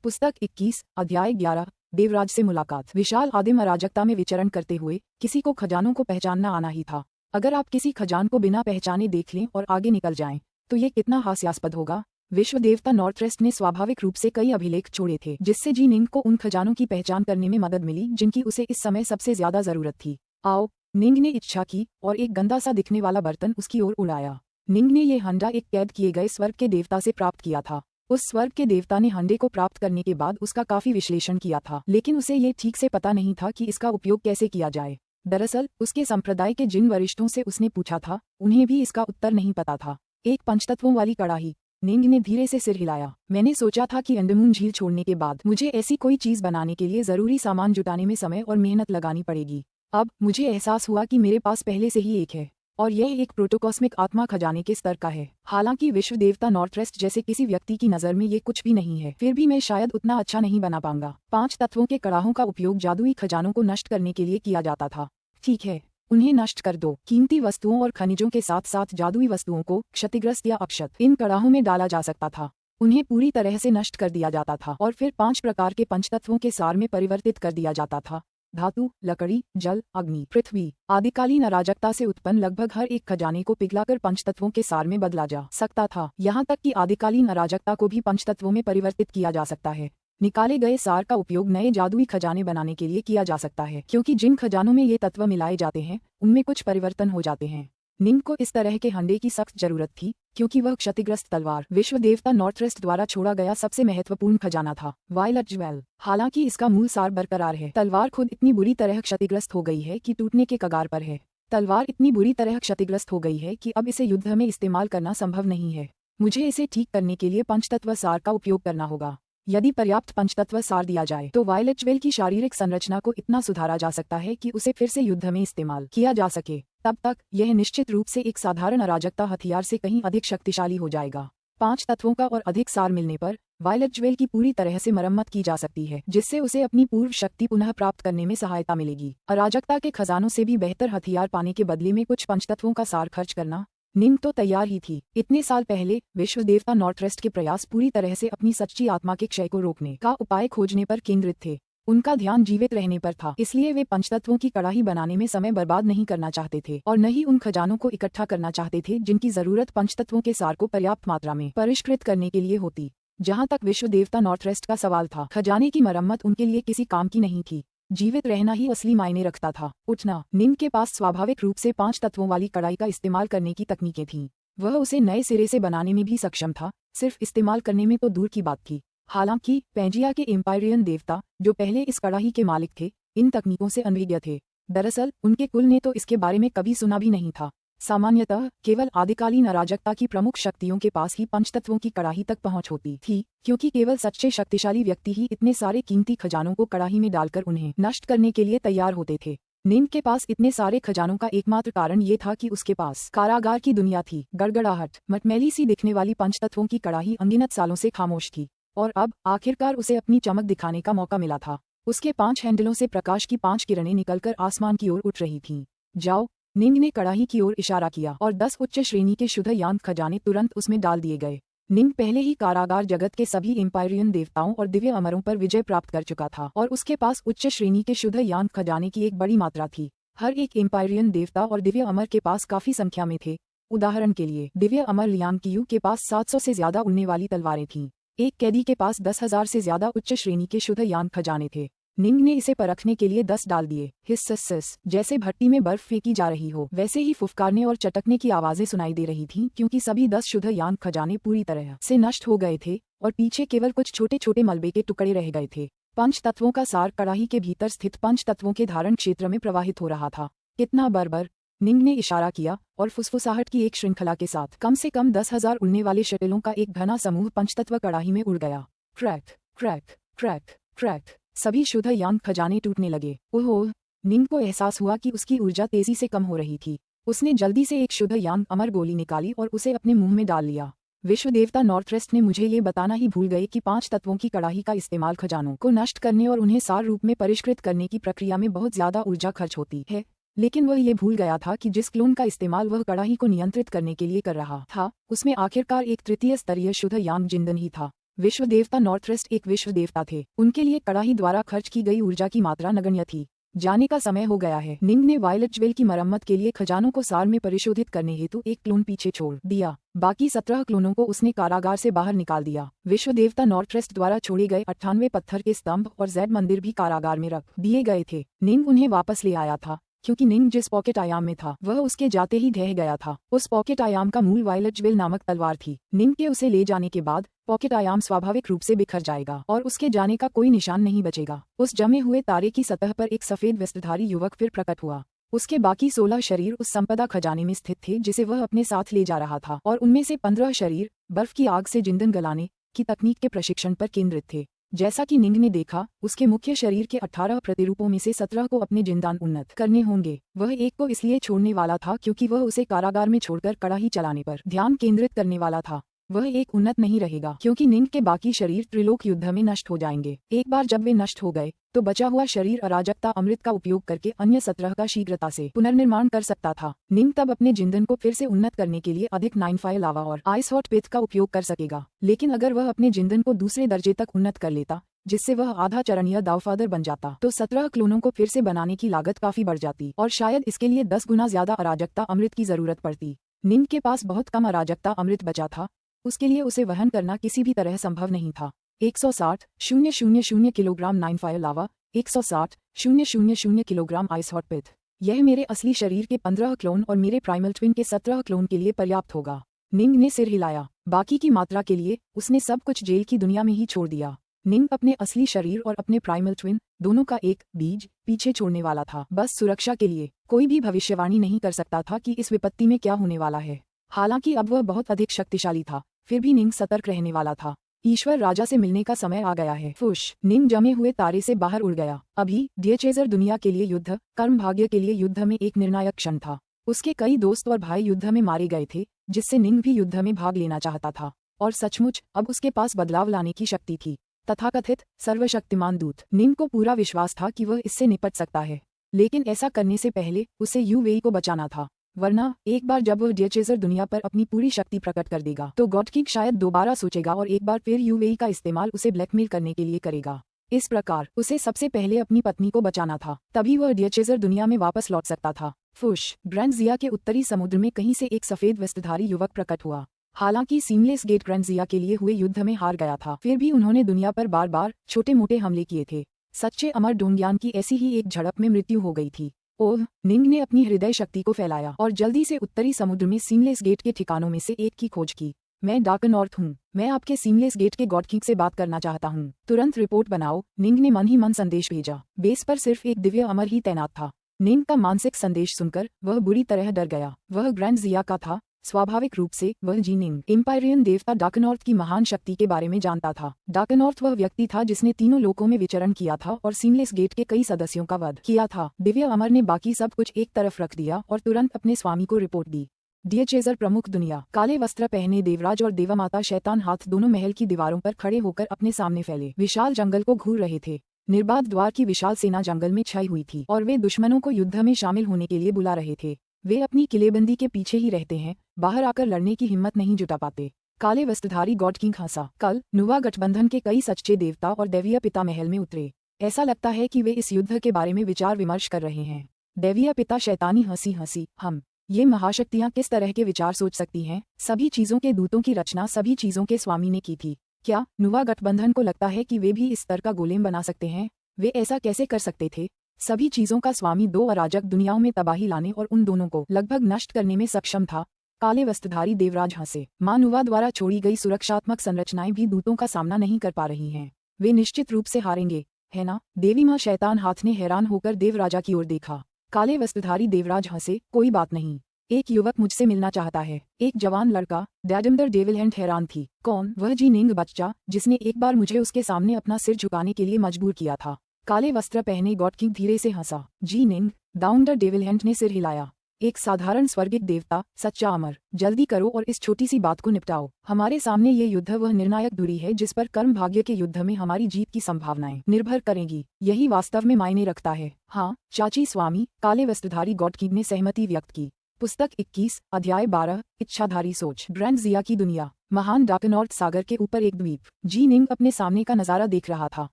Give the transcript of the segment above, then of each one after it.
पुस्तक 21, अध्याय 11, देवराज से मुलाकात। विशाल आदिम अराजकता में विचरण करते हुए किसी को खजानों को पहचानना आना ही था। अगर आप किसी खजान को बिना पहचाने देख लें और आगे निकल जाएं, तो ये कितना हास्यास्पद होगा। विश्व देवता नॉर्थरेस्ट ने स्वाभाविक रूप से कई अभिलेख छोड़े थे, जिससे जी निंग को उन खजानों की पहचान करने में मदद मिली जिनकी उसे इस समय सबसे ज्यादा जरूरत थी। आओ, निंग ने इच्छा की और एक गंदा सा दिखने वाला बर्तन उसकी ओर उड़ाया। निंग ने ये हंडा एक कैद किए गए स्वर्ग के देवता से प्राप्त किया था। उस स्वर्ग के देवता ने हंडे को प्राप्त करने के बाद उसका काफी विश्लेषण किया था, लेकिन उसे ये ठीक से पता नहीं था कि इसका उपयोग कैसे किया जाए। दरअसल उसके संप्रदाय के जिन वरिष्ठों से उसने पूछा था, उन्हें भी इसका उत्तर नहीं पता था। एक पंचतत्वों वाली कड़ाही। निंग ने धीरे से सिर हिलाया। मैंने सोचा था कि अंडमान झील छोड़ने के बाद मुझे ऐसी कोई चीज बनाने के लिए जरूरी सामान जुटाने में समय और मेहनत लगानी पड़ेगी। अब मुझे एहसास हुआ कि मेरे पास पहले से ही एक है, और यह एक प्रोटोकॉस्मिक आत्मा खजाने के स्तर का है। हालांकि विश्व देवता नॉर्थरेस्ट जैसे किसी व्यक्ति की नजर में ये कुछ भी नहीं है, फिर भी मैं शायद उतना अच्छा नहीं बना पाऊंगा। 5 तत्वों के कड़ाहों का उपयोग जादुई खजानों को नष्ट करने के लिए किया जाता था। ठीक है, उन्हें नष्ट कर दो। कीमती वस्तुओं और खनिजों के साथ साथ जादुई वस्तुओं को क्षतिग्रस्त या अक्षत इन कड़ाहों में डाला जा सकता था। उन्हें पूरी तरह से नष्ट कर दिया जाता था और फिर 5 प्रकार के पंचतत्वों के सार में परिवर्तित कर दिया जाता था। धातु, लकड़ी, जल, अग्नि, पृथ्वी। आदिकालीन अराजकता से उत्पन्न लगभग हर एक खजाने को पिघलाकर पंचतत्वों के सार में बदला जा सकता था। यहाँ तक कि आदिकालीन अराजकता को भी पंचतत्वों में परिवर्तित किया जा सकता है। निकाले गए सार का उपयोग नए जादुई खजाने बनाने के लिए किया जा सकता है, क्योंकि जिन खजानों में ये तत्व मिलाए जाते हैं उनमें कुछ परिवर्तन हो जाते हैं। निंग को इस तरह के हंडे की सख्त जरूरत थी, क्योंकि वह क्षतिग्रस्त तलवार विश्व देवता नॉर्थरेस्ट द्वारा छोड़ा गया सबसे महत्वपूर्ण खजाना था। Violet jewel. हालांकि इसका मूल सार बरकरार है, तलवार खुद इतनी बुरी तरह क्षतिग्रस्त हो गई है कि टूटने के कगार पर है। तलवार इतनी बुरी तरह क्षतिग्रस्त हो गई है कि अब इसे युद्ध में इस्तेमाल करना संभव नहीं है। मुझे इसे ठीक करने के लिए पंचतत्व सार का उपयोग करना होगा। यदि पर्याप्त पंचतत्व सार दिया जाए तो वायलट ज्वेल की शारीरिक संरचना को इतना सुधारा जा सकता है कि उसे फिर से युद्ध में इस्तेमाल किया जा सके। तब तक यह निश्चित रूप से एक साधारण अराजकता हथियार से कहीं अधिक शक्तिशाली हो जाएगा। 5 तत्वों का और अधिक सार मिलने पर वायलट ज्वेल की पूरी तरह से मरम्मत की जा सकती है, जिससे उसे अपनी पूर्व शक्ति पुनः प्राप्त करने में सहायता मिलेगी। अराजकता के खजानों से भी बेहतर हथियार पाने के बदले में कुछ पंचतत्वों का सार खर्च करना। निंग तो तैयार ही थी। इतने साल पहले विश्व देवता नॉर्थरेस्ट के प्रयास पूरी तरह से अपनी सच्ची आत्मा के क्षय को रोकने का उपाय खोजने पर केंद्रित थे। उनका ध्यान जीवित रहने पर था, इसलिए वे पंचतत्वों की कड़ाही बनाने में समय बर्बाद नहीं करना चाहते थे और न ही उन खजानों को इकट्ठा करना चाहते थे जिनकी जरूरत पंचतत्वों के सार को पर्याप्त मात्रा में परिष्कृत करने के लिए होती। जहाँ तक विश्व देवता नॉर्थरेस्ट का सवाल था, खजाने की मरम्मत उनके लिए किसी काम की नहीं थी। जीवित रहना ही असली मायने रखता था। उठना। निंग के पास स्वाभाविक रूप से 5 तत्वों वाली कड़ाई का इस्तेमाल करने की तकनीकें थीं। वह उसे नए सिरे से बनाने में भी सक्षम था, सिर्फ इस्तेमाल करने में तो दूर की बात थी। हालांकि पेंजिया के एम्पायरियन देवता, जो पहले इस कड़ाही के मालिक थे, इन तकनीकों से अनभिज्ञ थे। दरअसल उनके कुल ने तो इसके बारे में कभी सुना भी नहीं था। सामान्यतः केवल आदिकालीन अराजकता की प्रमुख शक्तियों के पास ही पंचतत्वों की कड़ाही तक पहुंच होती थी, क्योंकि केवल सच्चे शक्तिशाली व्यक्ति ही इतने सारे कीमती खजानों को कड़ाही में डालकर उन्हें नष्ट करने के लिए तैयार होते थे। निंग के पास इतने सारे खजानों का एकमात्र कारण ये था कि उसके पास कारागार की दुनिया थी। गड़गड़ाहट। मटमैली सी दिखने वाली पंचतत्वों की कड़ाही अनगिनत सालों से खामोश थी, और अब आखिरकार उसे अपनी चमक दिखाने का मौका मिला था। उसके 5 हैंडलों से प्रकाश की 5 किरणें निकलकर आसमान की ओर उठ रही थीं। जाओ। निंग ने कड़ाही की ओर इशारा किया और 10 उच्च श्रेणी के शुद्ध यांत खजाने तुरंत उसमें डाल दिए गए। निंग पहले ही कारागार जगत के सभी एम्पायरियन देवताओं और दिव्य अमरों पर विजय प्राप्त कर चुका था, और उसके पास उच्च श्रेणी के शुद्ध यांत खजाने की एक बड़ी मात्रा थी। हर एक एम्पायरियन देवता और दिव्य अमर के पास काफी संख्या में थे। उदाहरण के लिए दिव्य अमर लियांकियू के पास 700 से ज्यादा उड़ने वाली तलवारें थीं। एक कैदी के पास 10,000 से ज्यादा उच्च श्रेणी के शुद्ध यांत खजाने थे। निंग ने इसे परखने के लिए 10 डाल दिए। हिस्स। जैसे भट्टी में बर्फ फेंकी जा रही हो, वैसे ही फुफकारने और चटकने की आवाजें सुनाई दे रही थीं, क्योंकि सभी 10 शुद्ध यांत खजाने पूरी तरह से नष्ट हो गए थे और पीछे केवल कुछ छोटे छोटे मलबे के टुकड़े रह गए थे। 5 तत्वों का सार कड़ाही के भीतर स्थित 5 तत्वों के धारण क्षेत्र में प्रवाहित हो रहा था। कितना बर्बर। निंग ने इशारा किया और फुसफुसाहट की एक श्रृंखला के साथ कम से कम 10,000 उड़ने वाले शटलों का एक घना समूह पंचतत्व कड़ाही में उड़ गया। Crack crack crack crack. सभी शुद्ध यांत खजाने टूटने लगे। ओह। निंग को एहसास हुआ कि उसकी ऊर्जा तेजी से कम हो रही थी। उसने जल्दी से एक शुद्ध यांत अमर गोली निकाली और उसे अपने मुंह में डाल लिया। विश्व देवता नॉर्थरेस्ट ने मुझे ये बताना ही भूल गए कि 5 तत्वों की कड़ाही का इस्तेमाल खजानों को नष्ट करने और उन्हें सार रूप में परिष्कृत करने की प्रक्रिया में बहुत ज्यादा ऊर्जा खर्च होती है। लेकिन वह ये भूल गया था कि जिस क्लोन का इस्तेमाल वह कड़ाही को नियंत्रित करने के लिए कर रहा था, उसमें आखिरकार एक तृतीय स्तरीय शुद्ध यांत जिंदन ही था। विश्व देवता नॉर्थरेस्ट एक विश्व देवता थे। उनके लिए कड़ाही द्वारा खर्च की गई ऊर्जा की मात्रा नगण्य थी। जाने का समय हो गया है। निंग ने वायलेट ज्वेल की मरम्मत के लिए खजानों को सार में परिशोधित करने हेतु एक क्लोन पीछे छोड़ दिया। बाकी 17 क्लोनों को उसने कारागार से बाहर निकाल दिया। विश्व देवता नॉर्थरेस्ट द्वारा छोड़े गए 98 पत्थर के स्तंभ और जेड मंदिर भी कारागार में रख दिए गए थे। निंग उन्हें वापस ले आया था, क्योंकि निंग जिस पॉकेट आयाम में था वह उसके जाते ही ढह गया था। उस पॉकेट आयाम का मूल वायलेट ज्वेल नामक तलवार थी। निंग के उसे ले जाने के बाद पॉकेट आयाम स्वाभाविक रूप से बिखर जाएगा और उसके जाने का कोई निशान नहीं बचेगा। उस जमे हुए तारे की सतह पर एक सफेद वस्त्रधारी युवक फिर प्रकट हुआ। उसके बाकी 16 शरीर उस संपदा खजाने में स्थित थे जिसे वह अपने साथ ले जा रहा था, और उनमें से 15 शरीर बर्फ की आग से जिंदन गलाने की तकनीक के प्रशिक्षण पर केंद्रित थे। जैसा कि निंग ने देखा, उसके मुख्य शरीर के 18 प्रतिरूपों में से 17 को अपने जिंदान उन्नत करने होंगे। वह एक को इसलिए छोड़ने वाला था क्योंकि वह उसे कारागार में छोड़कर कड़ाही चलाने पर ध्यान केंद्रित करने वाला था। वह एक उन्नत नहीं रहेगा क्योंकि निंग के बाकी शरीर त्रिलोक युद्ध में नष्ट हो जाएंगे। एक बार जब वे नष्ट हो गए तो बचा हुआ शरीर अराजकता अमृत का उपयोग करके अन्य 17 का शीघ्रता से पुनर्निर्माण कर सकता था। निंग तब अपने जिंदन को फिर से उन्नत करने के लिए अधिक 9 फायर लावा और आइस हॉट पिथ का उपयोग कर सकेगा। लेकिन अगर वह अपने जिंदन को दूसरे दर्जे तक उन्नत कर लेता, जिससे वह आधा चरणीय दावफादर बन जाता, तो 17 क्लोनों को फिर से बनाने की लागत काफी बढ़ जाती और शायद इसके लिए 10 गुना ज्यादा अराजकता अमृत की जरूरत पड़ती। निंग के पास बहुत कम अराजकता अमृत बचा था, उसके लिए उसे वहन करना किसी भी तरह संभव नहीं था। 160,000 किलोग्राम 9 फायर लावा, 160,000 किलोग्राम आइस हॉट पिथ। यह मेरे असली शरीर के 15 क्लोन और मेरे प्राइमल ट्विन के 17 क्लोन के लिए पर्याप्त होगा। निंग ने सिर हिलाया। बाकी की मात्रा के लिए उसने सब कुछ जेल की दुनिया में ही छोड़ दिया। निंग अपने असली शरीर और अपने प्राइमल ट्विन दोनों का एक बीज पीछे छोड़ने वाला था, बस सुरक्षा के लिए। कोई भी भविष्यवाणी नहीं कर सकता था कि इस विपत्ति में क्या होने वाला है। हालांकि अब वह बहुत अधिक शक्तिशाली था, फिर भी निंग सतर्क रहने वाला था। ईश्वर राजा से मिलने का समय आ गया है। फुश, निंग जमे हुए तारे से बाहर उड़ गया। अभी डियचेजर दुनिया के लिए युद्ध, कर्म भाग्य के लिए युद्ध में एक निर्णायक क्षण था। उसके कई दोस्त और भाई युद्ध में मारे गए थे, जिससे निंग भी युद्ध में भाग लेना चाहता था। और सचमुच अब उसके पास बदलाव लाने की शक्ति थी। तथाकथित सर्वशक्तिमान दूत। निंग को पूरा विश्वास था कि वह इससे निपट सकता है, लेकिन ऐसा करने से पहले उसे यूवेई को बचाना था। वरना एक बार जब वह डियचेजर दुनिया पर अपनी पूरी शक्ति प्रकट कर देगा तो गॉड किंग शायद दोबारा सोचेगा और एक बार फिर यूवेई का इस्तेमाल उसे ब्लैकमेल करने के लिए करेगा। इस प्रकार उसे सबसे पहले अपनी पत्नी को बचाना था, तभी वह डियचेजर दुनिया में वापस लौट सकता था। फुश, ग्रैंडजिया के उत्तरी समुद्र में कहीं से एक सफेद वस्त्रधारी युवक प्रकट हुआ। हालांकि सीमलेस गेट ग्रैंडजिया के लिए हुए युद्ध में हार गया था, फिर भी उन्होंने दुनिया पर बार बार छोटे मोटे हमले किए थे। सच्चे अमर डोंगियान की ऐसी ही एक झड़प में मृत्यु हो गई थी। ओह, निंग ने अपनी हृदय शक्ति को फैलाया और जल्दी से उत्तरी समुद्र में सीमलेस गेट के ठिकानों में से एक की खोज की। मैं डार्क नॉर्थ हूँ, मैं आपके सीमलेस गेट के गॉड किंग से बात करना चाहता हूँ, तुरंत रिपोर्ट बनाओ। निंग ने मन ही मन संदेश भेजा। बेस पर सिर्फ एक दिव्य अमर ही तैनात था। निंग का मानसिक संदेश सुनकर वह बुरी तरह डर गया। वह ग्रैंडजिया का था। स्वाभाविक रूप से वह जीनिंग, एम्पायरियन देवता डार्कनॉर्थ की महान शक्ति के बारे में जानता था। डार्कनॉर्थ वह व्यक्ति था जिसने तीनों लोकों में विचरण किया था और सीमलेस गेट के कई सदस्यों का वध किया था। दिव्य अमर ने बाकी सब कुछ एक तरफ रख दिया और तुरंत अपने स्वामी को रिपोर्ट दी। डियचेजर प्रमुख दुनिया। काले वस्त्र पहने देवराज और देवमाता शैतान हाथ दोनों महल की दीवारों पर खड़े होकर अपने सामने फैले विशाल जंगल को घूर रहे थे। निर्बाध द्वार की विशाल सेना जंगल में छाई हुई थी और वे दुश्मनों को युद्ध में शामिल होने के लिए बुला रहे थे। वे अपनी किलेबंदी के पीछे ही रहते हैं, बाहर आकर लड़ने की हिम्मत नहीं जुटा पाते। काले वस्त्रधारी गॉड किंग हंसा। कल नुवा गठबंधन के कई सच्चे देवता और दैवीय पिता महल में उतरे। ऐसा लगता है कि वे इस युद्ध के बारे में विचार विमर्श कर रहे हैं। दैवीय पिता शैतानी हंसी हंसी, हम ये महाशक्तियाँ किस तरह के विचार सोच सकती हैं? सभी चीजों के दूतों की रचना सभी चीजों के स्वामी ने की थी। क्या नुवा गठबंधन को लगता है कि वे भी इस स्तर का गोलेम बना सकते हैं? वे ऐसा कैसे कर सकते थे? सभी चीजों का स्वामी दो अराजक दुनियाओं में तबाही लाने और उन दोनों को लगभग नष्ट करने में सक्षम था। काले वस्त्रधारी देवराज हंसे। मां नुवा द्वारा छोड़ी गई सुरक्षात्मक संरचनाएं भी दूतों का सामना नहीं कर पा रही हैं। वे निश्चित रूप से हारेंगे, है ना? देवी मां शैतान हाथ ने हैरान होकर देवराजा की ओर देखा। काले वस्त्रधारी देवराज हंसे। कोई बात नहीं, एक युवक मुझसे मिलना चाहता है। एक जवान लड़का। डैडमदर डेविलहैंड हैरान थी। कौन? वह जीनिंग बच्चा, जिसने एक बार मुझे उसके सामने अपना सिर झुकाने के लिए मजबूर किया था। काले वस्त्र पहने गॉड किंग धीरे से हंसा। जीनिंग, डाउनडर डेविलहैंड ने सिर हिलाया। एक साधारण स्वर्गिक देवता, सच्चा अमर। जल्दी करो और इस छोटी सी बात को निपटाओ। हमारे सामने ये युद्ध वह निर्णायक धुरी है जिस पर कर्म भाग्य के युद्ध में हमारी जीत की संभावनाएं निर्भर करेंगी। यही वास्तव में मायने रखता है। हाँ चाची स्वामी, काले वस्त्रधारी गॉड किंग ने सहमति व्यक्त की। पुस्तक 21, अध्याय 12, इच्छाधारी सोच। ग्रैंडजिया की दुनिया। महान डाकनॉर्थ सागर के ऊपर एक द्वीप। जी निंग अपने सामने का नजारा देख रहा था।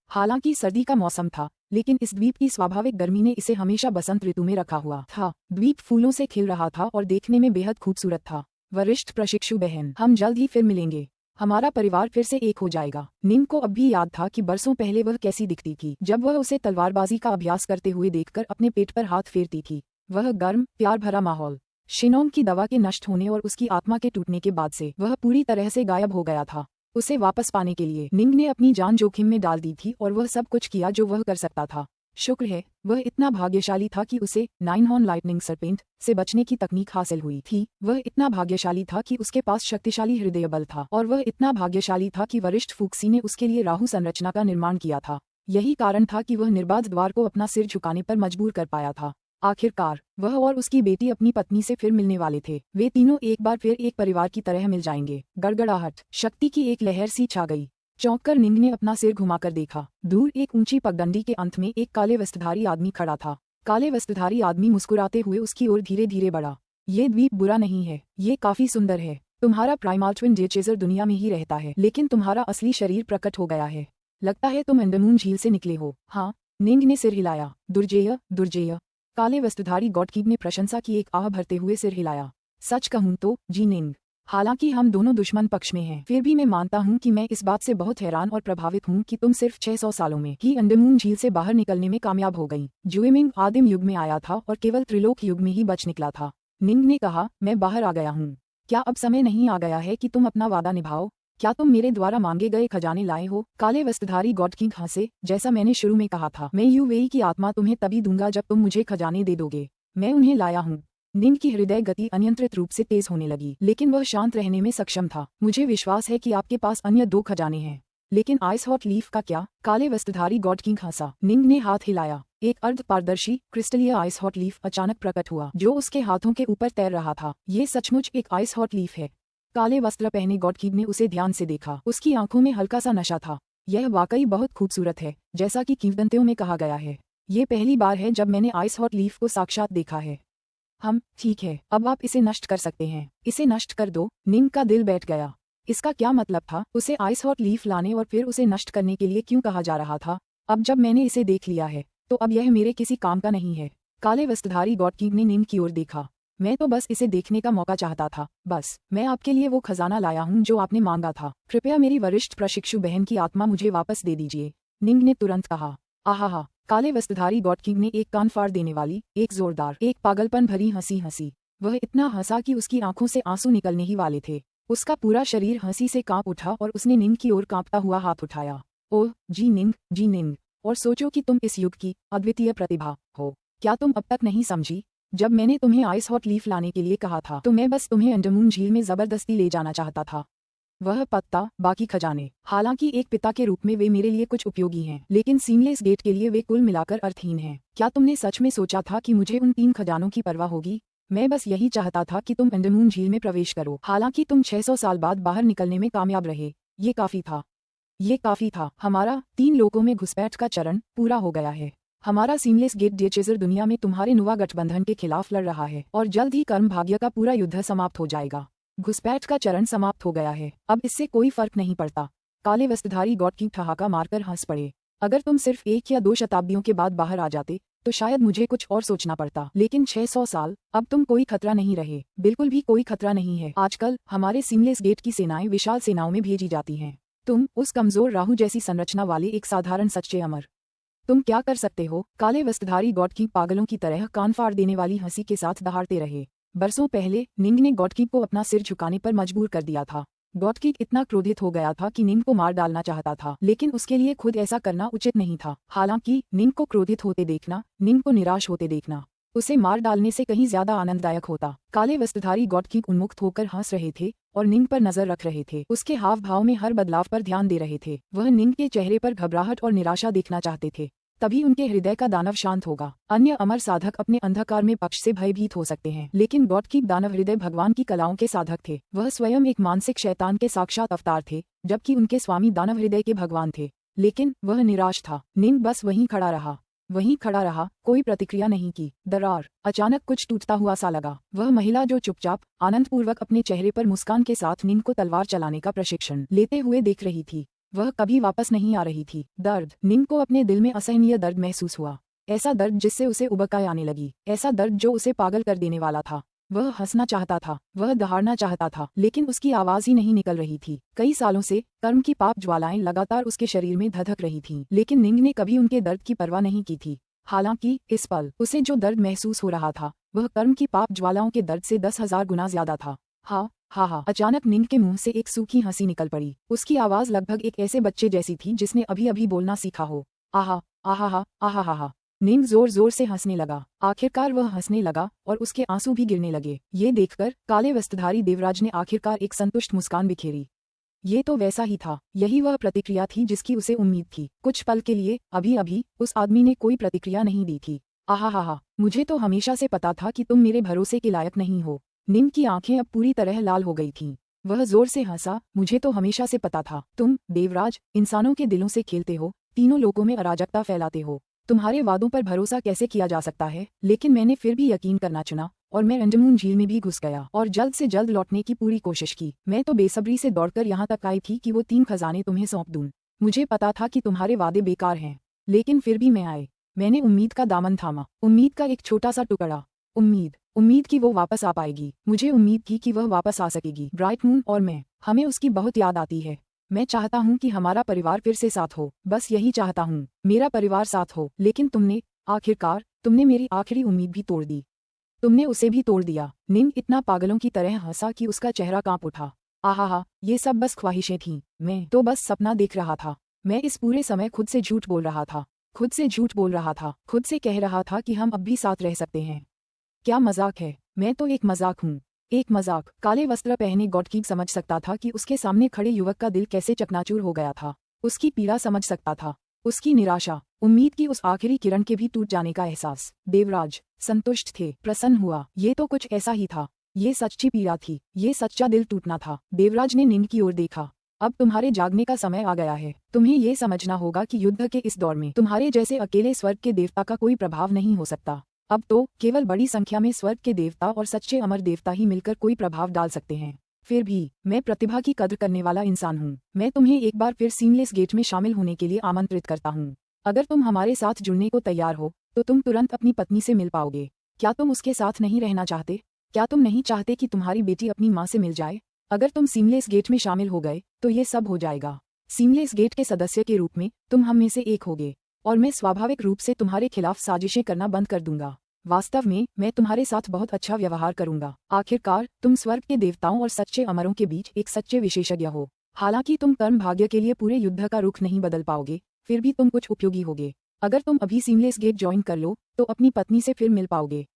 हालांकि सर्दी का मौसम था, लेकिन इस द्वीप की स्वाभाविक गर्मी ने इसे हमेशा बसंत ऋतु में रखा हुआ था। द्वीप फूलों से खिल रहा था और देखने में बेहद खूबसूरत था। वरिष्ठ प्रशिक्षु बहन, हम जल्द ही फिर मिलेंगे। हमारा परिवार फिर से एक हो जाएगा। निंग को अब भी याद था कि बरसों पहले वह कैसी दिखती थी जब वह उसे तलवारबाजी का अभ्यास करते हुए देखकर अपने पेट पर हाथ फेरती थी। वह गर्म, प्यार भरा माहौल, शिनोंग की दवा के नष्ट होने और उसकी आत्मा के टूटने के बाद से वह पूरी तरह से गायब हो गया था। उसे वापस पाने के लिए निंग ने अपनी जान जोखिम में डाल दी थी और वह सब कुछ किया जो वह कर सकता था। शुक्र है वह इतना भाग्यशाली था कि उसे 9 हॉर्न लाइटनिंग सरपेंट से बचने की तकनीक हासिल हुई थी। वह इतना भाग्यशाली था कि उसके पास शक्तिशाली हृदय बल था और वह इतना भाग्यशाली था कि वरिष्ठ फूक्सी ने उसके लिए राहु संरचना का निर्माण किया था। यही कारण था कि वह निर्बाध द्वार को अपना सिर झुकाने पर मजबूर कर पाया था। आखिरकार वह और उसकी बेटी अपनी पत्नी से फिर मिलने वाले थे। वे तीनों एक बार फिर एक परिवार की तरह मिल जाएंगे। गड़गड़ाहट, शक्ति की एक लहर सी छा गई। चौंककर निंग ने अपना सिर घुमाकर देखा। दूर एक ऊंची पगडंडी के अंत में एक काले वस्त्रधारी आदमी खड़ा था। काले वस्त्रधारी आदमी मुस्कुराते हुए उसकी ओर धीरे धीरे बढ़ा। ये द्वीप बुरा नहीं है, ये काफी सुंदर है। तुम्हारा प्राइमल ट्विन डेचेजर दुनिया में ही रहता है, लेकिन तुम्हारा असली शरीर प्रकट हो गया है। लगता है तुम अंडमान झील से निकले हो। हाँ, निंग ने सिर हिलाया। दुर्जेय, दुर्जेय। काले वस्त्रधारी गॉडकीप ने प्रशंसा की एक आह भरते हुए सिर हिलाया। सच कहूं तो जी निंग, हालांकि हम दोनों दुश्मन पक्ष में हैं, फिर भी मैं मानता हूं कि मैं इस बात से बहुत हैरान और प्रभावित हूं कि तुम सिर्फ 600 सालों में ही अंडमान झील से बाहर निकलने में कामयाब हो गई। जुएमिंग आदिम युग में आया था और केवल त्रिलोक युग में ही बच निकला था। निंग ने कहा, मैं बाहर आ गया हूँ। क्या अब समय नहीं आ गया है कि तुम अपना वादा निभाओ? क्या तुम मेरे द्वारा मांगे गए खजाने लाए हो? काले वस्त्रधारी गॉडकिंग हंसे। जैसा मैंने शुरू में कहा था, मैं यूवेई की आत्मा तुम्हें तभी दूंगा जब तुम मुझे खजाने दे दोगे। मैं उन्हें लाया हूँ। निंग की हृदय गति अनियंत्रित रूप से तेज होने लगी, लेकिन वह शांत रहने में सक्षम था। मुझे विश्वास है कि आपके पास अन्य 2 खजाने हैं, लेकिन आइस हॉट लीफ का क्या? काले वस्त्रधारी गॉडकिंग हंसा। निंग ने हाथ हिलाया। एक अर्ध पारदर्शी क्रिस्टलीय आइस हॉट लीफ अचानक प्रकट हुआ, जो उसके हाथों के ऊपर तैर रहा था। ये सचमुच एक आइस हॉट लीफ है। काले वस्त्र पहने गॉडकिंग ने उसे ध्यान से देखा। उसकी आंखों में हल्का सा नशा था। यह वाकई बहुत खूबसूरत है, जैसा कि किंवदंतियों में कहा गया है। ये पहली बार है जब मैंने आइस हॉट लीफ को साक्षात देखा है। ठीक है, अब आप इसे नष्ट कर सकते हैं। इसे नष्ट कर दो। निंग का दिल बैठ गया। इसका क्या मतलब था? उसे आइस हॉट लीफ लाने और फिर उसे नष्ट करने के लिए क्यों कहा जा रहा था? अब जब मैंने इसे देख लिया है, तो अब यह मेरे किसी काम का नहीं है। काले वस्त्रधारी गॉडकिंग ने निंग की ओर देखा। मैं तो बस इसे देखने का मौका चाहता था। बस, मैं आपके लिए वो खजाना लाया हूँ जो आपने मांगा था। कृपया मेरी वरिष्ठ प्रशिक्षु बहन की आत्मा मुझे वापस दे दीजिए। निंग ने तुरंत कहा। आहा, काले वस्त्रधारी गॉडकिंग ने एक कान फाड़ देने वाली, एक जोरदार, एक पागलपन भरी हंसी हंसी। वह इतना हंसा कि उसकी आंखों से आंसू निकलने ही वाले थे। उसका पूरा शरीर हंसी से कांप उठा और उसने निंग की ओर कांपता हुआ हाथ उठाया। ओह जी निंग, और सोचो कि तुम इस युग की अद्वितीय प्रतिभा हो। क्या तुम अब तक नहीं समझी? जब मैंने तुम्हें आइस हॉट लीफ लाने के लिए कहा था, तो मैं बस तुम्हें अंडमान झील में जबरदस्ती ले जाना चाहता था। वह पत्ता, बाकी खजाने, हालांकि एक पिता के रूप में वे मेरे लिए कुछ उपयोगी हैं, लेकिन सीमलेस गेट के लिए वे कुल मिलाकर अर्थहीन हैं। क्या तुमने सच में सोचा था कि मुझे उन 3 खजानों की परवाह होगी? मैं बस यही चाहता था कि तुम अंडमान झील में प्रवेश करो। हालांकि तुम 600 साल बाद बाहर निकलने में कामयाब रहे। ये काफी था। हमारा 3 लोकों में घुसपैठ का चरण पूरा हो गया है। हमारा सीमलेस गेट डेचेजर दुनिया में तुम्हारे नुवा गठबंधन के खिलाफ लड़ रहा है और जल्द ही कर्म भाग्य का पूरा युद्ध समाप्त हो जाएगा। घुसपैठ का चरण समाप्त हो गया है। अब इससे कोई फर्क नहीं पड़ता। काले वस्त्रधारी गॉडकिंग ठहाका मारकर हंस पड़े। अगर तुम सिर्फ 1 या 2 शताब्दियों के बाद बाहर आ जाते, तो शायद मुझे कुछ और सोचना पड़ता, लेकिन 600 साल, अब तुम कोई खतरा नहीं रहे। बिल्कुल भी कोई खतरा नहीं है। आजकल हमारे सीमलेस गेट की सेनाएं विशाल सेनाओं में भेजी जाती हैं। तुम उस कमजोर राहु जैसी संरचना वाले एक साधारण सच्चे अमर। तुम क्या कर सकते हो? काले वस्त्रधारी गॉडकिंग पागलों की तरह कान फाड़ देने वाली हंसी के साथ दहाड़ते रहे। बरसों पहले निंग ने गॉडकिंग को अपना सिर झुकाने पर मजबूर कर दिया था। गॉडकिंग इतना क्रोधित हो गया था कि निंग को मार डालना चाहता था, लेकिन उसके लिए खुद ऐसा करना उचित नहीं था। हालांकि निंग को क्रोधित होते देखना, निंग को निराश होते देखना, उसे मार डालने से कहीं ज्यादा आनंददायक होता। काले वस्त्रधारी गॉडकिंग उन्मुक्त होकर हंस रहे थे और निंग पर नजर रख रहे थे। उसके हाव भाव में हर बदलाव पर ध्यान दे रहे थे। वह निंग के चेहरे पर घबराहट और निराशा देखना चाहते थे। तभी उनके हृदय का दानव शांत होगा। अन्य अमर साधक अपने अंधकार में पक्ष से भयभीत हो सकते हैं, लेकिन गॉडकिंग दानव हृदय भगवान की कलाओं के साधक थे। वह स्वयं एक मानसिक शैतान के साक्षात अवतार थे, जबकि उनके स्वामी दानव हृदय के भगवान थे। लेकिन वह निराश था। निंग बस वहीं खड़ा रहा। वहीं खड़ा रहा, कोई प्रतिक्रिया नहीं की। दरार अचानक कुछ टूटता हुआ सा लगा। वह महिला जो चुपचाप आनंदपूर्वक अपने चेहरे पर मुस्कान के साथ नींद को तलवार चलाने का प्रशिक्षण लेते हुए देख रही थी, वह कभी वापस नहीं आ रही थी। दर्द, नींद को अपने दिल में असहनीय दर्द महसूस हुआ। ऐसा दर्द जिससे उसे उबकाई आने लगी, ऐसा दर्द जो उसे पागल कर देने वाला था। वह हंसना चाहता था, वह दहाड़ना चाहता था, लेकिन उसकी आवाज ही नहीं निकल रही थी। कई सालों से कर्म की पाप ज्वालाएं लगातार उसके शरीर में धधक रही थीं, लेकिन निंग ने कभी उनके दर्द की परवाह नहीं की थी। हालांकि इस पल उसे जो दर्द महसूस हो रहा था, वह कर्म की पाप ज्वालाओं के दर्द से 10,000 गुना ज्यादा था। हा हा हा। अचानक निंग के मुंह से एक सूखी हंसी निकल पड़ी। उसकी आवाज लगभग एक ऐसे बच्चे जैसी थी जिसने अभी अभी बोलना सीखा हो। आहा आहा हा आहा हा हा। निंग जोर जोर से हंसने लगा। आखिरकार वह हंसने लगा और उसके आंसू भी गिरने लगे। ये देखकर काले वस्त्रधारी देवराज ने आखिरकार एक संतुष्ट मुस्कान बिखेरी। ये तो वैसा ही था, यही वह प्रतिक्रिया थी जिसकी उसे उम्मीद थी। कुछ पल के लिए अभी अभी उस आदमी ने कोई प्रतिक्रिया नहीं दी थी। आहा हा हा, मुझे तो हमेशा से पता था कि तुम मेरे भरोसे के लायक नहीं हो। निंग की आंखें अब पूरी तरह लाल हो गई थीं। वह जोर से हंसा। मुझे तो हमेशा से पता था, तुम देवराज इंसानों के दिलों से खेलते हो, तीनों लोगों में अराजकता फैलाते हो। तुम्हारे वादों पर भरोसा कैसे किया जा सकता है, लेकिन मैंने फिर भी यकीन करना चुना और मैं अंडमान झील में भी घुस गया और जल्द से जल्द लौटने की पूरी कोशिश की। मैं तो बेसब्री से दौड़कर यहाँ तक आई थी कि वो 3 खजाने तुम्हें सौंप दूं। मुझे पता था कि तुम्हारे वादे बेकार हैं, लेकिन फिर भी मैं आए। मैंने उम्मीद का दामन थामा, उम्मीद का एक छोटा सा टुकड़ा। उम्मीद कि वो वापस आ पाएगी। मुझे उम्मीद थी कि वह वापस आ सकेगी। ब्राइट मून और मैं, हमें उसकी बहुत याद आती है। मैं चाहता हूँ कि हमारा परिवार फिर से साथ हो, बस यही चाहता हूँ, मेरा परिवार साथ हो। लेकिन आखिरकार तुमने मेरी आखिरी उम्मीद भी तोड़ दी। तुमने उसे भी तोड़ दिया। निंग इतना पागलों की तरह हंसा कि उसका चेहरा कांप उठा। आहा, ये सब बस ख्वाहिशें थीं, मैं तो बस सपना देख रहा था। मैं इस पूरे समय खुद से झूठ बोल रहा था, खुद से झूठ बोल रहा था, खुद से कह रहा था कि हम अब भी साथ रह सकते हैं। क्या मजाक है, मैं तो एक मजाक हूँ, एक मजाक। काले वस्त्र पहने गॉडकीप समझ सकता था कि उसके सामने खड़े युवक का दिल कैसे चकनाचूर हो गया था। उसकी पीड़ा समझ सकता था, उसकी निराशा, उम्मीद की उस आखिरी किरण के भी टूट जाने का एहसास। देवराज संतुष्ट थे, प्रसन्न हुआ। ये तो कुछ ऐसा ही था, ये सच्ची पीड़ा थी, ये सच्चा दिल टूटना था। देवराज ने निंग की ओर देखा। अब तुम्हारे जागने का समय आ गया है। तुम्हें ये समझना होगा कि युद्ध के इस दौर में तुम्हारे जैसे अकेले स्वर्ग के देवता का कोई प्रभाव नहीं हो सकता। अब तो केवल बड़ी संख्या में स्वर्ग के देवता और सच्चे अमर देवता ही मिलकर कोई प्रभाव डाल सकते हैं। फिर भी मैं प्रतिभा की कद्र करने वाला इंसान हूँ। मैं तुम्हें एक बार फिर सीमलेस गेट में शामिल होने के लिए आमंत्रित करता हूँ। अगर तुम हमारे साथ जुड़ने को तैयार हो तो तुम तुरंत अपनी पत्नी से मिल पाओगे। क्या तुम उसके साथ नहीं रहना चाहते? क्या तुम नहीं चाहते कि तुम्हारी बेटी अपनी माँ से मिल जाए? अगर तुम सीमलेस गेट में शामिल हो गए तो ये सब हो जाएगा। सीमलेस गेट के सदस्य के रूप में तुम हम में से एक होगे और मैं स्वाभाविक रूप से तुम्हारे खिलाफ साजिशें करना बंद कर दूंगा। वास्तव में मैं तुम्हारे साथ बहुत अच्छा व्यवहार करूंगा। आखिरकार तुम स्वर्ग के देवताओं और सच्चे अमरों के बीच एक सच्चे विशेषज्ञ हो। हालांकि तुम कर्म भाग्य के लिए पूरे युद्ध का रुख नहीं बदल पाओगे, फिर भी तुम कुछ उपयोगी होगे। अगर तुम अभी सीमलेस गेट ज्वाइन कर लो तो अपनी पत्नी से फिर मिल पाओगे,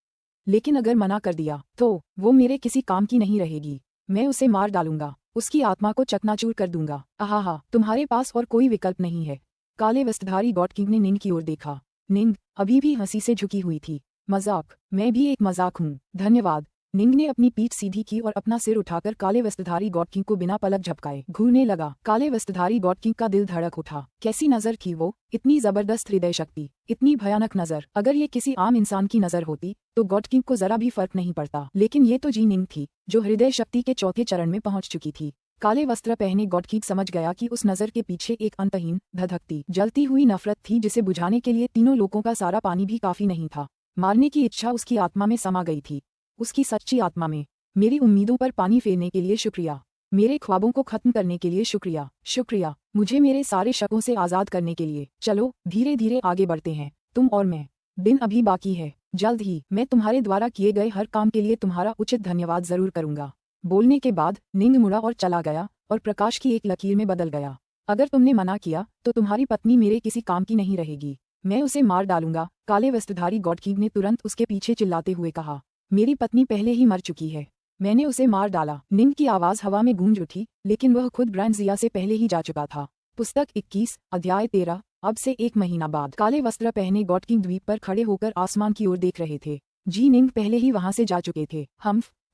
लेकिन अगर मना कर दिया तो वो मेरे किसी काम की नहीं रहेगी। मैं उसे मार डालूंगा, उसकी आत्मा को चकनाचूर कर दूंगा। आहा, तुम्हारे पास और कोई विकल्प नहीं है। काले वस्त्रधारी गॉड किंग ने निंग की ओर देखा। निंग अभी भी हंसी से झुकी हुई थी। मजाक, मैं भी एक मजाक हूँ, धन्यवाद। निंग ने अपनी पीठ सीधी की और अपना सिर उठाकर काले वस्त्रधारी गॉड किंग को बिना पलक झपकाए घूरने लगा। काले वस्त्रधारी गॉड किंग का दिल धड़क उठा। कैसी नजर थी वो, इतनी जबरदस्त हृदय शक्ति, इतनी भयानक नजर। अगर ये किसी आम इंसान की नजर होती तो गॉड किंग को जरा भी फर्क नहीं पड़ता, लेकिन ये तो जी निंग थी जो हृदय शक्ति के चौथे चरण में पहुंच चुकी थी। काले वस्त्र पहने गॉड किंग समझ गया कि उस नजर के पीछे एक अंतहीन, धधकती, जलती हुई नफरत थी जिसे बुझाने के लिए तीनों लोगों का सारा पानी भी काफी नहीं था। मारने की इच्छा उसकी आत्मा में समा गई थी, उसकी सच्ची आत्मा में। मेरी उम्मीदों पर पानी फेरने के लिए शुक्रिया, मेरे ख्वाबों को खत्म करने के लिए शुक्रिया, शुक्रिया मुझे मेरे सारे शकों से आजाद करने के लिए। चलो धीरे धीरे आगे बढ़ते हैं, तुम और मैं। दिन अभी बाकी है, जल्द ही मैं तुम्हारे द्वारा किए गए हर काम के लिए तुम्हारा उचित धन्यवाद जरूर करूंगा। बोलने के बाद निंग मुड़ा और चला गया और प्रकाश की एक लकीर में बदल गया। अगर तुमने मना किया तो तुम्हारी पत्नी मेरे किसी काम की नहीं रहेगी, मैं उसे मार डालूंगा। काले वस्त्रधारी गॉड किंग ने तुरंत उसके पीछे चिल्लाते हुए कहा। मेरी पत्नी पहले ही मर चुकी है, मैंने उसे मार डाला। निंग की आवाज हवा में गूंज उठी, लेकिन वह खुद ब्रांजिया से पहले ही जा चुका था। पुस्तक 21 अध्याय 13। अब से 1 महीना बाद काले वस्त्र पहने गॉड किंग द्वीप पर खड़े होकर आसमान की ओर देख रहे थे। जी निंग पहले ही वहां से जा चुके थे।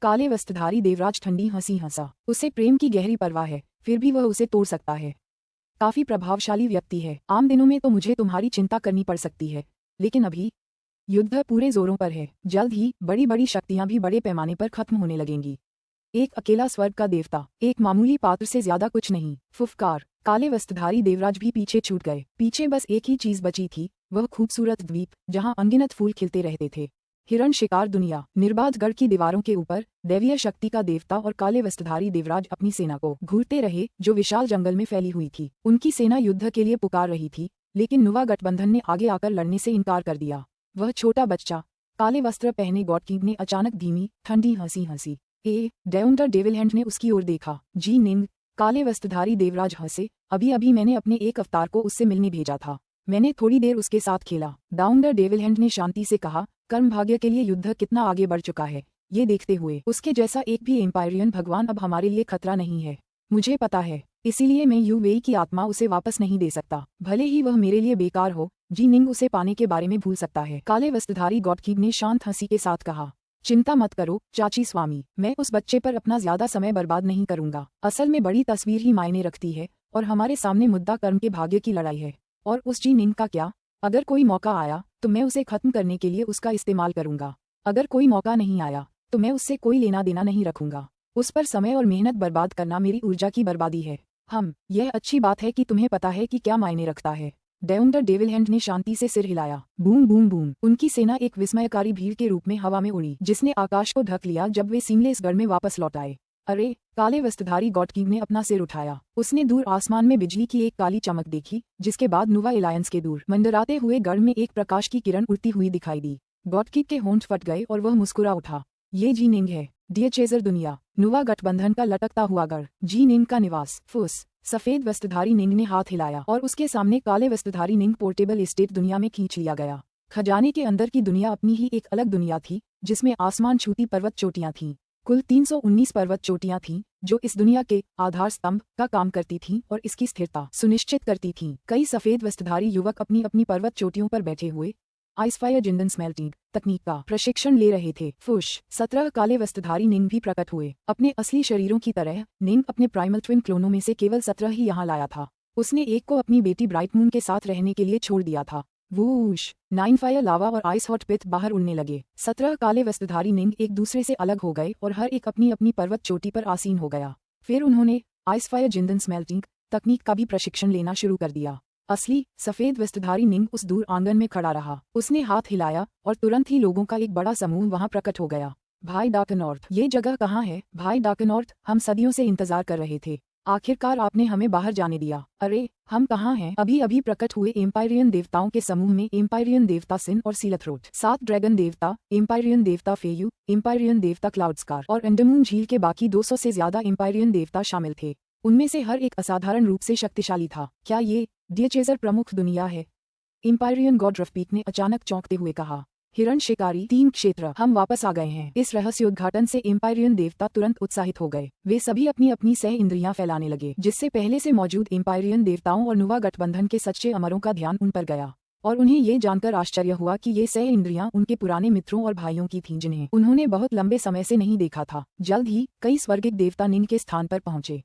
काले वस्त्रधारी देवराज ठंडी हंसी हंसा। उसे प्रेम की गहरी परवाह है, फिर भी वह उसे तोड़ सकता है। काफी प्रभावशाली व्यक्ति है। आम दिनों में तो मुझे तुम्हारी चिंता करनी पड़ सकती है, लेकिन अभी युद्ध पूरे जोरों पर है। जल्द ही बड़ी बड़ी शक्तियां भी बड़े पैमाने पर खत्म होने लगेंगी। एक अकेला स्वर्ग का देवता, एक मामूली पात्र से ज्यादा कुछ नहीं। फुफकार। काले वस्त्रधारी देवराज भी पीछे छूट गए। पीछे बस एक ही चीज बची थी, वह खूबसूरत द्वीप जहां अनगिनत फूल खिलते रहते थे। हिरण शिकार दुनिया। निर्बाध गढ़ की दीवारों के ऊपर दैवीय शक्ति का देवता और काले वस्त्रधारी देवराज अपनी सेना को घूरते रहे, जो विशाल जंगल में फैली हुई थी। उनकी सेना युद्ध के लिए पुकार रही थी, लेकिन नुवा गठबंधन ने आगे आकर लड़ने से इनकार कर दिया। वह छोटा बच्चा, काले वस्त्र पहने गॉड किंग ने अचानक धीमी ठंडी हंसी हंसी। डाउन द डेविल हैंड ने उसकी ओर देखा। जी निंग। काले वस्त्रधारी देवराज हंसे। अभी अभी मैंने अपने एक अवतार को उससे मिलने भेजा था। मैंने थोड़ी देर उसके साथ खेला। डाउन द डेविल हैंड ने शांति से कहा, कर्म भाग्य के लिए युद्ध कितना आगे बढ़ चुका है, ये देखते हुए उसके जैसा एक भी एम्पायरियन भगवान अब हमारे लिए खतरा नहीं है। मुझे पता है, इसीलिए मैं यूवेई की आत्मा उसे वापस नहीं दे सकता, भले ही वह मेरे लिए बेकार हो। जी निंग उसे पाने के बारे में भूल सकता है। काले वस्त्रधारी गॉड किंग ने शांत हंसी के साथ कहा, चिंता मत करो चाची स्वामी, मैं उस बच्चे पर अपना ज्यादा समय बर्बाद नहीं करूंगा। असल में बड़ी तस्वीर ही मायने रखती है, और हमारे सामने मुद्दा कर्म के भाग्य की लड़ाई है। और उस जी निंग का क्या? अगर कोई मौका आया तो मैं उसे खत्म करने के लिए उसका इस्तेमाल करूंगा। अगर कोई मौका नहीं आया तो मैं उससे कोई लेना देना नहीं रखूंगा। उस पर समय और मेहनत बर्बाद करना मेरी ऊर्जा की बर्बादी है। यह अच्छी बात है कि तुम्हें पता है कि क्या मायने रखता है। डाउन द डेविल हैंड ने शांति से सिर हिलाया। Boom boom boom. उनकी सेना एक विस्मयकारी भीड़ के रूप में हवा में उड़ी, जिसने आकाश को ढक लिया जब वे सीमलेस गढ़ में वापस लौट आए। अरे! काले वस्त्रधारी गॉड किंग ने अपना सिर उठाया। उसने दूर आसमान में बिजली की एक काली चमक देखी, जिसके बाद नुवा एलायंस के दूर मंडराते हुए गढ़ में एक प्रकाश की किरण उड़ती हुई दिखाई दी। गॉड किंग के होंठ फट गए और वह मुस्कुरा उठा। ये जी निंग है। डियर चेजर दुनिया। नुवा गठबंधन का लटकता हुआ गढ़। जी निंग का निवास। फुस। सफेद वस्त्रधारी निंग ने हाथ हिलाया और उसके सामने काले वस्त्रधारी निंग पोर्टेबल एस्टेट दुनिया में खींच लिया गया। खजाने के अंदर की दुनिया अपनी ही एक अलग दुनिया थी, जिसमें आसमान छूती पर्वत चोटियां थीं। कुल 319 पर्वत चोटियां थीं, जो इस दुनिया के आधार स्तंभ का काम करती थीं और इसकी स्थिरता सुनिश्चित करती थीं। कई सफेद वस्त्रधारी युवक अपनी अपनी पर्वत चोटियों पर बैठे हुए आइसफायर जिंदन स्मेल्टिंग तकनीक का प्रशिक्षण ले रहे थे। फुश। 17 काले वस्त्रधारी निंग भी प्रकट हुए। अपने असली शरीरों की तरह निंग अपने प्राइमल ट्विन क्लोनों में से केवल 17 ही यहाँ लाया था। उसने एक को अपनी बेटी ब्राइट मून के साथ रहने के लिए छोड़ दिया था। वूश। 9 फायर लावा और आइस हॉट पिथ बाहर उड़ने लगे। 17 काले वस्त्रधारी निंग एक दूसरे से अलग हो गए और हर एक अपनी अपनी पर्वत चोटी पर आसीन हो गया। फिर उन्होंने आइसफायर जिंदन स्मेल्टिंग तकनीक का भी प्रशिक्षण लेना शुरू कर दिया। असली सफेद वस्त्रधारी निंग उस दूर आंगन में खड़ा रहा। उसने हाथ हिलाया और तुरंत ही लोगों का एक बड़ा समूह वहां प्रकट हो गया। भाई डार्कनॉर्थ, ये जगह कहाँ है? भाई डार्कनॉर्थ, हम सदियों से इंतजार कर रहे थे। आखिरकार आपने हमें बाहर जाने दिया। अरे, हम कहाँ हैं? अभी अभी प्रकट हुए एम्पायरियन देवताओं के समूह में एम्पायरियन देवता सिन और सीलथ्रोट, 7 ड्रैगन देवता, एम्पायरियन देवता फेयू, एम्पायरियन देवता क्लाउडस्कार और अंडरमून झील के बाकी 200 से ज्यादा एम्पायरियन देवता शामिल थे। उनमें से हर एक असाधारण रूप से शक्तिशाली था। क्या ये डियर चेजर प्रमुख दुनिया है? एम्पायरियन गॉड रफपीक ने अचानक चौंकते हुए कहा। हिरण शिकारी 3 क्षेत्र, हम वापस आ गए हैं। इस रहस्योद्घाटन से एम्पायरियन देवता तुरंत उत्साहित हो गए। वे सभी अपनी अपनी सह इंद्रियां फैलाने लगे, जिससे पहले से मौजूद एम्पायरियन देवताओं और नुवा गठबंधन के सच्चे अमरों का ध्यान उन पर गया। और उन्हें ये जानकर आश्चर्य हुआ कि ये सह इंद्रियां उनके पुराने मित्रों और भाइयों की थीं, जिन्हें उन्होंने बहुत लंबे समय से नहीं देखा था। जल्द ही कई स्वर्गिक देवता निंग के स्थान पर पहुंचे।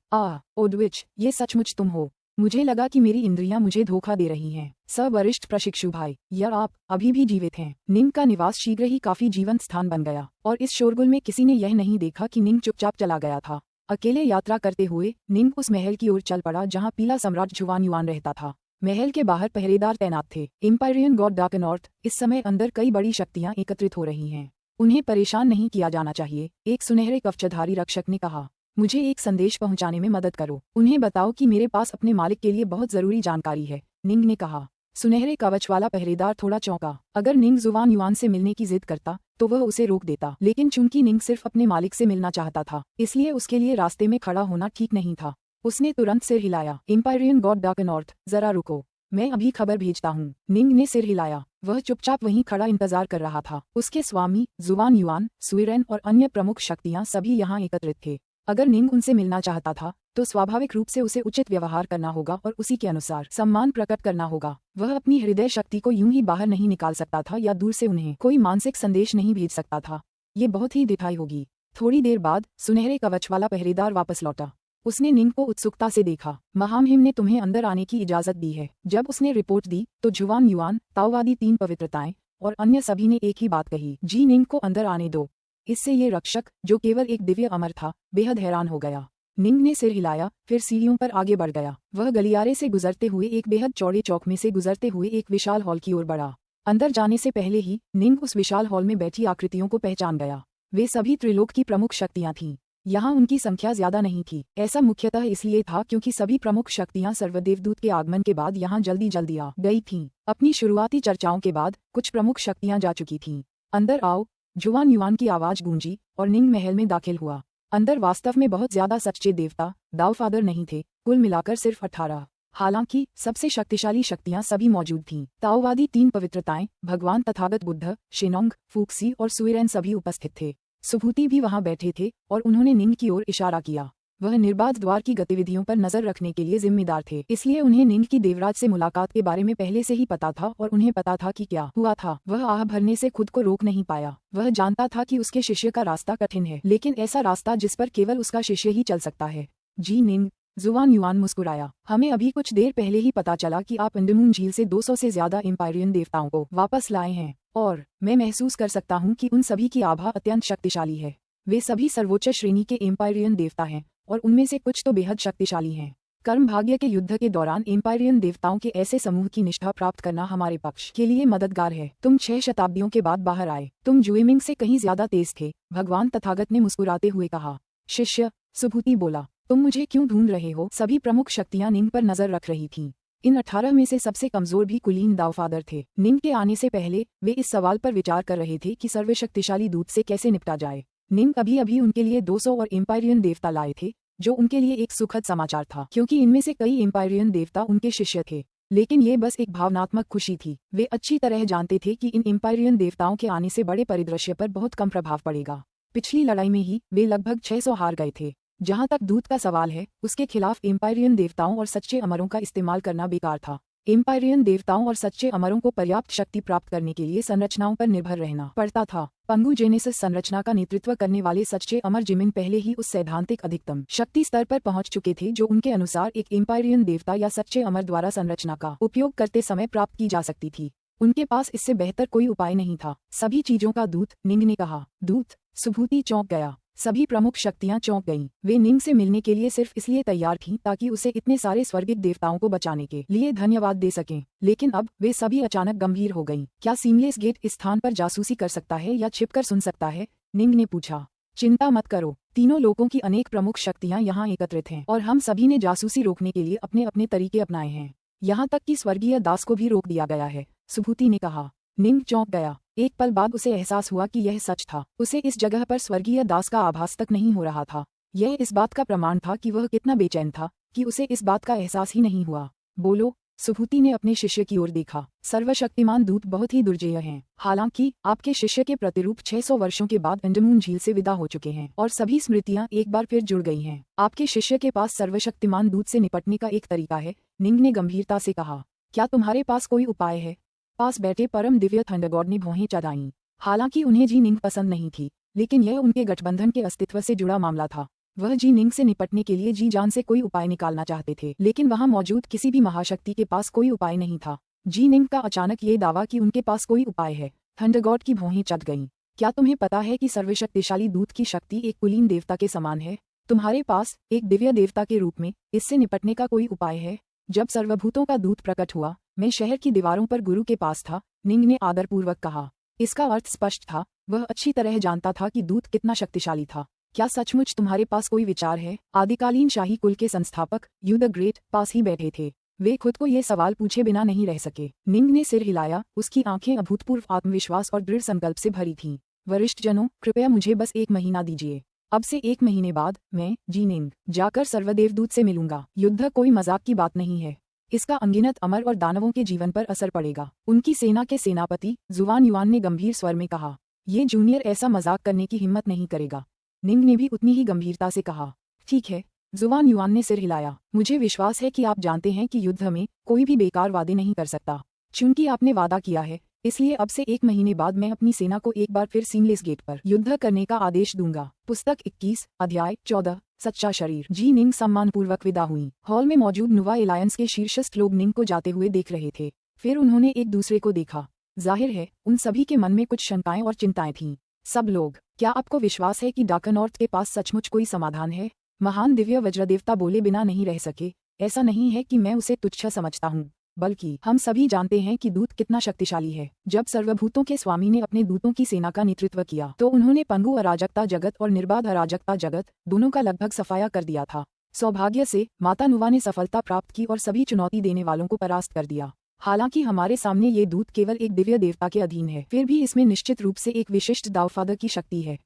ओडविच, ये सचमुच तुम हो? मुझे लगा कि मेरी इंद्रियां मुझे धोखा दे रही हैं। वरिष्ठ प्रशिक्षु भाई, या आप अभी भी जीवित हैं? निंग का निवास शीघ्र ही काफी जीवंत स्थान बन गया, और इस शोरगुल में किसी ने यह नहीं देखा कि निंग चुपचाप चला गया था। अकेले यात्रा करते हुए निंग उस महल की ओर चल पड़ा जहाँ पीला सम्राट जुवान युआन रहता था। महल के बाहर पहरेदार तैनात थे। एम्पायरियन गॉड डार्कनॉर्थ, इस समय अंदर कई बड़ी शक्तियां एकत्रित हो रही हैं। उन्हें परेशान नहीं किया जाना चाहिए, एक सुनहरे कवचधारी रक्षक ने कहा। मुझे एक संदेश पहुंचाने में मदद करो। उन्हें बताओ कि मेरे पास अपने मालिक के लिए बहुत जरूरी जानकारी है, निंग ने कहा। सुनहरे कवच वाला पहरेदार थोड़ा चौंका। अगर निंग जुवान युआन से मिलने की जिद करता तो वह उसे रोक देता, लेकिन चूंकि निंग सिर्फ अपने मालिक से मिलना चाहता था, इसलिए उसके लिए रास्ते में खड़ा होना ठीक नहीं था। उसने तुरंत सिर हिलाया। एम्पायरियन गॉड डार्कनॉर्थ, जरा रुको, मैं अभी खबर भेजता हूँ। निंग ने सिर हिलाया। वह चुपचाप वहीं खड़ा इंतजार कर रहा था। उसके स्वामी जुवान युआन, सुइरेन और अन्य प्रमुख शक्तियां सभी यहाँ एकत्रित थे। अगर निंग उनसे मिलना चाहता था तो स्वाभाविक रूप से उसे उचित व्यवहार करना होगा और उसी के अनुसार सम्मान प्रकट करना होगा। वह अपनी हृदय शक्ति को यूं ही बाहर नहीं निकाल सकता था या दूर से उन्हें कोई मानसिक संदेश नहीं भेज सकता था। ये बहुत ही दिखाई होगी। थोड़ी देर बाद सुनहरे कवच वाला पहरेदार वापस लौटा। उसने निंग को उत्सुकता से देखा। महामहिम ने तुम्हें अंदर आने की इजाजत दी है। जब उसने रिपोर्ट दी तो जुआन युआन, ताओवादी 3 पवित्रताएं और अन्य सभी ने एक ही बात कही, जी निंग को अंदर आने दो। इससे ये रक्षक, जो केवल एक दिव्य अमर था, बेहद हैरान हो गया। निंग ने सिर हिलाया, फिर सीढ़ियों पर आगे बढ़ गया। वह गलियारे से गुजरते हुए एक बेहद चौड़े चौक में से गुजरते हुए एक विशाल हॉल की ओर बढ़ा। अंदर जाने से पहले ही निंग उस विशाल हॉल में बैठी आकृतियों को पहचान गया। वे सभी त्रिलोक की प्रमुख शक्तियां थीं। यहाँ उनकी संख्या ज्यादा नहीं थी। ऐसा मुख्यतः इसलिए था क्योंकि सभी प्रमुख शक्तियां सर्वदेवदूत के आगमन के बाद यहाँ जल्दी जल्दी आ गई थीं। अपनी शुरुआती चर्चाओं के बाद कुछ प्रमुख शक्तियां जा चुकी थीं। अंदर आओ, जुआन युआन की आवाज गूंजी और निंग महल में दाखिल हुआ। अंदर वास्तव में बहुत ज्यादा सच्चे देवता, दाओफादर नहीं थे, कुल मिलाकर सिर्फ 18। हालांकि सबसे शक्तिशाली शक्तियां सभी मौजूद थीं। ताओवादी 3 पवित्रताएं, भगवान तथागत बुद्ध, शेनोंग, फूक्सी और सुइरेन सभी उपस्थित थे। सुभूति भी वहां बैठे थे और उन्होंने निंग की ओर इशारा किया। वह निर्बाध द्वार की गतिविधियों पर नजर रखने के लिए जिम्मेदार थे, इसलिए उन्हें निंग की देवराज से मुलाकात के बारे में पहले से ही पता था और उन्हें पता था कि क्या हुआ था। वह आह भरने से खुद को रोक नहीं पाया। वह जानता था कि उसके शिष्य का रास्ता कठिन है, लेकिन ऐसा रास्ता जिस पर केवल उसका शिष्य ही चल सकता है। जी निंग, जुआन युआन मुस्कुराया, हमें अभी कुछ देर पहले ही पता चला कि आप अंडमान झील से 200 से ज्यादा एम्पायरियन देवताओं को वापस लाए हैं, और मैं महसूस कर सकता हूँ कि उन सभी की आभा अत्यंत शक्तिशाली है। वे सभी सर्वोच्च श्रेणी के एम्पायरियन देवता हैं और उनमें से कुछ तो बेहद शक्तिशाली हैं। कर्म भाग्य के युद्ध के दौरान एम्पायरियन देवताओं के ऐसे समूह की निष्ठा प्राप्त करना हमारे पक्ष के लिए मददगार है। तुम 6 शताब्दियों के बाद बाहर आए, तुम जुएमिंग से कहीं ज्यादा तेज थे, भगवान तथागत ने मुस्कुराते हुए कहा। शिष्य, सुभूति बोला, तुम मुझे क्यों ढूंढ रहे हो? सभी प्रमुख शक्तियां निंग पर नजर रख रही थीं। इन 18 में से सबसे कमजोर भी कुलीन दाओफादर थे। निंग के आने से पहले वे इस सवाल पर विचार कर रहे थे कि सर्वशक्तिशाली दूत से कैसे निपटा जाए। निंग अभी अभी उनके लिए 200 और एम्पायरियन देवता लाए थे, जो उनके लिए एक सुखद समाचार था, क्योंकि इनमें से कई एम्पायरियन देवता उनके शिष्य थे। लेकिन ये बस एक भावनात्मक खुशी थी। वे अच्छी तरह जानते थे कि इन एम्पायरियन देवताओं के आने से बड़े परिदृश्य पर बहुत कम प्रभाव पड़ेगा। पिछली लड़ाई में ही वे लगभग 600 हार गए थे। जहां तक दूत का सवाल है, उसके खिलाफ एम्पायरियन देवताओं और सच्चे अमरों का इस्तेमाल करना बेकार था। एम्पायरियन देवताओं और सच्चे अमरों को पर्याप्त शक्ति प्राप्त करने के लिए संरचनाओं पर निर्भर रहना पड़ता था। पंगु जेनेसिस संरचना का नेतृत्व करने वाले सच्चे अमर जिमिन पहले ही उस सैद्धांतिक अधिकतम शक्ति स्तर पर पहुंच चुके थे जो उनके अनुसार एक एम्पायरियन देवता या सच्चे अमर द्वारा संरचना का उपयोग करते समय प्राप्त की जा सकती थी। उनके पास इससे बेहतर कोई उपाय नहीं था। सभी चीजों का दूत, निंग ने कहा। दूत? सुभूति चौंक गया। सभी प्रमुख शक्तियां चौंक गईं। वे निंग से मिलने के लिए सिर्फ इसलिए तैयार थीं ताकि उसे इतने सारे स्वर्गिक देवताओं को बचाने के लिए धन्यवाद दे सकें। लेकिन अब वे सभी अचानक गंभीर हो गईं। क्या सीमलेस गेट इस स्थान पर जासूसी कर सकता है या छिपकर सुन सकता है? निंग ने पूछा। चिंता मत करो, तीनों लोगों की अनेक प्रमुख शक्तियां यहाँ एकत्रित हैं और हम सभी ने जासूसी रोकने के लिए अपने अपने तरीके अपनाए हैं। यहाँ तक कि स्वर्गीय दास को भी रोक दिया गया है, सुभूति ने कहा। निंग चौंक गया। एक पल बाद उसे एहसास हुआ कि यह सच था। उसे इस जगह पर स्वर्गीय दास का आभास तक नहीं हो रहा था। यह इस बात का प्रमाण था कि वह कितना बेचैन था कि उसे इस बात का एहसास ही नहीं हुआ। बोलो, सुभूति ने अपने शिष्य की ओर देखा। सर्वशक्तिमान दूत बहुत ही दुर्जेय हैं। हालांकि आपके शिष्य के प्रतिरूप 600 वर्षों के बाद अंडमान झील से विदा हो चुके हैं और सभी स्मृतियां एक बार फिर जुड़ गई हैं। आपके शिष्य के पास सर्वशक्तिमान दूत से निपटने का एक तरीका है, निंग ने गंभीरता से कहा। क्या तुम्हारे पास कोई उपाय है? पास बैठे परम दिव्य थंडरगॉड ने भौहें चढ़ाईं। हालांकि उन्हें जी निंग पसंद नहीं थी, लेकिन यह उनके गठबंधन के अस्तित्व से जुड़ा मामला था। वह जी निंग से निपटने के लिए जी जान से कोई उपाय निकालना चाहते थे, लेकिन वहां मौजूद किसी भी महाशक्ति के पास कोई उपाय नहीं था। जी निंग का अचानक ये दावा कि उनके पास कोई उपाय है, थंडरगॉड की भौहें चढ़ गईं। क्या तुम्हें पता है कि सर्वशक्तिशाली दूत की शक्ति एक कुलीन देवता के समान है? तुम्हारे पास एक दिव्य देवता के रूप में इससे निपटने का कोई उपाय है? जब सर्वभूतों का दूत प्रकट हुआ, मैं शहर की दीवारों पर गुरु के पास था, निंग ने आदरपूर्वक कहा। इसका अर्थ स्पष्ट था। वह अच्छी तरह जानता था कि दूत कितना शक्तिशाली था। क्या सचमुच तुम्हारे पास कोई विचार है? आदिकालीन शाही कुल के संस्थापक यू द ग्रेट पास ही बैठे थे। वे खुद को ये सवाल पूछे बिना नहीं रह सके। निंग ने सिर हिलाया। उसकी आंखें अभूतपूर्व आत्मविश्वास और दृढ़ संकल्प से भरी थीं। वरिष्ठ जनों, कृपया मुझे बस 1 महीना दीजिए। अब से 1 महीने बाद मैं, जी निंग, जाकर सर्वदेवदूत से मिलूंगा। युद्ध कोई मजाक की बात नहीं है। इसका अनगिनत अमर और दानवों के जीवन पर असर पड़ेगा। उनकी सेना के सेनापति जुआन युआन ने गंभीर स्वर में कहा। ये जूनियर ऐसा मजाक करने की हिम्मत नहीं करेगा। निंग ने भी उतनी ही गंभीरता से कहा। ठीक है, जुआन युआन ने सिर हिलाया। मुझे विश्वास है कि आप जानते हैं कि युद्ध में कोई भी बेकार वादे नहीं कर सकता। चूंकि आपने वादा किया है, इसलिए अब से 1 महीने बाद मैं अपनी सेना को एक बार फिर सीमलेस गेट पर युद्ध करने का आदेश दूंगा। पुस्तक 21, अध्याय 14। सच्चा शरीर। जी निंग सम्मानपूर्वक विदा हुई। हॉल में मौजूद नुवा एलायंस के शीर्षस्थ लोग निंग को जाते हुए देख रहे थे। फिर उन्होंने एक दूसरे को देखा। जाहिर है उन सभी के मन में कुछ शंकाएं और चिंताएं थीं। सब लोग, क्या आपको विश्वास है कि डार्कनॉर्थ के पास सचमुच कोई समाधान है? महान दिव्य वज्रदेवता बोले बिना नहीं रह सके। ऐसा नहीं है कि मैं उसे तुच्छ समझता हूँ, बल्कि हम सभी जानते हैं कि दूत कितना शक्तिशाली है। जब सर्वभूतों के स्वामी ने अपने दूतों की सेना का नेतृत्व किया तो उन्होंने पंगु अराजकता जगत और निर्बाध अराजकता जगत दोनों का लगभग सफाया कर दिया था। सौभाग्य से माता नुवा ने सफलता प्राप्त की और सभी चुनौती देने वालों को परास्त कर दिया। हालांकि हमारे सामने ये दूत केवल एक दिव्य देवता के अधीन है, फिर भी इसमें निश्चित रूप से एक विशिष्ट दावफादर की शक्ति है।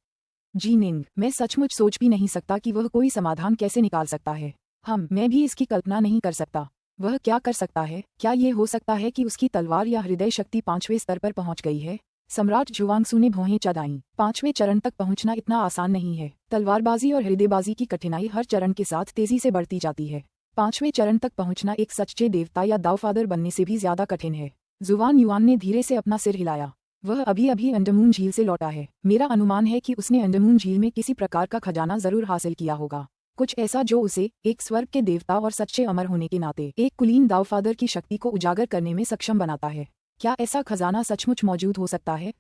जी निंग, मैं सचमुच सोच भी नहीं सकता कि वह कोई समाधान कैसे निकाल सकता है। मैं भी इसकी कल्पना नहीं कर सकता। वह क्या कर सकता है? क्या ये हो सकता है कि उसकी तलवार या हृदय शक्ति 5वें स्तर पर पहुंच गई है? सम्राट जुवांगसू ने भौहें चढ़ाईं। 5वें चरण तक पहुंचना इतना आसान नहीं है। तलवारबाजी और हृदयबाजी की कठिनाई हर चरण के साथ तेजी से बढ़ती जाती है। 5वें चरण तक पहुंचना एक सच्चे देवता या दावफादर बनने से भी ज्यादा कठिन है। जुवान युआन ने धीरे से अपना सिर हिलाया। वह अभी अभी अंडमान झील से लौटा है। मेरा अनुमान है कि उसने अंडमान झील में किसी प्रकार का खजाना जरूर हासिल किया होगा, कुछ ऐसा जो उसे एक स्वर्ग के देवता और सच्चे अमर होने के नाते एक कुलीन दावफादर की शक्ति को उजागर करने में सक्षम बनाता है। क्या ऐसा खजाना सचमुच मौजूद हो सकता है?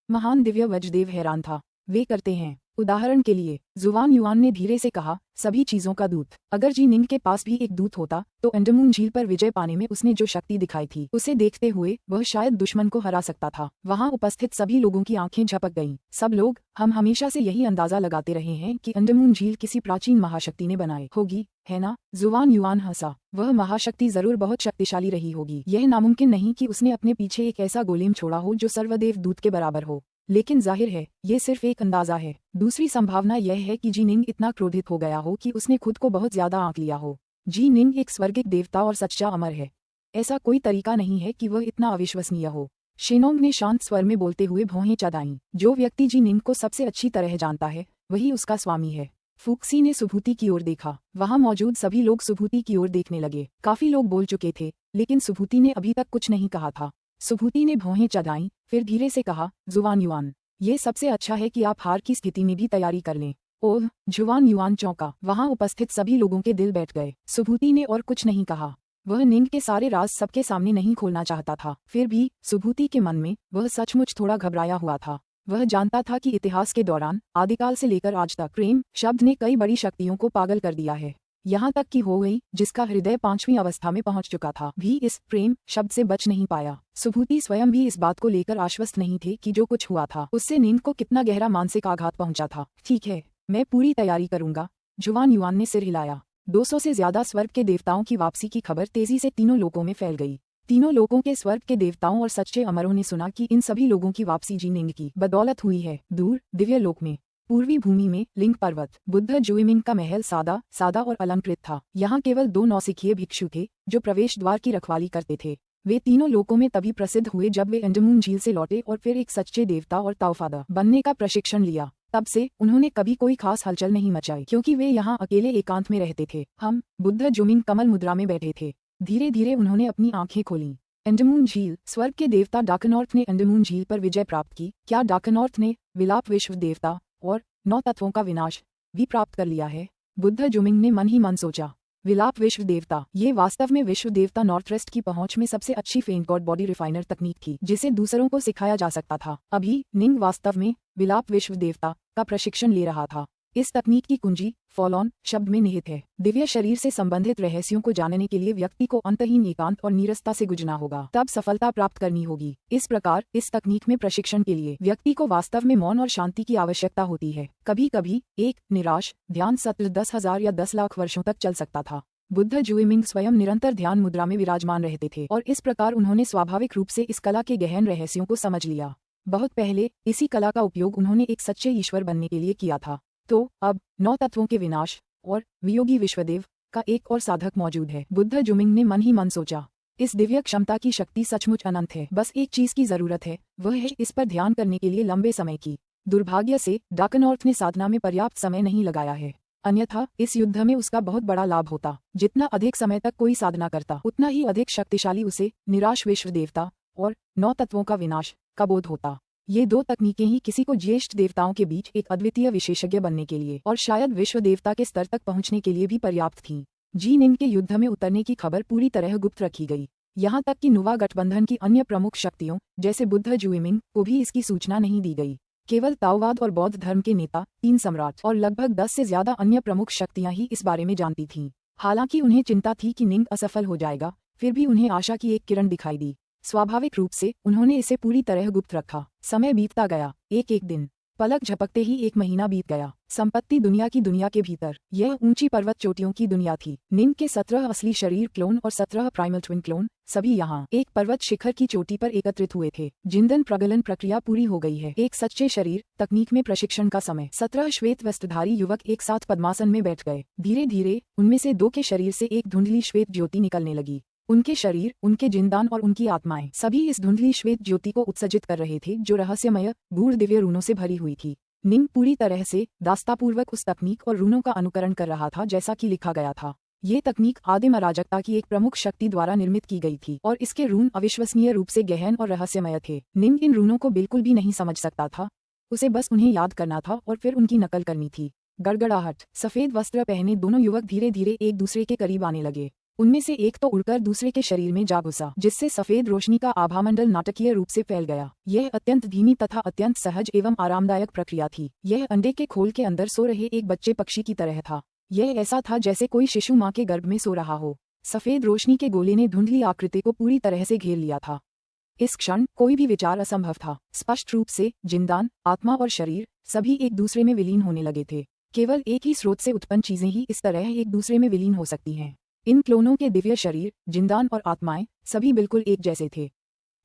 महान दिव्य वज्रदेव हैरान था। वे करते हैं। उदाहरण के लिए, जुवान युआन ने धीरे से कहा, सभी चीजों का दूत। अगर जी निंग के पास भी एक दूत होता तो अंडमान झील पर विजय पाने में उसने जो शक्ति दिखाई थी उसे देखते हुए वह शायद दुश्मन को हरा सकता था। वहां उपस्थित सभी लोगों की आंखें झपक गईं। सब लोग, हम हमेशा से यही अंदाजा लगाते रहे हैं कि अंडमान झील किसी प्राचीन महाशक्ति ने बनाई होगी, है ना? जुवान युआन हंसा। वह महाशक्ति जरूर बहुत शक्तिशाली रही होगी। यह नामुमकिन नहीं कि उसने अपने पीछे एक ऐसा गोलेम छोड़ा हो जो सर्वदेव दूत के बराबर हो, लेकिन जाहिर है ये सिर्फ एक अंदाजा है। दूसरी संभावना यह है कि जी निंग इतना क्रोधित हो गया हो कि उसने खुद को बहुत ज्यादा आंक लिया हो। जी निंग एक स्वर्गिक देवता और सच्चा अमर है। ऐसा कोई तरीका नहीं है कि वह इतना अविश्वसनीय हो। शेनोंग ने शांत स्वर में बोलते हुए भौहें चढ़ाईं। जो व्यक्ति जी निंग को सबसे अच्छी तरह जानता है वही उसका स्वामी है। फूक्सी ने सुभूति की ओर देखा। वहां मौजूद सभी लोग सुभूति की ओर देखने लगे। काफी लोग बोल चुके थे, लेकिन सुभूति ने अभी तक कुछ नहीं कहा था। सुभूति ने भौहें चढ़ाईं, फिर धीरे से कहा, जुवान युआन, ये सबसे अच्छा है कि आप हार की स्थिति में भी तैयारी कर लें। ओह! जुवान युआन चौंका। वहां उपस्थित सभी लोगों के दिल बैठ गए। सुभूति ने और कुछ नहीं कहा। वह निंग के सारे राज सबके सामने नहीं खोलना चाहता था। फिर भी सुभूति के मन में वह सचमुच थोड़ा घबराया हुआ था। वह जानता था कि इतिहास के दौरान आदिकाल से लेकर आज तक प्रेम शब्द ने कई बड़ी शक्तियों को पागल कर दिया है। यहाँ तक कि हो गई जिसका हृदय 5वीं अवस्था में पहुंच चुका था भी इस प्रेम शब्द से बच नहीं पाया। सुभूति स्वयं भी इस बात को लेकर आश्वस्त नहीं थे कि जो कुछ हुआ था उससे निंग को कितना गहरा मानसिक आघात पहुंचा था। ठीक है, मैं पूरी तैयारी करूंगा। जुवान युआन ने सिर हिलाया। 200 से ज्यादा स्वर्ग के देवताओं की वापसी की खबर तेजी से तीनों लोकों में फैल गई। तीनों लोकों के स्वर्ग के देवताओं और सच्चे अमरों ने सुना कि इन सभी लोगों की वापसी जी निंग की बदौलत हुई है। दूर दिव्य लोक में पूर्वी भूमि में लिंग पर्वत बुद्ध जुइमिंग का महल सादा और अलंकृत था। यहाँ केवल 2 नौसिखिए भिक्षु थे जो प्रवेश द्वार की रखवाली करते थे। वे तीनों लोकों में तभी प्रसिद्ध हुए जब वे अंडमान झील से लौटे और फिर एक सच्चे देवता और ताओफादा बनने का प्रशिक्षण लिया। तब से उन्होंने कभी कोई खास हलचल नहीं मचाई, क्योंकि वे यहाँ अकेले एकांत में रहते थे। बुद्ध जुमिंग कमल मुद्रा में बैठे थे। धीरे धीरे उन्होंने अपनी आंखें खोलीं। अंडमान झील, स्वर्ग के देवता डार्कनॉर्थ ने अंडमान झील पर विजय प्राप्त की। क्या डार्कनॉर्थ ने विलाप विश्व देवता और 9 तत्वों का विनाश भी प्राप्त कर लिया है? बुद्ध जुमिंग ने मन ही मन सोचा। विलाप विश्व देवता, ये वास्तव में विश्व देवता नॉर्थवेस्ट की पहुंच में सबसे अच्छी फेंट गॉड बॉडी रिफाइनर तकनीक थी जिसे दूसरों को सिखाया जा सकता था। अभी निंग वास्तव में विलाप विश्व देवता का प्रशिक्षण ले रहा था। इस तकनीक की कुंजी फॉलोन शब्द में निहित है। दिव्य शरीर से संबंधित रहस्यों को जानने के लिए व्यक्ति को अंतहीन एकांत और नीरसता से गुजरना होगा, तब सफलता प्राप्त करनी होगी। इस प्रकार इस तकनीक में प्रशिक्षण के लिए व्यक्ति को वास्तव में मौन और शांति की आवश्यकता होती है। कभी कभी एक निराश ध्यान सत्र 10,000 या 10 लाख वर्षों तक चल सकता था। बुद्ध जुइमिंग स्वयं निरंतर ध्यान मुद्रा में विराजमान रहते थे और इस प्रकार उन्होंने स्वाभाविक रूप से इस कला के गहन रहस्यों को समझ लिया। बहुत पहले इसी कला का उपयोग उन्होंने एक सच्चे ईश्वर बनने के लिए किया था। तो अब 9 तत्वों के विनाश और वियोगी विश्वदेव का एक और साधक मौजूद है। बुद्ध जुमिंग ने मन ही मन सोचा, इस दिव्य क्षमता की शक्ति सचमुच अनंत है। बस एक चीज की जरूरत है, वह है इस पर ध्यान करने के लिए लंबे समय की। दुर्भाग्य से डार्कनॉर्थ ने साधना में पर्याप्त समय नहीं लगाया है, अन्यथा इस युद्ध में उसका बहुत बड़ा लाभ होता। जितना अधिक समय तक कोई साधना करता उतना ही अधिक शक्तिशाली उसे निराश विश्व देवता और 9 तत्वों का विनाश का बोध होता। ये दो तकनीकें ही किसी को ज्येष्ठ देवताओं के बीच एक अद्वितीय विशेषज्ञ बनने के लिए और शायद विश्व देवता के स्तर तक पहुंचने के लिए भी पर्याप्त थीं। जी निंग के युद्ध में उतरने की खबर पूरी तरह गुप्त रखी गई। यहाँ तक कि नुवा गठबंधन की अन्य प्रमुख शक्तियों जैसे बुद्ध जुइमिंग को भी इसकी सूचना नहीं दी गई। केवल ताओवाद और बौद्ध धर्म के नेता, 3 सम्राट और लगभग 10 से ज्यादा अन्य प्रमुख शक्तियां ही इस बारे में जानती थीं। हालांकि उन्हें चिंता थी कि निंग असफल हो जाएगा, फिर भी उन्हें आशा की एक किरण दिखाई दी। स्वाभाविक रूप से उन्होंने इसे पूरी तरह गुप्त रखा। समय बीतता गया, एक दिन, पलक झपकते ही 1 महीना बीत गया। संपत्ति दुनिया की दुनिया के भीतर, यह ऊंची पर्वत चोटियों की दुनिया थी। निंग के 17 असली शरीर क्लोन और 17 प्राइमल ट्विन क्लोन सभी यहाँ एक पर्वत शिखर की चोटी पर एकत्रित हुए थे। जिंदन प्रगलन प्रक्रिया पूरी हो गई है। एक सच्चे शरीर तकनीक में प्रशिक्षण का समय। 17 श्वेत वस्त्रधारी युवक एक साथ पद्मासन में बैठ गए। धीरे धीरे उनमें से 2 के शरीर से एक धुंधली श्वेत ज्योति निकलने लगी। उनके शरीर, उनके जिंदान और उनकी आत्माएं सभी इस धुंधली श्वेत ज्योति को उत्सर्जित कर रहे थे जो रहस्यमय गूढ़ दिव्य रूनों से भरी हुई थी। निंग पूरी तरह से दास्तापूर्वक उस तकनीक और रूनों का अनुकरण कर रहा था जैसा कि लिखा गया था। ये तकनीक आदिम अराजकता की एक प्रमुख शक्ति द्वारा निर्मित की गई थी और इसके रून अविश्वसनीय रूप से गहन और रहस्यमय थे। निंग इन रूनों को बिल्कुल भी नहीं समझ सकता था, उसे बस उन्हें याद करना था और फिर उनकी नकल करनी थी। गड़गड़ाहट। सफेद वस्त्र पहने दोनों युवक धीरे धीरे एक दूसरे के करीब आने लगे। उनमें से एक तो उड़कर दूसरे के शरीर में जा घुसा, जिससे सफेद रोशनी का आभामंडल नाटकीय रूप से फैल गया। यह अत्यंत धीमी तथा अत्यंत सहज एवं आरामदायक प्रक्रिया थी। यह अंडे के खोल के अंदर सो रहे एक बच्चे पक्षी की तरह था। यह ऐसा था जैसे कोई शिशु माँ के गर्भ में सो रहा हो। सफेद रोशनी के गोले ने धुंधली आकृति को पूरी तरह से घेर लिया था। इस क्षण कोई भी विचार असंभव था। स्पष्ट रूप से जिंदान, आत्मा और शरीर सभी एक दूसरे में विलीन होने लगे थे। केवल एक ही स्रोत से उत्पन्न चीजें ही इस तरह एक दूसरे में विलीन हो सकती हैं। इन क्लोनों के दिव्य शरीर, जिंदान और आत्माएं सभी बिल्कुल एक जैसे थे।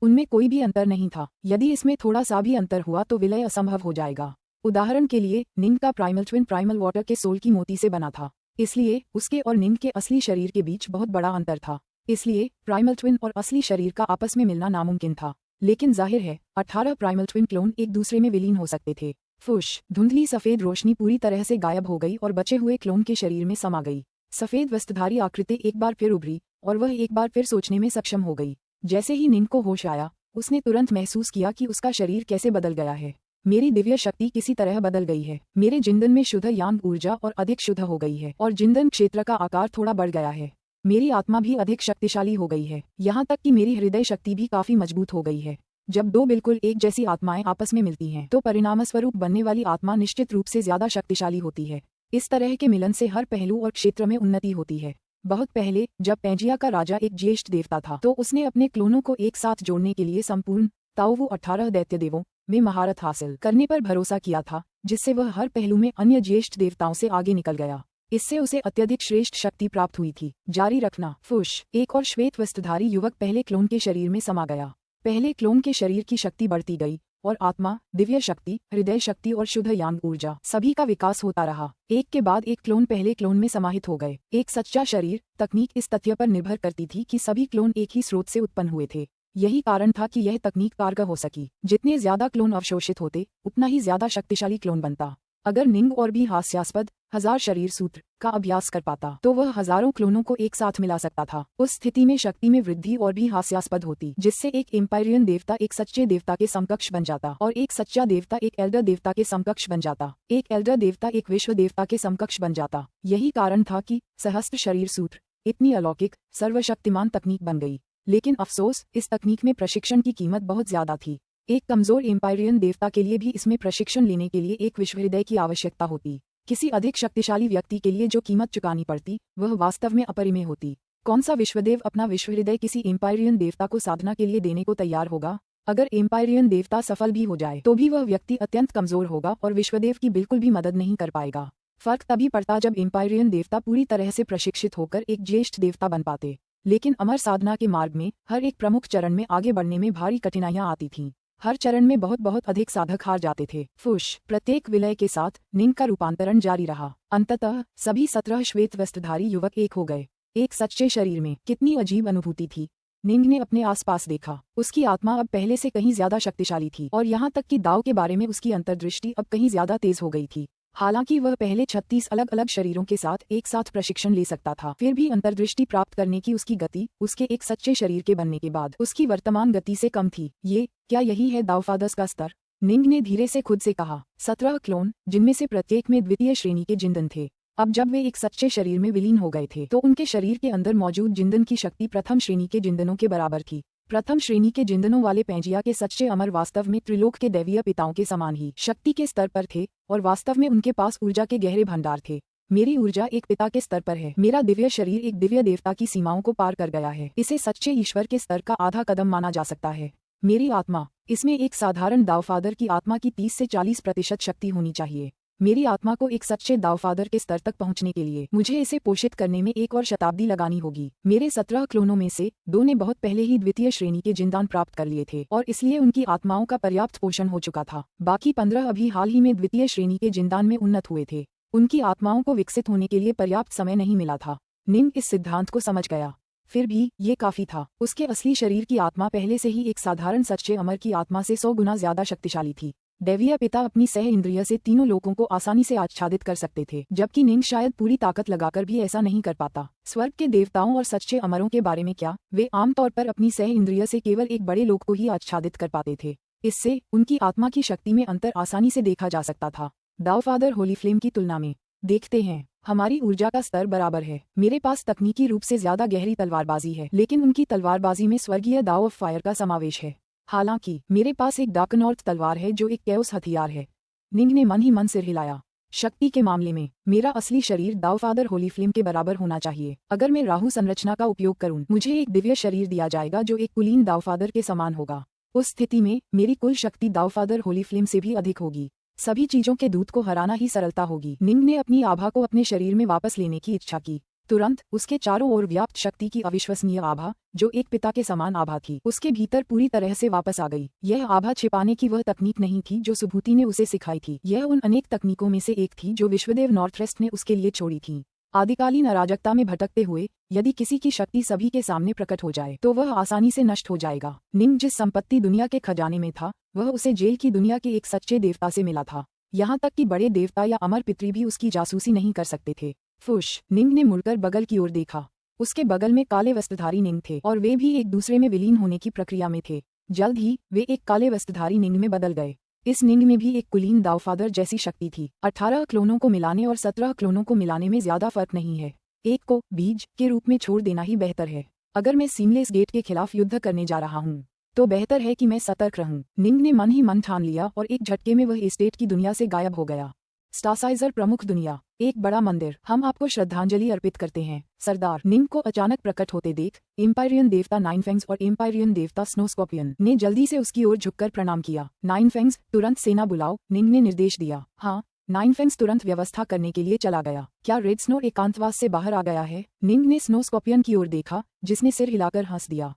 उनमें कोई भी अंतर नहीं था। यदि इसमें थोड़ा सा भी अंतर हुआ तो विलय असंभव हो जाएगा। उदाहरण के लिए निंग का प्राइमल ट्विन प्राइमल वाटर के सोल की मोती से बना था, इसलिए उसके और निंग के असली शरीर के बीच बहुत बड़ा अंतर था। इसलिए प्राइमल ट्विन और असली शरीर का आपस में मिलना नामुमकिन था। लेकिन जाहिर है 18 प्राइमल ट्विन क्लोन एक दूसरे में विलीन हो सकते थे। फुश। धुंधली सफेद रोशनी पूरी तरह से गायब हो गई और बचे हुए क्लोन के शरीर में समा गई। सफेद वस्त्रधारी आकृति एक बार फिर उभरी और वह एक बार फिर सोचने में सक्षम हो गई। जैसे ही निंग को होश आया, उसने तुरंत महसूस किया कि उसका शरीर कैसे बदल गया है। मेरी दिव्य शक्ति किसी तरह बदल गई है। मेरे जिंदन में शुद्ध यांग ऊर्जा और अधिक शुद्ध हो गई है और जिंदन क्षेत्र का आकार थोड़ा बढ़ गया है। मेरी आत्मा भी अधिक शक्तिशाली हो गई है। यहाँ तक कि मेरी हृदय शक्ति भी काफी मजबूत हो गई है। जब 2 बिल्कुल एक जैसी आत्माएं आपस में मिलती हैं तो परिणामस्वरूप बनने वाली आत्मा निश्चित रूप से ज्यादा शक्तिशाली होती है। इस तरह के मिलन से हर पहलू और क्षेत्र में उन्नति होती है। बहुत पहले जब पैंजिया का राजा एक ज्येष्ठ देवता था तो उसने अपने क्लोनों को एक साथ जोड़ने के लिए संपूर्ण ताओवू 18 दैत्य देवों में महारत हासिल करने पर भरोसा किया था, जिससे वह हर पहलू में अन्य ज्येष्ठ देवताओं से आगे निकल गया। इससे उसे अत्यधिक श्रेष्ठ शक्ति प्राप्त हुई थी। जारी रखना। फुश। एक और श्वेत वस्त्रधारी युवक पहले क्लोन के शरीर में समा गया। पहले क्लोन के शरीर की शक्ति बढ़ती गई और आत्मा, दिव्य शक्ति, हृदय शक्ति और शुद्ध यांग ऊर्जा सभी का विकास होता रहा। एक के बाद एक क्लोन पहले क्लोन में समाहित हो गए। एक सच्चा शरीर तकनीक इस तथ्य पर निर्भर करती थी कि सभी क्लोन एक ही स्रोत से उत्पन्न हुए थे। यही कारण था कि यह तकनीक कारगर हो सकी। जितने ज्यादा क्लोन अवशोषित होते उतना ही ज्यादा शक्तिशाली क्लोन बनता। अगर निंग और भी हास्यास्पद 1000 शरीर सूत्र का अभ्यास कर पाता तो वह हजारों क्लोनों को एक साथ मिला सकता था। उस स्थिति में शक्ति में वृद्धि और भी हास्यास्पद होती, जिससे एक एम्पायरियन देवता एक सच्चे देवता के समकक्ष बन जाता और एक सच्चा देवता एक एल्डर देवता के समकक्ष बन जाता। एक एल्डर देवता एक विश्व देवता के समकक्ष बन जाता। यही कारण था कि सहस्त्र शरीर सूत्र इतनी अलौकिक सर्वशक्तिमान तकनीक बन गई। लेकिन अफसोस, इस तकनीक में प्रशिक्षण की कीमत बहुत ज्यादा थी। एक कमजोर एम्पायरियन देवता के लिए भी इसमें प्रशिक्षण लेने के लिए एक विश्व हृदय की आवश्यकता होती। किसी अधिक शक्तिशाली व्यक्ति के लिए जो कीमत चुकानी पड़ती वह वास्तव में अपरिमेय होती। कौन सा विश्वदेव अपना विश्व हृदय किसी एम्पायरियन देवता को साधना के लिए देने को तैयार होगा? अगर एम्पायरियन देवता सफल भी हो जाए तो भी वह व्यक्ति अत्यंत कमजोर होगा और विश्वदेव की बिल्कुल भी मदद नहीं कर पाएगा। फर्क तभी पड़ता जब एम्पायरियन देवता पूरी तरह से प्रशिक्षित होकर एक ज्येष्ठ देवता बन पाते। लेकिन अमर साधना के मार्ग में हर एक प्रमुख चरण में आगे बढ़ने में भारी कठिनाइयां आती थीं। हर चरण में बहुत अधिक साधक हार जाते थे। फुश। प्रत्येक विलय के साथ निंग का रूपांतरण जारी रहा। अंततः सभी 17 श्वेत वस्त्रधारी युवक एक हो गए, एक सच्चे शरीर में। कितनी अजीब अनुभूति थी। निंग ने अपने आसपास देखा। उसकी आत्मा अब पहले से कहीं ज्यादा शक्तिशाली थी और यहाँ तक कि दाव के बारे में उसकी अंतर्दृष्टि अब कहीं ज्यादा तेज हो गई थी। हालांकि वह पहले 36 अलग अलग शरीरों के साथ एक साथ प्रशिक्षण ले सकता था, फिर भी अंतर्दृष्टि प्राप्त करने की उसकी गति उसके एक सच्चे शरीर के बनने के बाद उसकी वर्तमान गति से कम थी। क्या यही है दावफादर्स का स्तर? निंग ने धीरे से खुद से कहा। 17 क्लोन, जिनमें से प्रत्येक में द्वितीय श्रेणी के जिंदन थे। अब जब वे एक सच्चे शरीर में विलीन हो गए थे तो उनके शरीर के अंदर मौजूद जिंदन की शक्ति प्रथम श्रेणी के जिंदनों के बराबर थी। प्रथम श्रेणी के जिंदनों वाले पैंजिया के सच्चे अमर वास्तव में त्रिलोक के दैवीय पिताओं के समान ही शक्ति के स्तर पर थे और वास्तव में उनके पास ऊर्जा के गहरे भंडार थे। मेरी ऊर्जा एक पिता के स्तर पर है। मेरा दिव्य शरीर एक दिव्य देवता की सीमाओं को पार कर गया है। इसे सच्चे ईश्वर के स्तर का आधा कदम माना जा सकता है। मेरी आत्मा, इसमें एक साधारण दावफादर की आत्मा की 30 से 40% शक्ति होनी चाहिए। मेरी आत्मा को एक सच्चे दावफादर के स्तर तक पहुंचने के लिए मुझे इसे पोषित करने में एक और शताब्दी लगानी होगी। मेरे 17 क्लोनों में से 2 ने बहुत पहले ही द्वितीय श्रेणी के जिंदान प्राप्त कर लिए थे और इसलिए उनकी आत्माओं का पर्याप्त पोषण हो चुका था। बाकी 15 अभी हाल ही में द्वितीय श्रेणी के जिंदान में उन्नत हुए थे। उनकी आत्माओं को विकसित होने के लिए पर्याप्त समय नहीं मिला था। निंग इस सिद्धांत को समझ गया। फिर भी ये काफी था। उसके असली शरीर की आत्मा पहले से ही एक साधारण सच्चे अमर की आत्मा से 100 गुना ज्यादा शक्तिशाली थी। दैवीय पिता अपनी सह इंद्रिय से तीनों लोगों को आसानी से आच्छादित कर सकते थे, जबकि निंग शायद पूरी ताकत लगाकर भी ऐसा नहीं कर पाता। स्वर्ग के देवताओं और सच्चे अमरों के बारे में क्या, वे आमतौर पर अपनी सह इंद्रिय से केवल एक बड़े लोक को ही आच्छादित कर पाते थे। इससे उनकी आत्मा की शक्ति में अंतर आसानी से देखा जा सकता था। दावफादर होली फ्लेम की तुलना में देखते हैं, हमारी ऊर्जा का स्तर बराबर है। मेरे पास तकनीकी रूप से ज्यादा गहरी तलवारबाजी है, लेकिन उनकी तलवारबाजी में स्वर्गीय दाव ऑफ फायर का समावेश है। हालांकि मेरे पास एक डार्क नॉर्थ तलवार है जो एक कैओस हथियार है। निंग ने मन ही मन सिर हिलाया। शक्ति के मामले में मेरा असली शरीर दावफादर होली फ्लेम के बराबर होना चाहिए। अगर मैं राहु संरचना का उपयोग करूं, मुझे एक दिव्य शरीर दिया जाएगा जो एक कुलीन दावफादर के समान होगा। उस स्थिति में मेरी कुल शक्ति दावफादर होली फ्लेम से भी अधिक होगी। सभी चीजों के दूत को हराना ही सरलता होगी। निंग ने अपनी आभा को अपने शरीर में वापस लेने की इच्छा की। तुरंत उसके चारों ओर व्याप्त शक्ति की अविश्वसनीय आभा, जो एक पिता के समान आभा थी, उसके भीतर पूरी तरह से वापस आ गई। यह आभा छिपाने की वह तकनीक नहीं थी जो सुभूति ने उसे सिखाई थी। यह उन अनेक तकनीकों में से एक थी जो विश्वदेव नॉर्थवेस्ट ने उसके लिए छोड़ी थी। आदिकालीन अराजकता में भटकते हुए यदि किसी की शक्ति सभी के सामने प्रकट हो जाए तो वह आसानी से नष्ट हो जाएगा। निंग जिस संपत्ति दुनिया के खजाने में था, वह उसे जेल की दुनिया के एक सच्चे देवता से मिला था। यहाँ तक कि बड़े देवता या अमर पितृ भी उसकी जासूसी नहीं कर सकते थे। फुश, निंग ने मुड़कर बगल की ओर देखा। उसके बगल में काले वस्त्रधारी निंग थे और वे भी एक दूसरे में विलीन होने की प्रक्रिया में थे। जल्द ही वे एक काले वस्त्रधारी निंग में बदल गए। इस निंग में भी एक कुलीन दावफादर जैसी शक्ति थी। 18 क्लोनों को मिलाने और 17 क्लोनों को मिलाने में ज्यादा फर्क नहीं है। एक को बीज के रूप में छोड़ देना ही बेहतर है। अगर मैं सीमलेस गेट के खिलाफ युद्ध करने जा रहा हूँ तो बेहतर है कि मैं सतर्क रहूं। निंग ने मन ही मन ठान लिया और एक झटके में वह एस्टेट की दुनिया से गायब हो गया। स्टासाइजर प्रमुख दुनिया, एक बड़ा मंदिर। हम आपको श्रद्धांजलि अर्पित करते हैं सरदार। निंग को अचानक प्रकट होते देख एम्पायरियन देवता नाइनफेंग्स और एम्पायरियन देवता स्नो स्कॉर्पियन ने जल्दी से उसकी ओर झुककर प्रणाम किया। नाइनफेंग्स, तुरंत सेना बुलाओ, निंग ने निर्देश दिया। हाँ, नाइनफेंग्स तुरंत व्यवस्था करने के लिए चला गया। क्या रेड स्नो एकांतवास से बाहर आ गया है? निंग ने स्नो स्कॉर्पियन की ओर देखा, जिसने सिर हिलाकर हंस दिया।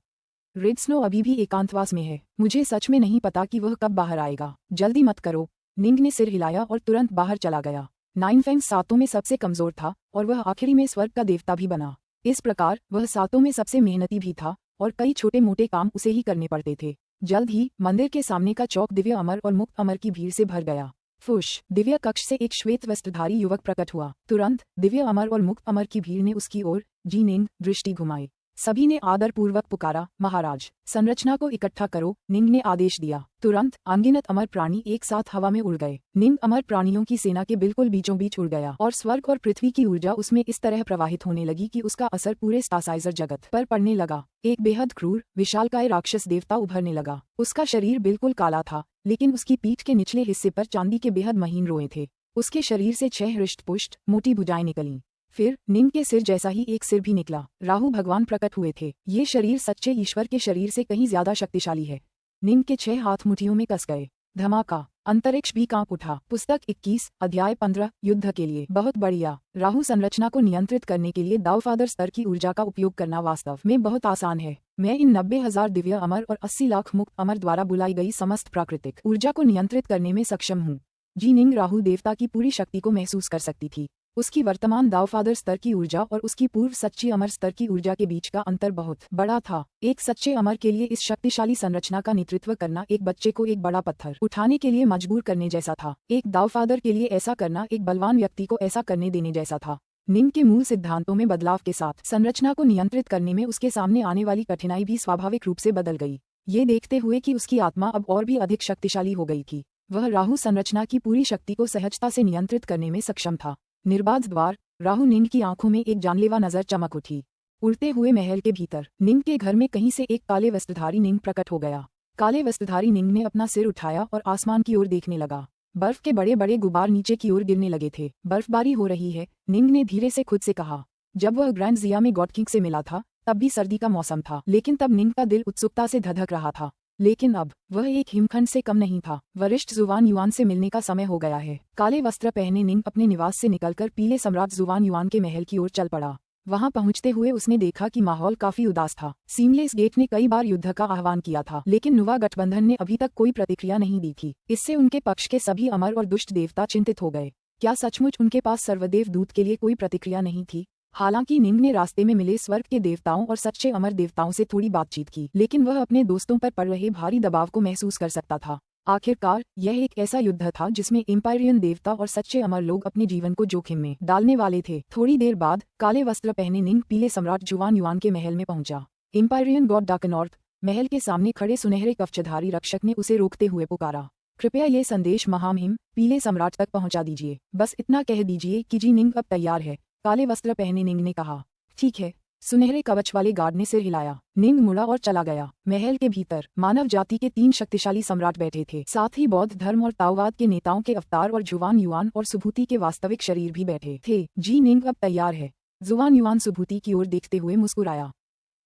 रेड स्नो अभी भी एकांतवास में है। मुझे सच में नहीं पता कि वह कब बाहर आएगा। जल्दी मत करो। निंग ने सिर हिलाया और तुरंत बाहर चला गया। नाइनफेंग्स सातों में सबसे कमजोर था और वह आखिरी में स्वर्ग का देवता भी बना। इस प्रकार वह सातों में सबसे मेहनती भी था और कई छोटे मोटे काम उसे ही करने पड़ते थे। जल्द ही मंदिर के सामने का चौक दिव्य अमर और मुक्त अमर की भीड़ से भर गया। फुश, दिव्य कक्ष से एक श्वेत वस्त्रधारी युवक प्रकट हुआ। तुरंत दिव्य अमर और मुक्त अमर की भीड़ ने उसकी ओर जी निंग दृष्टि घुमाई। सभी ने आदरपूर्वक पुकारा, महाराज। संरचना को इकट्ठा करो, निंग ने आदेश दिया। तुरंत अनगिनत अमर प्राणी एक साथ हवा में उड़ गए। निंग अमर प्राणियों की सेना के बिल्कुल बीचों बीच उड़ गया और स्वर्ग और पृथ्वी की ऊर्जा उसमें इस तरह प्रवाहित होने लगी कि उसका असर पूरे स्टासाइजर जगत पर पड़ने लगा। एक बेहद क्रूर विशालकाय राक्षस देवता उभरने लगा। उसका शरीर बिल्कुल काला था, लेकिन उसकी पीठ के निचले हिस्से पर चांदी के बेहद महीन रोए थे। उसके शरीर से 6 हृष्टपुष्ट मोटी भुजाएं निकलीं। फिर निंग के सिर जैसा ही एक सिर भी निकला। राहु भगवान प्रकट हुए थे। ये शरीर सच्चे ईश्वर के शरीर से कहीं ज्यादा शक्तिशाली है। निंग के 6 हाथ मुट्ठियों में कस गए। धमाका, अंतरिक्ष भी कांप उठा। पुस्तक 21, अध्याय 15, युद्ध के लिए। बहुत बढ़िया। राहु संरचना को नियंत्रित करने के लिए दावफादर स्तर की ऊर्जा का उपयोग करना वास्तव में बहुत आसान है। मैं इन 90,000 दिव्य अमर और 80 लाख मुक्त अमर द्वारा बुलाई गई समस्त प्राकृतिक ऊर्जा को नियंत्रित करने में सक्षम हूँ। जी निंग राहु देवता की पूरी शक्ति को महसूस कर सकती थी। उसकी वर्तमान दावफादर स्तर की ऊर्जा और उसकी पूर्व सच्ची अमर स्तर की ऊर्जा के बीच का अंतर बहुत बड़ा था। एक सच्चे अमर के लिए इस शक्तिशाली संरचना का नेतृत्व करना एक बच्चे को एक बड़ा पत्थर उठाने के लिए मजबूर करने जैसा था। एक दावफादर के लिए ऐसा करना एक बलवान व्यक्ति को ऐसा करने देने जैसा था। निंग के मूल सिद्धांतों में बदलाव के साथ संरचना को नियंत्रित करने में उसके सामने आने वाली कठिनाई भी स्वाभाविक रूप से बदल गई। ये देखते हुए कि उसकी आत्मा अब और भी अधिक शक्तिशाली हो गई थी, वह राहु संरचना की पूरी शक्ति को सहजता से नियंत्रित करने में सक्षम था। निर्बाध द्वार, राहु निंग की आंखों में एक जानलेवा नजर चमक उठी। उड़ते हुए महल के भीतर निंग के घर में कहीं से एक काले वस्त्रधारी निंग प्रकट हो गया। काले वस्त्रधारी निंग ने अपना सिर उठाया और आसमान की ओर देखने लगा। बर्फ के बड़े बड़े गुबार नीचे की ओर गिरने लगे थे। बर्फबारी हो रही है, निंग ने धीरे से खुद से कहा। जब वह ग्रैंड जिया में गॉड किंग से मिला था तब भी सर्दी का मौसम था, लेकिन तब निंग का दिल उत्सुकता से धधक रहा था। लेकिन अब वह एक हिमखंड से कम नहीं था। वरिष्ठ जुवान युआन से मिलने का समय हो गया है। काले वस्त्र पहने निंग अपने निवास से निकलकर पीले सम्राट जुवान युआन के महल की ओर चल पड़ा। वहां पहुंचते हुए उसने देखा कि माहौल काफी उदास था। सीमलेस गेट ने कई बार युद्ध का आह्वान किया था, लेकिन नुवा गठबंधन ने अभी तक कोई प्रतिक्रिया नहीं दी थी। इससे उनके पक्ष के सभी अमर और दुष्ट देवता चिंतित हो गए। क्या सचमुच उनके पास सर्वदेव दूत के लिए कोई प्रतिक्रिया नहीं थी? हालांकि निंग ने रास्ते में मिले स्वर्ग के देवताओं और सच्चे अमर देवताओं से थोड़ी बातचीत की, लेकिन वह अपने दोस्तों पर पड़ रहे भारी दबाव को महसूस कर सकता था। आखिरकार यह एक ऐसा युद्ध था जिसमें एम्पायरियन देवता और सच्चे अमर लोग अपने जीवन को जोखिम में डालने वाले थे। थोड़ी देर बाद काले वस्त्र पहने निंग पीले सम्राट जुवान युआन के महल में पहुंचा। एम्पायरियन गॉड डाकनॉर्थ महल के सामने खड़े सुनहरे कवचधारी रक्षक ने उसे रोकते हुए पुकारा। कृपया ये संदेश महामहिम पीले सम्राट तक पहुंचा दीजिए। बस इतना कह दीजिए कि जी निंग अब तैयार है। काले वस्त्र पहने निंग ने कहा। ठीक है, सुनहरे कवच वाले गार्ड ने सिर हिलाया। निंग मुड़ा और चला गया। महल के भीतर मानव जाति के 3 शक्तिशाली सम्राट बैठे थे। साथ ही बौद्ध धर्म और ताओवाद के नेताओं के अवतार और जुवान युआन और सुभूति के वास्तविक शरीर भी बैठे थे। जी निंग अब तैयार है। जुवान युआन सुभूति की ओर देखते हुए मुस्कुराया।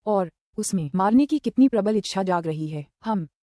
और उसमें मारने की कितनी प्रबल इच्छा जाग रही है।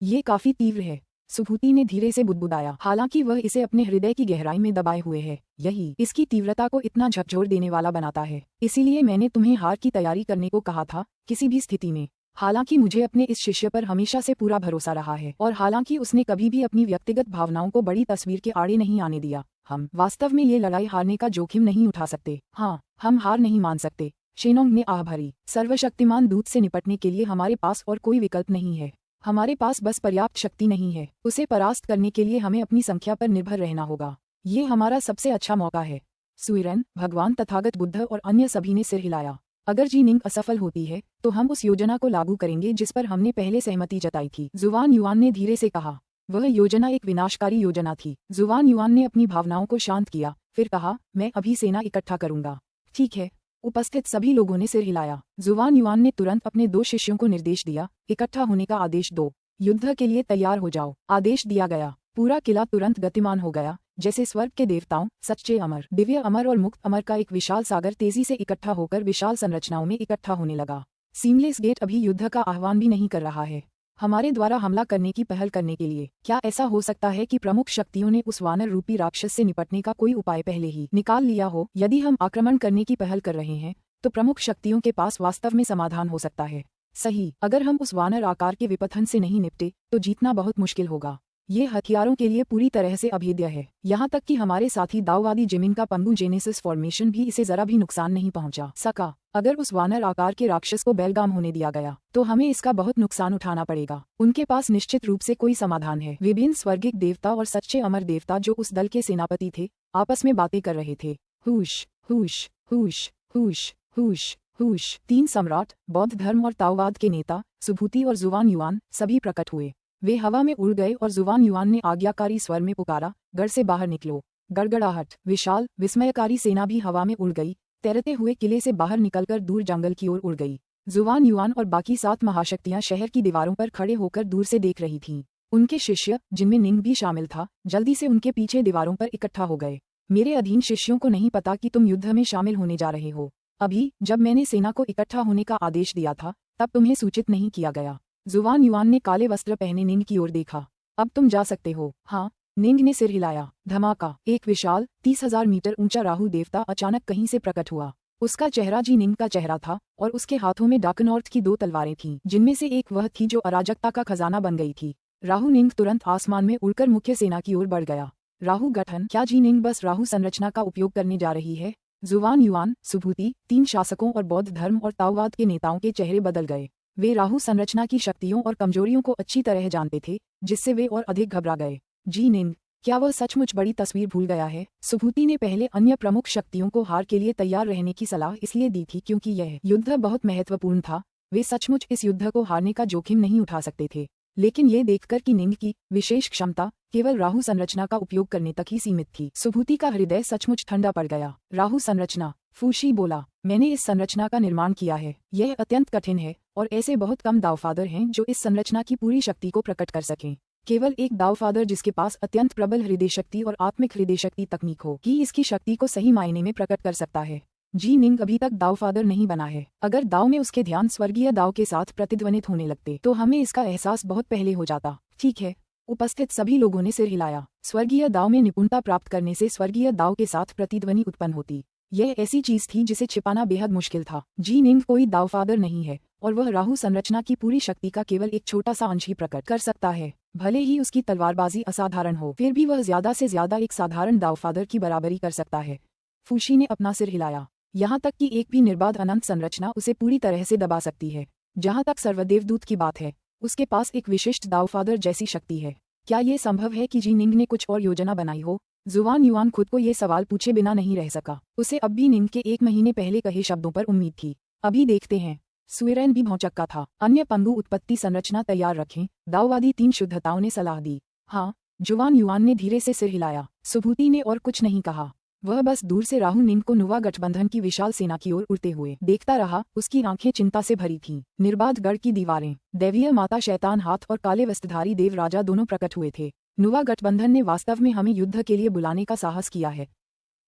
ये काफी तीव्र है, सुभूति ने धीरे से बुदबुदाया। हालांकि वह इसे अपने हृदय की गहराई में दबाए हुए है। यही इसकी तीव्रता को इतना झकझोर देने वाला बनाता है। इसीलिए मैंने तुम्हें हार की तैयारी करने को कहा था, किसी भी स्थिति में। हालांकि मुझे अपने इस शिष्य पर हमेशा से पूरा भरोसा रहा है, और हालांकि उसने कभी भी अपनी व्यक्तिगत भावनाओं को बड़ी तस्वीर के आड़े नहीं आने दिया। हम वास्तव में ये लड़ाई हारने का जोखिम नहीं उठा सकते। हाँ, हम हार नहीं मान सकते। शेनोंग ने आह भरी। सर्वशक्तिमान दूत से निपटने के लिए हमारे पास और कोई विकल्प नहीं है। हमारे पास बस पर्याप्त शक्ति नहीं है। उसे परास्त करने के लिए हमें अपनी संख्या पर निर्भर रहना होगा। ये हमारा सबसे अच्छा मौका है। सुइरेन, भगवान तथागत बुद्ध और अन्य सभी ने सिर हिलाया। अगर जी निंग असफल होती है तो हम उस योजना को लागू करेंगे जिस पर हमने पहले सहमति जताई थी। जुवान युआन ने धीरे से कहा। वह योजना एक विनाशकारी योजना थी। जुवान युआन ने अपनी भावनाओं को शांत किया, फिर कहा, मैं अभी सेना इकट्ठा करूंगा। ठीक है। उपस्थित सभी लोगों ने सिर हिलाया। जुवान युआन ने तुरंत अपने 2 शिष्यों को निर्देश दिया, इकट्ठा होने का आदेश दो। युद्ध के लिए तैयार हो जाओ। आदेश दिया गया। पूरा किला तुरंत गतिमान हो गया, जैसे स्वर्ग के देवताओं, सच्चे अमर, दिव्य अमर और मुक्त अमर का एक विशाल सागर तेजी से इकट्ठा होकर विशाल संरचनाओं में इकट्ठा होने लगा। सीमलेस गेट अभी युद्ध का आह्वान भी नहीं कर रहा है। हमारे द्वारा हमला करने की पहल करने के लिए क्या ऐसा हो सकता है कि प्रमुख शक्तियों ने उस वानर रूपी राक्षस से निपटने का कोई उपाय पहले ही निकाल लिया हो? यदि हम आक्रमण करने की पहल कर रहे हैं तो प्रमुख शक्तियों के पास वास्तव में समाधान हो सकता है। सही, अगर हम उस वानर आकार के विपथन से नहीं निपटे तो जीतना बहुत मुश्किल होगा। ये हथियारों के लिए पूरी तरह से अभेद्य है। यहाँ तक कि हमारे साथी दाओवादी जिमिन का पंगु जेनेसिस फॉर्मेशन भी इसे जरा भी नुकसान नहीं पहुंचा सका। अगर उस वानर आकार के राक्षस को बेलगाम होने दिया गया तो हमें इसका बहुत नुकसान उठाना पड़ेगा। उनके पास निश्चित रूप से कोई समाधान है। विभिन्न स्वर्गिक देवता और सच्चे अमर देवता जो उस दल के सेनापति थे आपस में बातें कर रहे थे। हुश हुश हुश हुश हुश हुश। 3 सम्राट, बौद्ध धर्म और ताओवाद के नेता, सुभूति और जुवान युआन सभी प्रकट हुए। वे हवा में उड़ गए और जुवान युआन ने आज्ञाकारी स्वर में पुकारा, गढ़ से बाहर निकलो। गड़गड़ाहट। विशाल विस्मयकारी सेना भी हवा में उड़ गई, तैरते हुए किले से बाहर निकलकर दूर जंगल की ओर उड़ गई। जुवान युआन और बाकी 7 महाशक्तियां शहर की दीवारों पर खड़े होकर दूर से देख रही थीं। उनके शिष्य, जिनमें निंग भी शामिल था, जल्दी से उनके पीछे दीवारों पर इकट्ठा हो गए। मेरे अधीन शिष्यों को नहीं पता कि तुम युद्ध में शामिल होने जा रहे हो। अभी जब मैंने सेना को इकट्ठा होने का आदेश दिया था तब तुम्हें सूचित नहीं किया गया। जुवान युआन ने काले वस्त्र पहने निंग की ओर देखा। अब तुम जा सकते हो। हाँ, निंग ने सिर हिलाया। धमाका। एक विशाल 30,000 मीटर ऊंचा राहु देवता अचानक कहीं से प्रकट हुआ। उसका चेहरा जी निंग का चेहरा था और उसके हाथों में डाकनॉर्थ की 2 तलवारें थीं, जिनमें से एक वह थी जो अराजकता का खजाना बन गई थी। राहु निंग तुरंत आसमान में उड़कर मुख्य सेना की ओर बढ़ गया। राहु गठन। क्या जी निंग बस राहु संरचना का उपयोग करने जा रही है? जुवान युआन, सुभूति, 3 शासकों और बौद्ध धर्म और ताओवाद के नेताओं के चेहरे बदल गए। वे राहु संरचना की शक्तियों और कमजोरियों को अच्छी तरह जानते थे, जिससे वे और अधिक घबरा गए। जी निंग, क्या वह सचमुच बड़ी तस्वीर भूल गया है? सुभूति ने पहले अन्य प्रमुख शक्तियों को हार के लिए तैयार रहने की सलाह इसलिए दी थी क्योंकि यह युद्ध बहुत महत्वपूर्ण था। वे सचमुच इस युद्ध को हारने का जोखिम नहीं उठा सकते थे। लेकिन ये देखकर कि निंग की विशेष क्षमता केवल राहु संरचना का उपयोग करने तक ही सीमित थी, सुभूति का हृदय सचमुच ठंडा पड़ गया। राहु संरचना, फूशी बोला, मैंने इस संरचना का निर्माण किया है। यह अत्यंत कठिन है और ऐसे बहुत कम दावफादर हैं जो इस संरचना की पूरी शक्ति को प्रकट कर सकें। केवल एक दावफादर जिसके पास अत्यंत प्रबल हृदय शक्ति और आत्मिक हृदय शक्ति तकनीक हो कि इसकी शक्ति को सही मायने में प्रकट कर सकता है। जी निंग अभी तक दावफादर नहीं बना है। अगर दाव में उसके ध्यान स्वर्गीय दाव के साथ प्रतिध्वनित होने लगते तो हमें इसका एहसास बहुत पहले हो जाता। ठीक है, उपस्थित सभी लोगों ने सिर हिलाया। स्वर्गीय दाव में निपुणता प्राप्त करने से स्वर्गीय दाव के साथ प्रतिध्वनि उत्पन्न होती। यह ऐसी चीज थी जिसे छिपाना बेहद मुश्किल था। जी निंग कोई दावफादर नहीं है और वह राहु संरचना की पूरी शक्ति का केवल एक छोटा सा अंश ही प्रकट कर सकता है। भले ही उसकी तलवारबाजी असाधारण हो, फिर भी वह ज्यादा से ज्यादा एक साधारण दावफादर की बराबरी कर सकता है। फूशी ने अपना सिर हिलाया। यहाँ तक कि एक भी निर्बाध अनंत संरचना उसे पूरी तरह से दबा सकती है। जहाँ तक सर्वदेवदूत की बात है, उसके पास एक विशिष्ट दावफादर जैसी शक्ति है। क्या ये संभव है कि जी निंग ने कुछ और योजना बनाई हो? जुआन युआन खुद को ये सवाल पूछे बिना नहीं रह सका। उसे अब भी निंग के 1 महीने पहले कहे शब्दों पर उम्मीद थी। अभी देखते हैं। सुएरेन भी भौचक्का था। अन्य पंगु उत्पत्ति संरचना तैयार रखें, दाववादी 3 शुद्धताओं ने सलाह दी। हाँ, जुआन युआन ने धीरे से सिर हिलाया। सुभूति ने और कुछ नहीं कहा। वह बस दूर से राहु निंग को नुवा गठबंधन की विशाल सेना की ओर उड़ते हुए देखता रहा। उसकी आंखें चिंता से भरी थीं। निर्बाध गढ़ की दीवारें, दैवीय माता शैतान हाथ और काले वस्त्रधारी देव राजा दोनों प्रकट हुए थे। नुवा गठबंधन ने वास्तव में हमें युद्ध के लिए बुलाने का साहस किया है।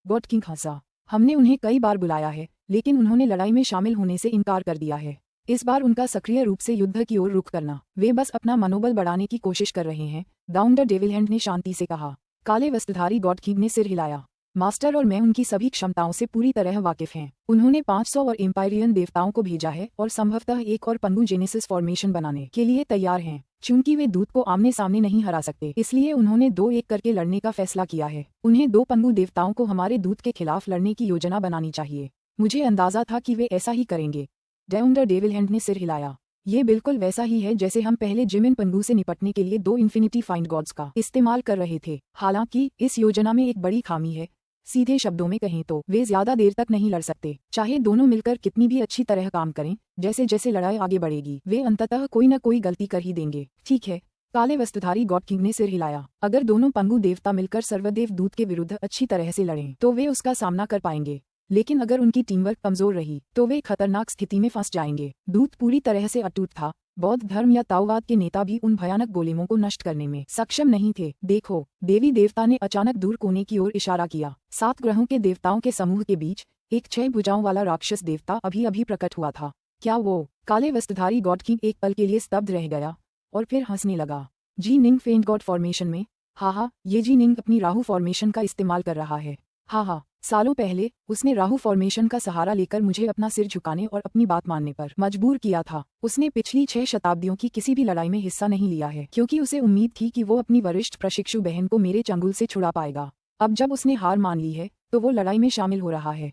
गॉड किंग हंसा। हमने उन्हें कई बार बुलाया है, लेकिन उन्होंने लड़ाई में शामिल होने से इनकार कर दिया है। इस बार उनका सक्रिय रूप से युद्ध की ओर रुख करना, वे बस अपना मनोबल बढ़ाने की कोशिश कर रहे हैं। डाउन द डेविल हैंड ने शांति से कहा। काले वस्त्रधारी गॉड किंग ने सिर हिलाया। मास्टर और मैं उनकी सभी क्षमताओं से पूरी तरह वाकिफ हैं। उन्होंने 500 और एम्पायरियन देवताओं को भेजा है और संभवतः एक और पंगु जेनेसिस फॉर्मेशन बनाने के लिए तैयार हैं। चूंकि वे दूत को आमने सामने नहीं हरा सकते, इसलिए उन्होंने 2-1 करके लड़ने का फैसला किया है। उन्हें 2 पंगु देवताओं को हमारे दूत के खिलाफ लड़ने की योजना बनानी चाहिए। मुझे अंदाजा था कि वे ऐसा ही करेंगे। डाउन द डेविल हैंड ने सिर हिलाया। ये बिल्कुल वैसा ही है जैसे हम पहले जिमिन पंगु से निपटने के लिए 2 इन्फिनिटी फाइंड गॉड्स का इस्तेमाल कर रहे थे। हालांकि इस योजना में एक बड़ी खामी है। सीधे शब्दों में कहें तो वे ज्यादा देर तक नहीं लड़ सकते। चाहे दोनों मिलकर कितनी भी अच्छी तरह काम करें, जैसे जैसे लड़ाई आगे बढ़ेगी वे अंततः कोई न कोई गलती कर ही देंगे। ठीक है, काले वस्त्रधारी गॉड किंग ने सिर हिलाया। अगर दोनों पंगु देवता मिलकर सर्वदेव दूत के विरुद्ध अच्छी तरह से लड़ें तो वे उसका सामना कर पाएंगे, लेकिन अगर उनकी टीमवर्क कमजोर रही तो वे खतरनाक स्थिति में फंस जाएंगे। दूत पूरी तरह से अटूट था। बौद्ध धर्म या ताओवाद के नेता भी उन भयानक गोलेमों को नष्ट करने में सक्षम नहीं थे। देखो, देवी देवता ने अचानक दूर कोने की ओर इशारा किया। 7 ग्रहों के देवताओं के समूह के बीच एक 6 भुजाओं वाला राक्षस देवता अभी अभी प्रकट हुआ था। क्या वो? काले वस्त्रधारी गॉड किंग एक पल के लिए स्तब्ध रह गया और फिर हंसने लगा। जी निंग फेंट गॉड फॉर्मेशन में? हाँ, ये जी निंग अपनी राहु फॉर्मेशन का इस्तेमाल कर रहा है। हाँ, सालों पहले उसने राहु फॉर्मेशन का सहारा लेकर मुझे अपना सिर झुकाने और अपनी बात मानने पर मजबूर किया था। उसने पिछली 6 शताब्दियों की किसी भी लड़ाई में हिस्सा नहीं लिया है, क्योंकि उसे उम्मीद थी कि वो अपनी वरिष्ठ प्रशिक्षु बहन को मेरे चंगुल से छुड़ा पाएगा। अब जब उसने हार मान ली है तो वो लड़ाई में शामिल हो रहा है।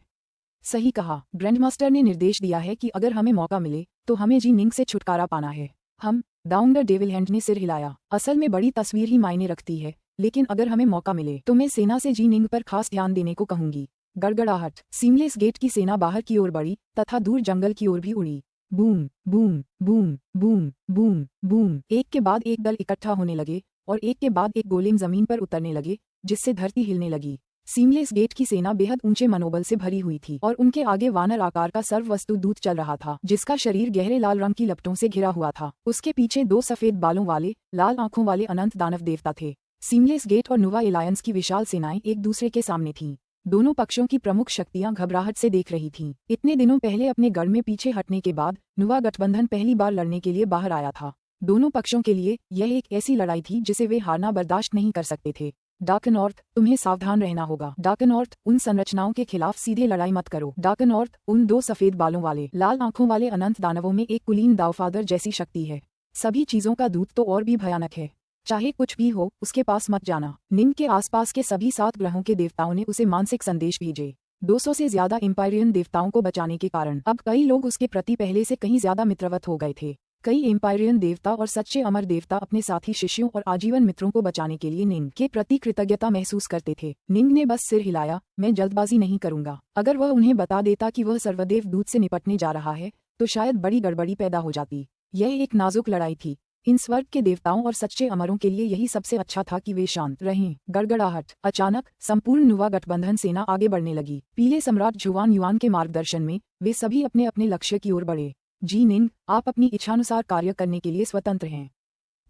सही कहा। ग्रैंडमास्टर ने निर्देश दिया है कि अगर हमें मौका मिले तो हमें जी निंग से छुटकारा पाना है। हम? डाउन द डेविल हैंड ने सिर हिलाया। असल में बड़ी तस्वीर ही मायने रखती है, लेकिन अगर हमें मौका मिले तो मैं सेना से जी निंग पर खास ध्यान देने को कहूंगी। गड़गड़ाहट। सीमलेस गेट की सेना बाहर की ओर बढ़ी तथा दूर जंगल की ओर भी उड़ी। Boom boom boom boom boom boom. एक के बाद एक दल इकट्ठा होने लगे और एक के बाद एक गोलेम जमीन पर उतरने लगे, जिससे धरती हिलने लगी। सीमलेस गेट की सेना बेहद ऊंचे मनोबल से भरी हुई थी और उनके आगे वानर आकार का सर्ववस्तु दूत चल रहा था, जिसका शरीर गहरे लाल रंग की लपटों से घिरा हुआ था। उसके पीछे 2 सफेद बालों वाले, लाल आंखों वाले अनंत दानव देवता थे। सीमलेस गेट और नुवा एलायंस की विशाल सेनाएं एक दूसरे के सामने थीं। दोनों पक्षों की प्रमुख शक्तियां घबराहट से देख रही थीं। इतने दिनों पहले अपने गढ़ में पीछे हटने के बाद नुवा गठबंधन पहली बार लड़ने के लिए बाहर आया था। दोनों पक्षों के लिए यह एक ऐसी लड़ाई थी जिसे वे हारना बर्दाश्त नहीं कर सकते थे। डार्क नॉर्थ, तुम्हें सावधान रहना होगा। डार्क नॉर्थ, उन संरचनाओं के खिलाफ सीधे लड़ाई मत करो। डार्क नॉर्थ, उन 2 सफेद बालों वाले, लाल आंखों वाले अनंत दानवों में एक कुलीन दावफादर जैसी शक्ति है। सभी चीजों का दूत तो और भी भयानक है। चाहे कुछ भी हो, उसके पास मत जाना। निंग के आसपास के सभी 7 ग्रहों के देवताओं ने उसे मानसिक संदेश भेजे। 200 से ज्यादा एम्पायरियन देवताओं को बचाने के कारण अब कई लोग उसके प्रति पहले से कहीं ज्यादा मित्रवत हो गए थे। कई एम्पायरियन देवता और सच्चे अमर देवता अपने साथी शिष्यों और आजीवन मित्रों को बचाने के लिए निंग के प्रति कृतज्ञता महसूस करते थे। निंग ने बस सिर हिलाया। मैं जल्दबाजी नहीं करूंगा। अगर वह उन्हें बता देता कि वह सर्वदेव दूत से निपटने जा रहा है तो शायद बड़ी गड़बड़ी पैदा हो जाती। यह एक नाजुक लड़ाई थी। इन स्वर्ग के देवताओं और सच्चे अमरों के लिए यही सबसे अच्छा था कि वे शांत रहें। गड़गड़ाहट। अचानक संपूर्ण नुवा गठबंधन सेना आगे बढ़ने लगी। पीले सम्राट जुआन युआन के मार्गदर्शन में वे सभी अपने अपने लक्ष्य की ओर बढ़े। जी निंग, आप अपनी इच्छानुसार कार्य करने के लिए स्वतंत्र हैं।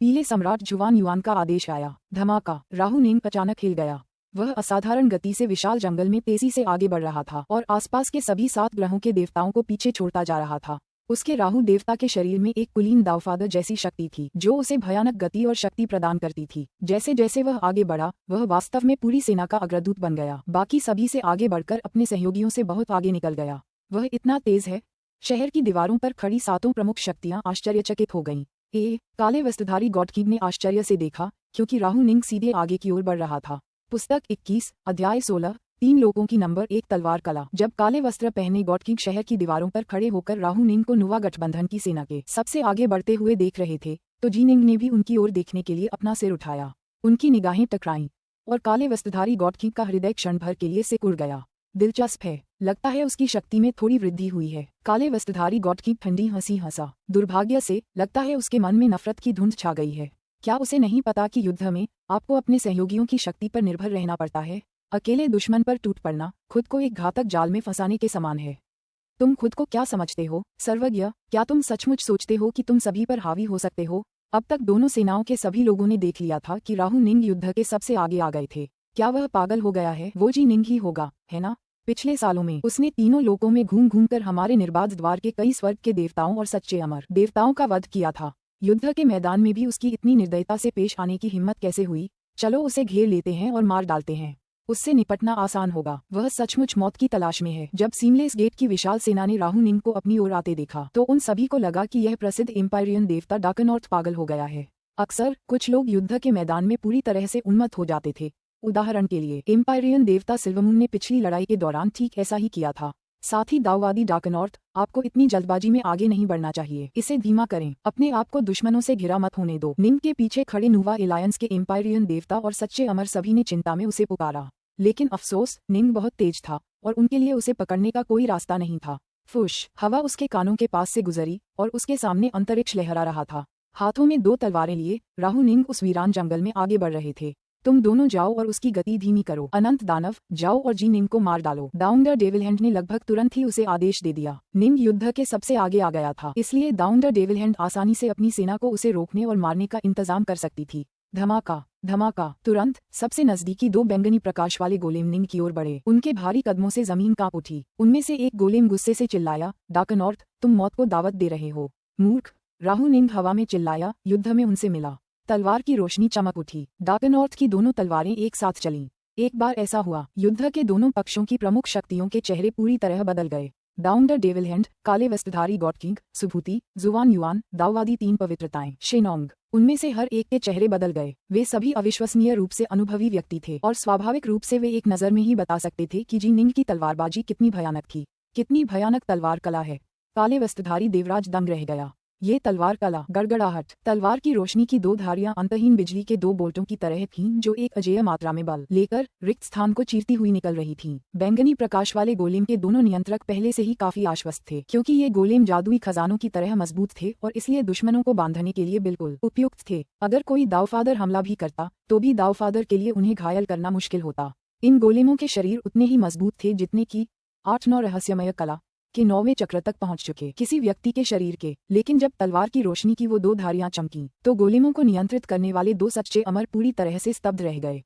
पीले सम्राट जुआन युआन का आदेश आया। धमाका। राहु निंग अचानक हिल गया। वह असाधारण गति से विशाल जंगल में तेजी से आगे बढ़ रहा था और आसपास के सभी 7 ग्रहों के देवताओं को पीछे छोड़ता जा रहा था। उसके राहु देवता के शरीर में एक कुलीन दावफादर जैसी शक्ति थी जो उसे भयानक गति और शक्ति प्रदान करती थी। जैसे जैसे वह आगे बढ़ा, वह वास्तव में पूरी सेना का अग्रदूत बन गया। बाकी सभी से आगे बढ़कर अपने सहयोगियों से बहुत आगे निकल गया। वह इतना तेज है। शहर की दीवारों पर खड़ी 7 प्रमुख शक्तियां आश्चर्यचकित हो गईं। काले वस्त्रधारी गॉड किंग ने आश्चर्य से देखा, क्योंकि राहु निंग सीधे आगे की ओर बढ़ रहा था। पुस्तक 21, अध्याय 16, 3 लोगों की नंबर 1 तलवार कला। जब काले वस्त्र पहने गॉड किंग शहर की दीवारों पर खड़े होकर राहु निंग को नुवा गठबंधन की सेना के सबसे आगे बढ़ते हुए देख रहे थे, तो जी निंग ने भी उनकी ओर देखने के लिए अपना सिर उठाया। उनकी निगाहें टकराईं और काले वस्त्रधारी गॉड किंग का हृदय क्षण भर के लिए सिक उड़ गया। दिलचस्प है, लगता है उसकी शक्ति में थोड़ी वृद्धि हुई है। काले वस्त्रधारी गॉड किंग ठंडी हंसी हंसा। दुर्भाग्य से लगता है उसके मन में नफरत की धुंध छा गई है। क्या उसे नहीं पता कि युद्ध में आपको अपने सहयोगियों की शक्ति पर निर्भर रहना पड़ता है? अकेले दुश्मन पर टूट पड़ना खुद को एक घातक जाल में फंसाने के समान है। तुम खुद को क्या समझते हो, सर्वज्ञ? क्या तुम सचमुच सोचते हो कि तुम सभी पर हावी हो सकते हो? अब तक दोनों सेनाओं के सभी लोगों ने देख लिया था कि राहु निंग युद्ध के सबसे आगे आ गए थे। क्या वह पागल हो गया है? वो जी निंग ही होगा, है ना? पिछले सालों में उसने तीनों लोकों में घूम घूम कर हमारे निर्बाध द्वार के कई स्वर्ग के देवताओं और सच्चे अमर देवताओं का वध किया था। युद्ध के मैदान में भी उसकी इतनी निर्दयता से पेश आने की हिम्मत कैसे हुई? चलो उसे घेर लेते हैं और मार डालते हैं। उससे निपटना आसान होगा। वह सचमुच मौत की तलाश में है। जब सीमलेस गेट की विशाल सेना ने राहु निंग को अपनी ओर आते देखा तो उन सभी को लगा कि यह प्रसिद्ध एम्पायरियन देवता डार्कनॉर्थ पागल हो गया है। अक्सर कुछ लोग युद्ध के मैदान में पूरी तरह से उन्मत्त हो जाते थे। उदाहरण के लिए एम्पायरियन देवता सिल्वमून ने पिछली लड़ाई के दौरान ठीक ऐसा ही किया था। साथ ही दाववादी डार्कनॉर्थ, आपको इतनी जल्दबाजी में आगे नहीं बढ़ना चाहिए। इसे धीमा करें। अपने आप को दुश्मनों से घिरा मत होने दो। निंग के पीछे खड़े नुवा एलायंस के एम्पायरियन देवता और सच्चे अमर सभी ने चिंता में उसे पुकारा। लेकिन अफसोस, निंग बहुत तेज था और उनके लिए उसे पकड़ने का कोई रास्ता नहीं था। फुश, हवा उसके कानों के पास से गुजरी और उसके सामने अंतरिक्ष लहरा रहा था। हाथों में 2 तलवारें लिए राहु निंग उस वीरान जंगल में आगे बढ़ रहे थे। तुम दोनों जाओ और उसकी गति धीमी करो। अनंत दानव, जाओ और जी निंग को मार डालो। डाउन द डेविल हैंड ने लगभग तुरंत ही उसे आदेश दे दिया। निंग युद्ध के सबसे आगे आ गया था, इसलिए डाउन द डेविल हैंड आसानी से अपनी सेना को उसे रोकने और मारने का इंतजाम कर सकती थी। धमाका, धमाका। तुरंत सबसे नजदीकी 2 बैंगनी प्रकाश वाले गोलेम निंग की ओर बढ़े। उनके भारी कदमों से जमीन कांप उठी। उनमें से एक गोलेम गुस्से से चिल्लाया, डार्कनॉर्थ, तुम मौत को दावत दे रहे हो, मूर्ख। राहु निंग हवा में चिल्लाया, युद्ध में उनसे मिला। तलवार की रोशनी चमक उठी। डार्कनॉर्थ की दोनों तलवारें एक साथ चलीं। एक बार ऐसा हुआ, युद्ध के दोनों पक्षों की प्रमुख शक्तियों के चेहरे पूरी तरह बदल गए। डाउन द डेविल हैंड, काले वस्त्रधारी गॉड किंग, सुभूति, जुआन युआन, दाववादी 3 पवित्रताएं, शेनोंग, उनमें से हर एक के चेहरे बदल गए। वे सभी अविश्वसनीय रूप से अनुभवी व्यक्ति थे और स्वाभाविक रूप से वे एक नजर में ही बता सकते थे कि जी निंग की तलवारबाजी कितनी भयानक थी। कितनी भयानक तलवार कला है। काले वस्त्रधारी देवराज दंग रह गया। ये तलवार कला। गड़गड़ाहट। तलवार की रोशनी की 2 धारियां अंतहीन बिजली के 2 बोल्टों की तरह थीं जो एक अजेय मात्रा में बल लेकर रिक्त स्थान को चीरती हुई निकल रही थीं। बैंगनी प्रकाश वाले गोलेम के दोनों नियंत्रक पहले से ही काफी आश्वस्त थे, क्योंकि ये गोलेम जादुई खजानों की तरह मजबूत थे और इसलिए दुश्मनों को बांधने के लिए बिल्कुल उपयुक्त थे। अगर कोई दावफादर हमला भी करता तो भी दावफादर के लिए उन्हें घायल करना मुश्किल होता। इन गोलेमों के शरीर उतने ही मजबूत थे जितने की 8-9 रहस्यमय कला के 9वें चक्र तक पहुंच चुके किसी व्यक्ति के शरीर के। लेकिन जब तलवार की रोशनी की वो 2 धारियां चमकीं, तो गोलेमों को नियंत्रित करने वाले 2 सच्चे अमर पूरी तरह से स्तब्ध रह गए।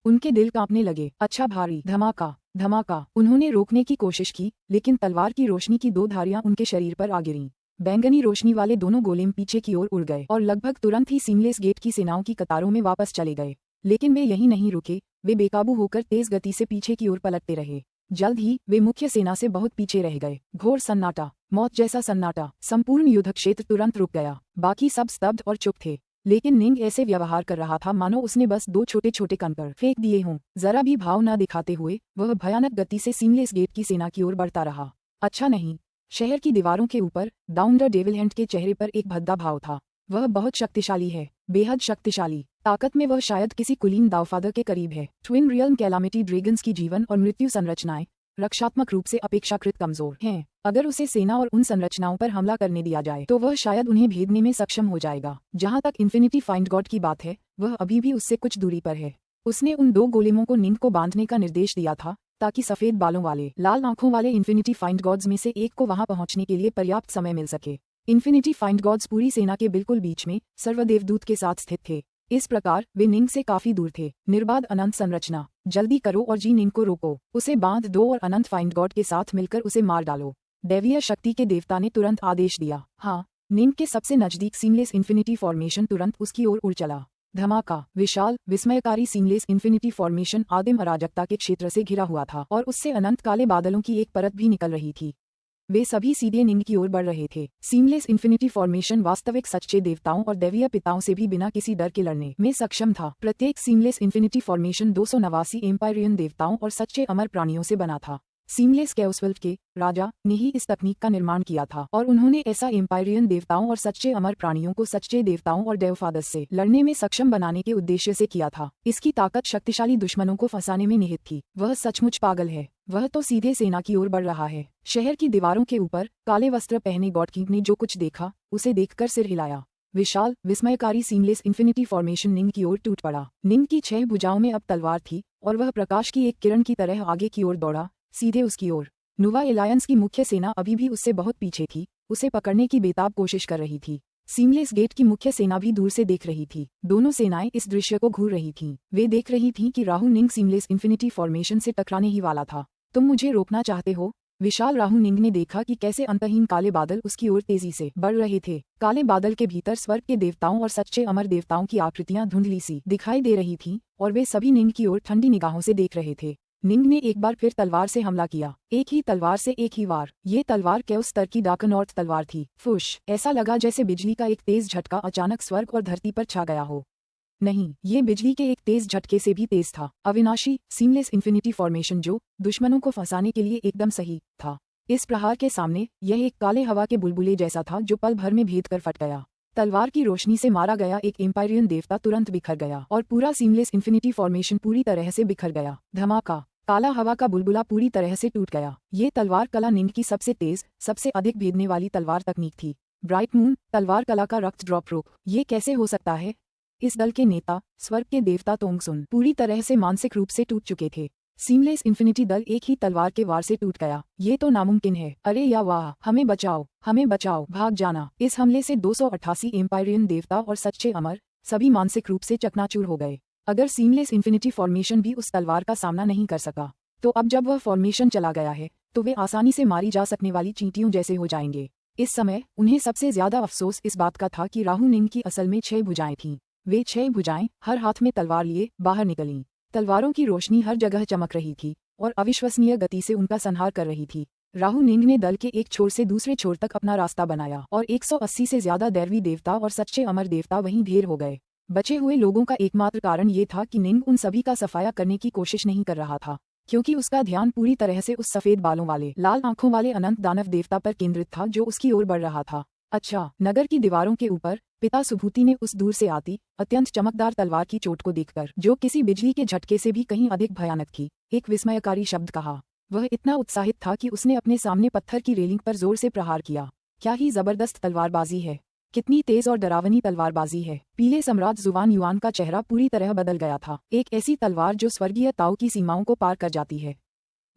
उनके दिल कांपने लगे। अच्छा भारी। धमाका, धमाका। उन्होंने रोकने की कोशिश की, लेकिन तलवार की रोशनी की 2 धारियां उनके शरीर पर आ गिरीं। बैंगनी रोशनी वाले दोनों गोलेम पीछे की ओर उड़ गए और लगभग तुरंत ही सीमलेस गेट की सेनाओं की कतारों में वापस चले गए। लेकिन वे यहीं नहीं रुके। वे बेकाबू होकर तेज गति से पीछे की ओर पलटते रहे। जल्द ही वे मुख्य सेना से बहुत पीछे रह गए। घोर सन्नाटा, मौत जैसा सन्नाटा। संपूर्ण युद्ध क्षेत्र तुरंत रुक गया। बाकी सब स्तब्ध और चुप थे। लेकिन निंग ऐसे व्यवहार कर रहा था मानो उसने बस 2 छोटे छोटे कंकड़ फेंक दिए हों। जरा भी भाव न दिखाते हुए वह भयानक गति से सीमलेस गेट की सेना की ओर बढ़ता रहा। अच्छा नहीं। शहर की दीवारों के ऊपर डाउन द डेविल हैंड के चेहरे पर एक भद्दा भाव था। वह बहुत शक्तिशाली है, बेहद शक्तिशाली। ताकत में वह शायद किसी कुलीन दावफादर के करीब है। ट्विन रियल्म कैलामिटी ड्रैगन्स की जीवन और मृत्यु संरचनाएं रक्षात्मक रूप से अपेक्षाकृत कमजोर हैं। अगर उसे सेना और उन संरचनाओं पर हमला करने दिया जाए तो वह शायद उन्हें भेदने में सक्षम हो जाएगा। जहां तक इन्फिनिटी फाइंड गॉड की बात है, वह अभी भी उससे कुछ दूरी पर है। उसने उन 2 गोलेमों को नींद को बांधने का निर्देश दिया था ताकि सफेद बालों वाले, लाल आंखों वाले इन्फिनिटी फाइंड गॉड्स में से एक को वहां पहुंचने के लिए पर्याप्त समय मिल सके। इन्फिनिटी फाइंड गॉड्स पूरी सेना के बिल्कुल बीच में सर्वदेवदूत के साथ स्थित थे। इस प्रकार वे निंग से काफी दूर थे। निर्बाध अनंत संरचना, जल्दी करो और जी निंग को रोको, उसे बांध दो और अनंत फाइंड गॉड के साथ मिलकर उसे मार डालो। दैवीय शक्ति के देवता ने तुरंत आदेश दिया। हाँ, निंग के सबसे नजदीक सीमलेस इन्फिनिटी फॉर्मेशन तुरंत उसकी ओर उड़ चला। धमाका, विशाल विस्मयकारी सीमलेस इन्फिनिटी फॉर्मेशन आदिम अराजकता के क्षेत्र से घिरा हुआ था और उससे अनंत काले बादलों की एक परत भी निकल रही थी। वे सभी सीधे निंग की ओर बढ़ रहे थे। सीमलेस इन्फिनिटी फॉर्मेशन वास्तविक सच्चे देवताओं और दैवीय पिताओं से भी बिना किसी डर के लड़ने में सक्षम था। प्रत्येक सीमलेस इन्फिनिटी फॉर्मेशन 289 एम्पायरियन देवताओं और सच्चे अमर प्राणियों से बना था। सीमलेस कैओसवल्फ के राजा ने ही इस तकनीक का निर्माण किया था और उन्होंने ऐसा एम्पायरियन देवताओं और सच्चे अमर प्राणियों को सच्चे देवताओं और डेवफादर्स से लड़ने में सक्षम बनाने के उद्देश्य से किया था। इसकी ताकत शक्तिशाली दुश्मनों को फंसाने में निहित थी। वह सचमुच पागल है। वह तो सीधे सेना की ओर बढ़ रहा है। शहर की दीवारों के ऊपर काले वस्त्र पहने गॉड किंग ने जो कुछ देखा उसे देखकर सिर हिलाया। विशाल विस्मयकारी सीमलेस इन्फिनिटी फॉर्मेशन निंग की ओर टूट पड़ा। निंग की 6 भुजाओं में अब तलवार थी और वह प्रकाश की एक किरण की तरह आगे की ओर दौड़ा, सीधे उसकी ओर। नुवा एलायंस की मुख्य सेना अभी भी उससे बहुत पीछे थी, उसे पकड़ने की बेताब कोशिश कर रही थी। सीमलेस गेट की मुख्य सेना भी दूर से देख रही थी। दोनों सेनाएं इस दृश्य को घूर रही थीं। वे देख रही थीं कि राहु निंग सीमलेस इन्फिनिटी फॉर्मेशन से टकराने ही वाला था। तुम मुझे रोकना चाहते हो? विशाल राहु निंग ने देखा कि कैसे अंतहीन काले बादल उसकी ओर तेजी से बढ़ रहे थे। काले बादल के भीतर स्वर्ग के देवताओं और सच्चे अमर देवताओं की आकृतियां धुंधली सी दिखाई दे रही थीं और वे सभी निंग की ओर ठंडी निगाहों से देख रहे थे। निंग ने एक बार फिर तलवार से हमला किया। एक ही तलवार से एक ही वार। ये तलवार केओस स्तर की डार्कनॉर्थ तलवार थी। फुश, ऐसा लगा जैसे बिजली का एक तेज झटका अचानक स्वर्ग और धरती पर छा गया हो। नहीं, ये बिजली के एक तेज झटके से भी तेज था। अविनाशी सीमलेस इन्फिनिटी फॉर्मेशन जो दुश्मनों को फंसाने के लिए एकदम सही था। इस प्रहार के सामने यह एक काले हवा के बुलबुले जैसा था जो पल भर में भेद कर फट गया। तलवार की रोशनी से मारा गया एक एम्पायरियन देवता तुरंत बिखर गया और पूरा सीमलेस इन्फिनिटी फॉर्मेशन पूरी तरह से बिखर गया। धमाका, काला हवा का बुलबुला पूरी तरह से टूट गया। ये तलवार कला निंग की सबसे तेज, सबसे अधिक भेदने वाली तलवार तकनीक थी। ब्राइट मून तलवार कला का रक्त ड्रॉप रोक। ये कैसे हो सकता है? इस दल के नेता स्वर्ग के देवता तोंगसुन पूरी तरह से मानसिक रूप से टूट चुके थे। सीमलेस इन्फिनिटी दल एक ही तलवार के वार से टूट गया। ये तो नामुमकिन है। अरे या वाह, हमें बचाओ, हमें बचाओ, भाग जाना। इस हमले से 288 एम्पायरियन देवता और सच्चे अमर सभी मानसिक रूप से चकनाचूर हो गए। अगर सीमलेस इन्फिनिटी फॉर्मेशन भी उस तलवार का सामना नहीं कर सका तो अब जब वह फॉर्मेशन चला गया है तो वे आसानी से मारी जा सकने वाली चींटियों जैसे हो जाएंगे। इस समय उन्हें सबसे ज्यादा अफसोस इस बात का था कि राहु निंग की असल में 6 भुजाएं थीं। वे 6 भुजाएं हर हाथ में तलवार लिए बाहर निकलीं। तलवारों की रोशनी हर जगह चमक रही थी और अविश्वसनीय गति से उनका संहार कर रही थी। राहु निंग ने दल के एक छोर से दूसरे छोर तक अपना रास्ता बनाया और 180 से ज्यादा दैवी देवता और सच्चे अमर देवता वहीं ढेर हो गए। बचे हुए लोगों का एकमात्र कारण ये था कि निंग उन सभी का सफाया करने की कोशिश नहीं कर रहा था, क्योंकि उसका ध्यान पूरी तरह से उस सफेद बालों वाले, लाल आंखों वाले अनंत दानव देवता पर केंद्रित था जो उसकी ओर बढ़ रहा था। अच्छा, नगर की दीवारों के ऊपर पिता सुभूति ने उस दूर से आती अत्यंत चमकदार तलवार की चोट को देखकर, जो किसी बिजली के झटके से भी कहीं अधिक भयानक थी, एक विस्मयकारी शब्द कहा। वह इतना उत्साहित था कि उसने अपने सामने पत्थर की रेलिंग पर जोर से प्रहार किया। क्या ही जबरदस्त तलवारबाजी है! कितनी तेज और डरावनी तलवारबाजी है! पीले सम्राट जुवान युआन का चेहरा पूरी तरह बदल गया था। एक ऐसी तलवार जो स्वर्गीय ताओ की सीमाओं को पार कर जाती है।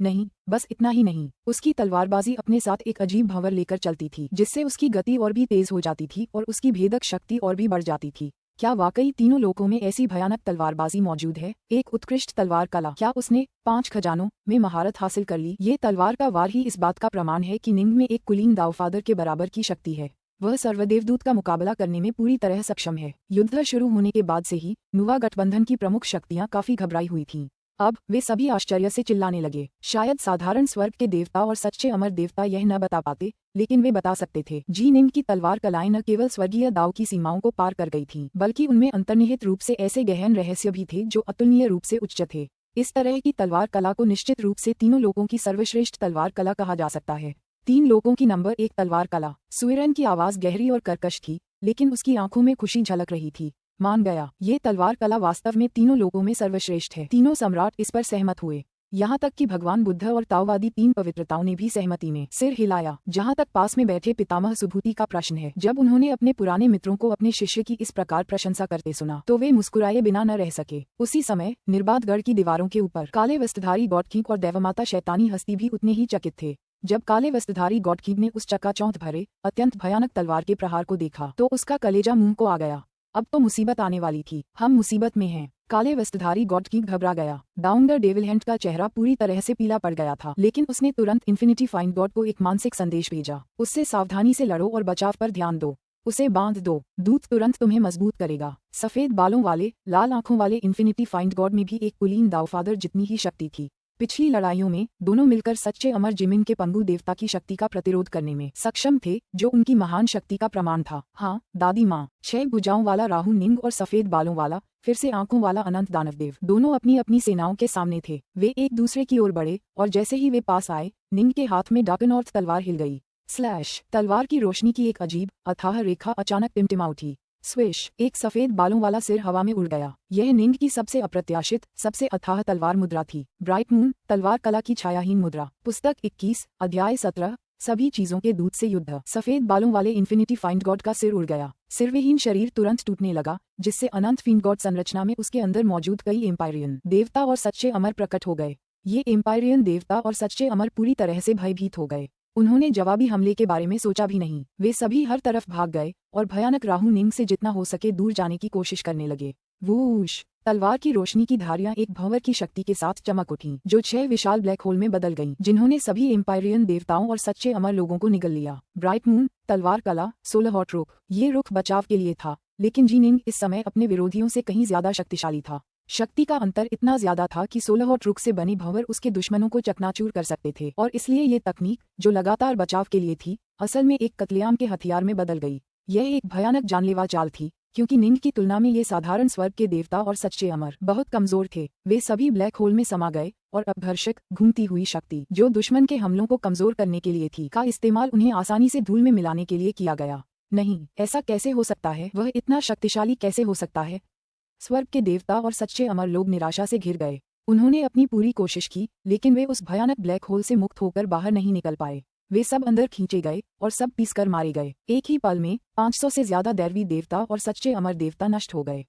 नहीं, बस इतना ही नहीं, उसकी तलवारबाजी अपने साथ एक अजीब भंवर लेकर चलती थी, जिससे उसकी गति और भी तेज हो जाती थी और उसकी भेदक शक्ति और भी बढ़ जाती थी। क्या वाकई तीनों लोकों में ऐसी भयानक तलवारबाजी मौजूद है? एक उत्कृष्ट तलवार कला। क्या उसने 5 खजानों में महारत हासिल कर ली? ये तलवार का वार ही इस बात का प्रमाण है कि निंग में एक कुलीन दावफादर के बराबर की शक्ति है। वह सर्वदेवदूत का मुकाबला करने में पूरी तरह सक्षम है। युद्ध शुरू होने के बाद से ही नुवा गठबंधन की प्रमुख शक्तियां काफी घबराई हुई थीं। अब वे सभी आश्चर्य से चिल्लाने लगे। शायद साधारण स्वर्ग के देवता और सच्चे अमर देवता यह न बता पाते, लेकिन वे बता सकते थे। जी निंग की तलवार कलाएं न केवल स्वर्गीय दाव की सीमाओं को पार कर गई थीं, बल्कि उनमें अंतर्निहित रूप से ऐसे गहन रहस्य भी थे जो अतुलनीय रूप से उच्च थे। इस तरह की तलवार कला को निश्चित रूप से तीनों लोगों की सर्वश्रेष्ठ तलवार कला कहा जा सकता है। 3 लोगों की नंबर 1 तलवार कला। सुइरन की आवाज गहरी और कर्कश थी, लेकिन उसकी आंखों में खुशी झलक रही थी। मान गया, ये तलवार कला वास्तव में तीनों लोगों में सर्वश्रेष्ठ है। तीनों सम्राट इस पर सहमत हुए। यहाँ तक कि भगवान बुद्ध और ताओवादी 3 पवित्रताओं ने भी सहमति में सिर हिलाया। जहाँ तक पास में बैठे पितामह सुभूति का प्रश्न है, जब उन्होंने अपने पुराने मित्रों को अपने शिष्य की इस प्रकार प्रशंसा करते सुना तो वे मुस्कुराए बिना न रह सके। उसी समय निर्बाध गढ़ की दीवारों के ऊपर काले वस्त्रधारी गॉडकिंग और देवमाता शैतानी हस्ती भी उतने ही चकित थे। जब काले वस्त्रधारी गॉडकिंग ने उस चकाचौंध भरे अत्यंत भयानक तलवार के प्रहार को देखा तो उसका कलेजा मुंह को आ गया। अब तो मुसीबत आने वाली थी, हम मुसीबत में हैं। काले वस्त्रधारी गॉडकिंग घबरा गया। डाउनगर डेविलहैंड का चेहरा पूरी तरह से पीला पड़ गया था, लेकिन उसने तुरंत इन्फिनिटी फाइंड गॉड को एक मानसिक संदेश भेजा। उससे सावधानी से लड़ो और बचाव पर ध्यान दो, उसे बांध दो, दूत तुरंत तुम्हें मजबूत करेगा। सफेद बालों वाले लाल आंखों वाले इन्फिनिटी फाइंड गॉड में भी एक कुलीन दावफादर जितनी ही शक्ति थी। पिछली लड़ाइयों में दोनों मिलकर सच्चे अमर जिमिन के पंगु देवता की शक्ति का प्रतिरोध करने में सक्षम थे, जो उनकी महान शक्ति का प्रमाण था। हाँ, दादी माँ, 6 भुजाओं वाला राहु निंग और सफेद बालों वाला फिर से आंखों वाला अनंत दानवदेव दोनों अपनी अपनी सेनाओं के सामने थे। वे एक दूसरे की ओर बढ़े और जैसे ही वे पास आए, निंग के हाथ में डाकनॉर्थ तलवार हिल गई। स्लैश! तलवार की रोशनी की एक अजीब अथाह रेखा अचानक टिमटिमा उठी। स्विश! एक सफेद बालों वाला सिर हवा में उड़ गया। यह निंग की सबसे अप्रत्याशित, सबसे अथाह तलवार मुद्रा थी। ब्राइट मून, तलवार कला की छायाहीन मुद्रा। पुस्तक 21, अध्याय 17, सभी चीजों के दूत से युद्ध। सफेद बालों वाले इन्फिनिटी फाइंड गॉड का सिर उड़ गया। सिरविहीन शरीर तुरंत टूटने लगा, जिससे अनंत फाइंड गॉड संरचना में उसके अंदर मौजूद कई एम्पायरियन देवता और सच्चे अमर प्रकट हो गए। ये एम्पायरियन देवता और सच्चे अमर पूरी तरह से भयभीत हो गए। उन्होंने जवाबी हमले के बारे में सोचा भी नहीं। वे सभी हर तरफ भाग गए और भयानक राहु निंग से जितना हो सके दूर जाने की कोशिश करने लगे। वूश! तलवार की रोशनी की धारियां एक भंवर की शक्ति के साथ चमक उठीं, जो 6 विशाल ब्लैक होल में बदल गईं, जिन्होंने सभी एम्पायरियन देवताओं और सच्चे अमर लोगों को निगल लिया। ब्राइट मून, तलवार कला, 16 हॉट रुख। ये रुख बचाव के लिए था, लेकिन जीनिंग इस समय अपने विरोधियों से कहीं ज्यादा शक्तिशाली था। शक्ति का अंतर इतना ज्यादा था कि 16 हॉट रुख से बनी भंवर उसके दुश्मनों को चकनाचूर कर सकते थे, और इसलिए ये तकनीक, जो लगातार बचाव के लिए थी, असल में एक कत्लेआम के हथियार में बदल गई। यह एक भयानक जानलेवा चाल थी, क्योंकि निंग की तुलना में ये साधारण स्वर्ग के देवता और सच्चे अमर बहुत कमजोर थे। वे सभी ब्लैक होल में समा गए और अपघर्षक घूमती हुई शक्ति, जो दुश्मन के हमलों को कमजोर करने के लिए थी, का इस्तेमाल उन्हें आसानी से धूल में मिलाने के लिए किया गया। नहीं, ऐसा कैसे हो सकता है? वह इतना शक्तिशाली कैसे हो सकता है? स्वर्ग के देवता और सच्चे अमर लोग निराशा से घिर गए। उन्होंने अपनी पूरी कोशिश की, लेकिन वे उस भयानक ब्लैक होल से मुक्त होकर बाहर नहीं निकल पाए। वे सब अंदर खींचे गए और सब पीसकर मारे गए। एक ही पल में 500 से ज्यादा दैवी देवता और सच्चे अमर देवता नष्ट हो गए।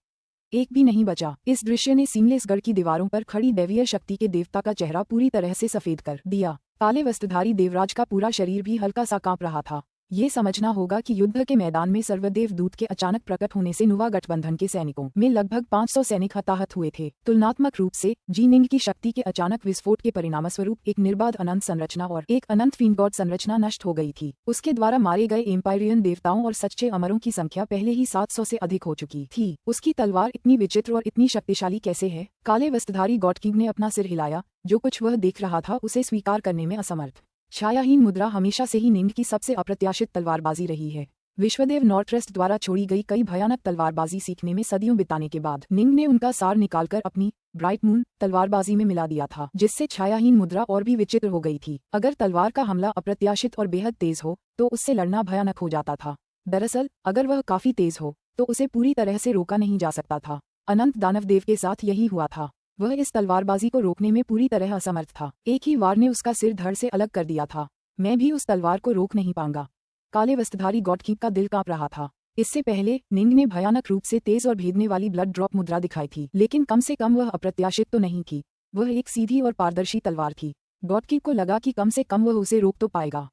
एक भी नहीं बचा। इस दृश्य ने सीमलेस गढ़ की दीवारों पर खड़ी दैवीय शक्ति के देवता का चेहरा पूरी तरह से सफेद कर दिया। काले वस्त्रधारी देवराज का पूरा शरीर भी हल्का सा कांप रहा था। ये समझना होगा कि युद्ध के मैदान में सर्वदेव दूत के अचानक प्रकट होने से नुवा गठबंधन के सैनिकों में लगभग 500 सैनिक हताहत हुए थे। तुलनात्मक रूप से जीनिंग की शक्ति के अचानक विस्फोट के परिणामस्वरूप एक निर्बाध अनंत संरचना और एक अनंत फाइंड गॉड संरचना नष्ट हो गई थी। उसके द्वारा मारे गए एम्पायरियन देवताओं और सच्चे अमरों की संख्या पहले ही 700 से अधिक हो चुकी थी। उसकी तलवार इतनी विचित्र और इतनी शक्तिशाली कैसे है? काले वस्त्रधारी गॉडकिंग ने अपना सिर हिलाया। जो कुछ वह देख रहा था उसे स्वीकार करने में असमर्थ। छायाहीन मुद्रा हमेशा से ही निंग की सबसे अप्रत्याशित तलवारबाजी रही है। विश्वदेव नॉर्ट्रेस्ट द्वारा छोड़ी गई कई भयानक तलवारबाजी सीखने में सदियों बिताने के बाद निंग ने उनका सार निकालकर अपनी ब्राइट मून तलवारबाजी में मिला दिया था, जिससे छायाहीन मुद्रा और भी विचित्र हो गई थी। अगर तलवार का हमला अप्रत्याशित और बेहद तेज हो तो उससे लड़ना भयानक हो जाता था। दरअसल अगर वह काफी तेज हो तो उसे पूरी तरह से रोका नहीं जा सकता था। अनंत दानवदेव के साथ यही हुआ था। वह इस तलवारबाजी को रोकने में पूरी तरह असमर्थ था। एक ही वार ने उसका सिर धड़ से अलग कर दिया था। मैं भी उस तलवार को रोक नहीं पाऊंगा। काले वस्त्रधारी गॉडकिंग का दिल कांप रहा था। इससे पहले निंग ने भयानक रूप से तेज और भेदने वाली ब्लड ड्रॉप मुद्रा दिखाई थी, लेकिन कम से कम वह अप्रत्याशित तो नहीं थी। वह एक सीधी और पारदर्शी तलवार थी। गॉडकिंग को लगा कि कम से कम वह उसे रोक तो पाएगा,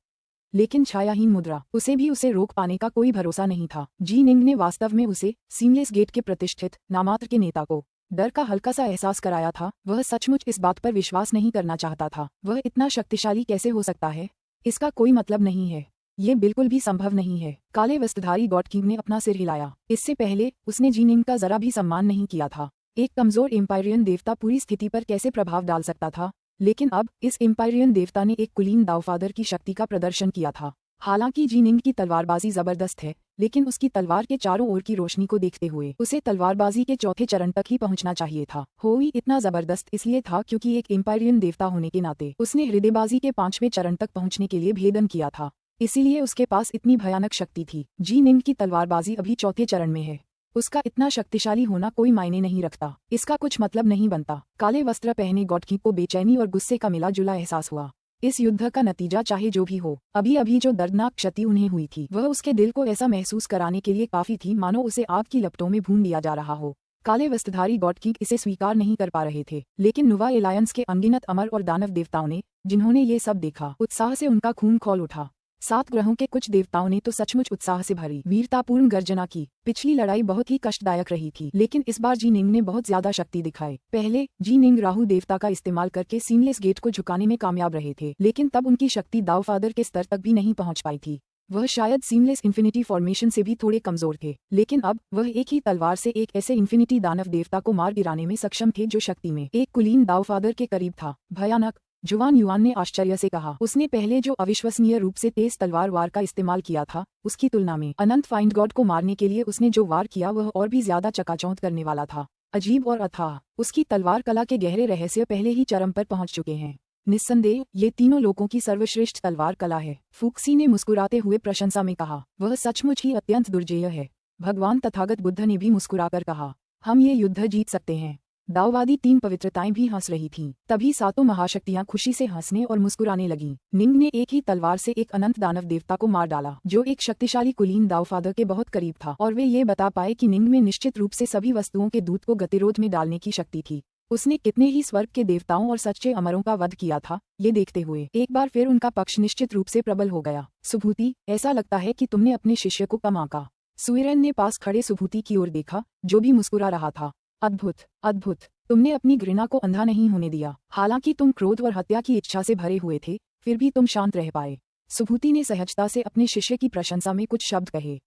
लेकिन छायाहीन मुद्रा, उसे रोक पाने का कोई भरोसा नहीं था। जी निंग ने वास्तव में उसे सीमलेस गेट के प्रतिष्ठित नामात्र के नेता को डर का हल्का सा एहसास कराया था। वह सचमुच इस बात पर विश्वास नहीं करना चाहता था। वह इतना शक्तिशाली कैसे हो सकता है? इसका कोई मतलब नहीं है। ये बिल्कुल भी संभव नहीं है। काले वस्त्रधारी गॉडकिंग ने अपना सिर हिलाया। इससे पहले उसने जीनिंग का जरा भी सम्मान नहीं किया था। एक कमजोर एम्पायरियन देवता पूरी स्थिति पर कैसे प्रभाव डाल सकता था? लेकिन अब इस एम्पायरियन देवता ने एक कुलीन दावफादर की शक्ति का प्रदर्शन किया था। हालांकि जीनिंग की तलवारबाजी जबरदस्त है, लेकिन उसकी तलवार के चारों ओर की रोशनी को देखते हुए उसे तलवारबाजी के चौथे चरण तक ही पहुंचना चाहिए था। होई इतना जबरदस्त इसलिए था क्योंकि एक एम्पायरियन देवता होने के नाते उसने हृदयबाजी के 5वें चरण तक पहुंचने के लिए भेदन किया था। इसीलिए उसके पास इतनी भयानक शक्ति थी। जी निंग की तलवारबाजी अभी चौथे चरण में है। उसका इतना शक्तिशाली होना कोई मायने नहीं रखता, इसका कुछ मतलब नहीं बनता। काले वस्त्र पहने गॉडकी को बेचैनी और गुस्से का मिला जुला एहसास हुआ। इस युद्ध का नतीजा चाहे जो भी हो, अभी अभी जो दर्दनाक क्षति उन्हें हुई थी वह उसके दिल को ऐसा महसूस कराने के लिए काफी थी मानो उसे आग की लपटों में भून लिया जा रहा हो। काले वस्त्रधारी गॉडकी इसे स्वीकार नहीं कर पा रहे थे, लेकिन नुवा एलायंस के अनगिनत अमर और दानव देवताओं ने, जिन्होंने ये सब देखा, उत्साह से उनका खून खौल उठा। 7 ग्रहों के कुछ देवताओं ने तो सचमुच उत्साह से भरी वीरतापूर्ण गर्जना की। पिछली लड़ाई बहुत ही कष्टदायक रही थी, लेकिन इस बार जीनिंग ने बहुत ज्यादा शक्ति दिखाई। पहले जीनिंग राहु देवता का इस्तेमाल करके सीमलेस गेट को झुकाने में कामयाब रहे थे, लेकिन तब उनकी शक्ति दावफादर के स्तर तक भी नहीं पहुंच पाई थी। वह शायद सीमलेस इन्फिनिटी फॉर्मेशन से भी थोड़े कमजोर थे, लेकिन अब वह एक ही तलवार से एक ऐसे इन्फिनिटी दानव देवता को मार गिराने में सक्षम थे जो शक्ति में एक कुलीन दावफादर के करीब था। भयानक, जुआन युआन ने आश्चर्य से कहा। उसने पहले जो अविश्वसनीय रूप से तेज तलवार वार का इस्तेमाल किया था, उसकी तुलना में अनंत फाइंड गॉड को मारने के लिए उसने जो वार किया वह और भी ज्यादा चकाचौंध करने वाला था। अजीब और अथाह, उसकी तलवार कला के गहरे रहस्य पहले ही चरम पर पहुंच चुके हैं। निस्संदेह ये तीनों लोगों की सर्वश्रेष्ठ तलवार कला है, फूक्सी ने मुस्कुराते हुए प्रशंसा में कहा। वह सचमुच ही अत्यंत दुर्जेय है। भगवान तथागत बुद्ध ने भी मुस्कुराकर कहा, हम ये युद्ध जीत सकते हैं। दाववादी 3 पवित्रताएं भी हंस रही थीं। तभी 7 महाशक्तियां खुशी से हंसने और मुस्कुराने लगीं। निंग ने एक ही तलवार से एक अनंत दानव देवता को मार डाला, जो एक शक्तिशाली कुलीन दावफादर के बहुत करीब था, और वे ये बता पाए कि निंग में निश्चित रूप से सभी वस्तुओं के दूत को गतिरोध में डालने की शक्ति थी। उसने कितने ही स्वर्ग के देवताओं और सच्चे अमरों का वध किया था, ये देखते हुए एक बार फिर उनका पक्ष निश्चित रूप से प्रबल हो गया। सुभूति, ऐसा लगता है कि तुमने अपने शिष्य को कम आंका। सुइरेन ने पास खड़े सुभूति की ओर देखा, जो भी मुस्कुरा रहा था। अद्भुत, अद्भुत, तुमने अपनी घृणा को अंधा नहीं होने दिया। हालांकि तुम क्रोध और हत्या की इच्छा से भरे हुए थे, फिर भी तुम शांत रह पाए। सुभूति ने सहजता से अपने शिष्य की प्रशंसा में कुछ शब्द कहे।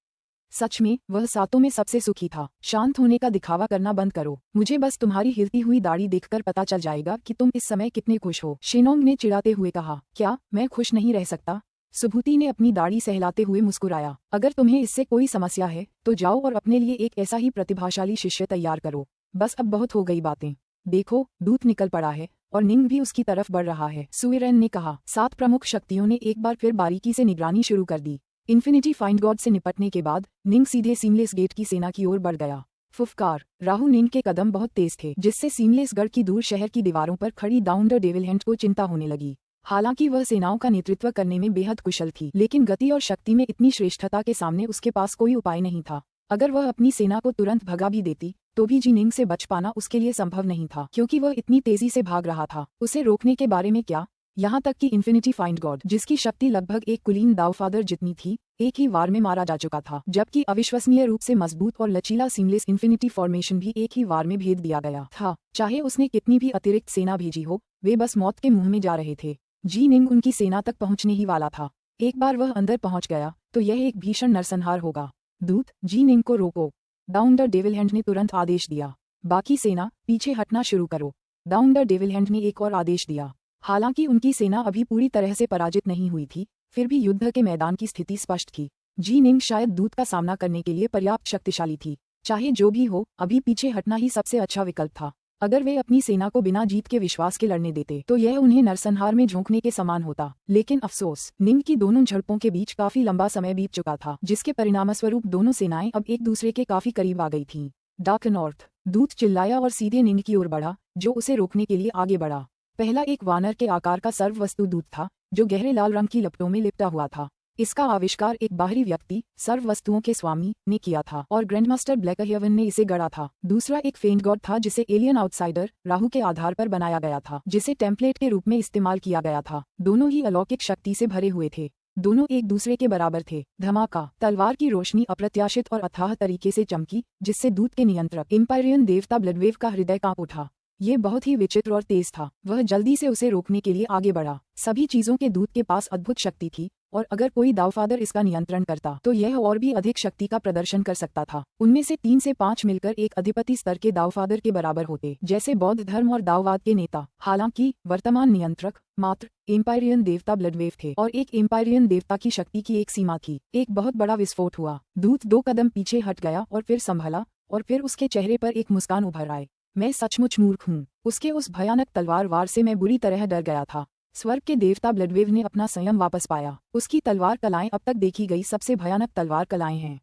सच में वह 7 में सबसे सुखी था। शांत होने का दिखावा करना बंद करो, मुझे बस तुम्हारी हिलती हुई दाढ़ी देखकर पता चल जाएगा कि तुम इस समय कितने खुश हो। शेनोंग ने चिढ़ाते हुए कहा। क्या मैं खुश नहीं रह सकता? सुभूति ने अपनी दाढ़ी सहलाते हुए मुस्कुराया। अगर तुम्हें इससे कोई समस्या है तो जाओ और अपने लिए एक ऐसा ही प्रतिभाशाली शिष्य तैयार करो। बस अब बहुत हो गई बातें। देखो, दूत निकल पड़ा है और निंग भी उसकी तरफ बढ़ रहा है, सुइरेन ने कहा। 7 प्रमुख शक्तियों ने एक बार फिर बारीकी से निगरानी शुरू कर दी। इन्फिनिटी फाइंड गॉड से निपटने के बाद निंग सीधे सीमलेस गेट की सेना की ओर बढ़ गया। फुफकार, राहु निंग के कदम बहुत तेज थे, जिससे सीमलेस गढ़ की दूर शहर की दीवारों पर खड़ी डाउन द डेविल हैंड को चिंता होने लगी। हालांकि वह सेनाओं का नेतृत्व करने में बेहद कुशल थी, लेकिन गति और शक्ति में इतनी श्रेष्ठता के सामने उसके पास कोई उपाय नहीं था। अगर वह अपनी सेना को तुरंत भगा भी देती तो भी जीनिंग से बच पाना उसके लिए संभव नहीं था, क्योंकि वह इतनी तेजी से भाग रहा था। उसे रोकने के बारे में क्या, यहाँ तक कि इन्फिनिटी फाइंड गॉड, जिसकी शक्ति लगभग एक कुलीन दावफादर जितनी थी, एक ही वार में मारा जा चुका था, जबकि अविश्वसनीय रूप से मजबूत और लचीला सीमलेस इन्फिनिटी फॉर्मेशन भी एक ही वार में भेद दिया गया था। चाहे उसने कितनी भी अतिरिक्त सेना भेजी हो, वे बस मौत के मुंह में जा रहे थे। जीनिंग उनकी सेना तक पहुंचने ही वाला था। एक बार वह अंदर पहुंच गया तो यह एक भीषण नरसंहार होगा। दूत, जीनिंग को रोको, डाउन द डेविल हैंड ने तुरंत आदेश दिया। बाकी सेना, पीछे हटना शुरू करो। डाउन द डेविल हैंड ने एक और आदेश दिया। हालांकि उनकी सेना अभी पूरी तरह से पराजित नहीं हुई थी, फिर भी युद्ध के मैदान की स्थिति स्पष्ट थी। जीनिंग शायद दूत का सामना करने के लिए पर्याप्त शक्तिशाली थी। चाहे जो भी हो, अभी पीछे हटना ही सबसे अच्छा विकल्प था। अगर वे अपनी सेना को बिना जीत के विश्वास के लड़ने देते तो यह उन्हें नरसंहार में झोंकने के समान होता। लेकिन अफसोस, निंग की दोनों झड़पों के बीच काफी लंबा समय बीत चुका था, जिसके परिणामस्वरूप दोनों सेनाएं अब एक दूसरे के काफी करीब आ गई थीं। डार्क नॉर्थ, दूत चिल्लाया और सीधे निंग की ओर बढ़ा, जो उसे रोकने के लिए आगे बढ़ा। पहला एक वानर के आकार का सर्ववस्तु दूत था, जो गहरे लाल रंग की लपटों में लिपटा हुआ था। इसका आविष्कार एक बाहरी व्यक्ति, सर्व वस्तुओं के स्वामी, ने किया था और ग्रैंडमास्टर ब्लैकहेवन ने इसे गढ़ा था। दूसरा एक फेंट गॉड था, जिसे एलियन आउटसाइडर राहु के आधार पर बनाया गया था, जिसे टेम्पलेट के रूप में इस्तेमाल किया गया था। दोनों ही अलौकिक शक्ति से भरे हुए थे। दोनों एक दूसरे के बराबर थे। धमाका, तलवार की रोशनी अप्रत्याशित और अथाह तरीके से चमकी, जिससे दूत के नियंत्रक इम्पायरियन देवता ब्लडवेव का हृदय कांप उठा। ये बहुत ही विचित्र और तेज था। वह जल्दी से उसे रोकने के लिए आगे बढ़ा। सभी चीजों के दूत के पास अद्भुत शक्ति थी, और अगर कोई दावफादर इसका नियंत्रण करता तो यह और भी अधिक शक्ति का प्रदर्शन कर सकता था। उनमें से 3 से 5 मिलकर एक अधिपति स्तर के दावफादर के बराबर होते, जैसे बौद्ध धर्म और दाववाद के नेता। हालांकि वर्तमान नियंत्रक मात्र एम्पायरियन देवता ब्लडवेव थे, और एक एम्पायरियन देवता की शक्ति की एक सीमा थी। एक बहुत बड़ा विस्फोट हुआ। दूत 2 कदम पीछे हट गया और फिर संभला, और फिर उसके चेहरे पर एक मुस्कान उभर आई। मैं सचमुच मूर्ख हूँ। उसके उस भयानक तलवार वार से मैं बुरी तरह डर गया था। स्वर्ग के देवता ब्लडवेव ने अपना संयम वापस पाया। उसकी तलवार कलाएं अब तक देखी गई सबसे भयानक तलवार कलाएं हैं।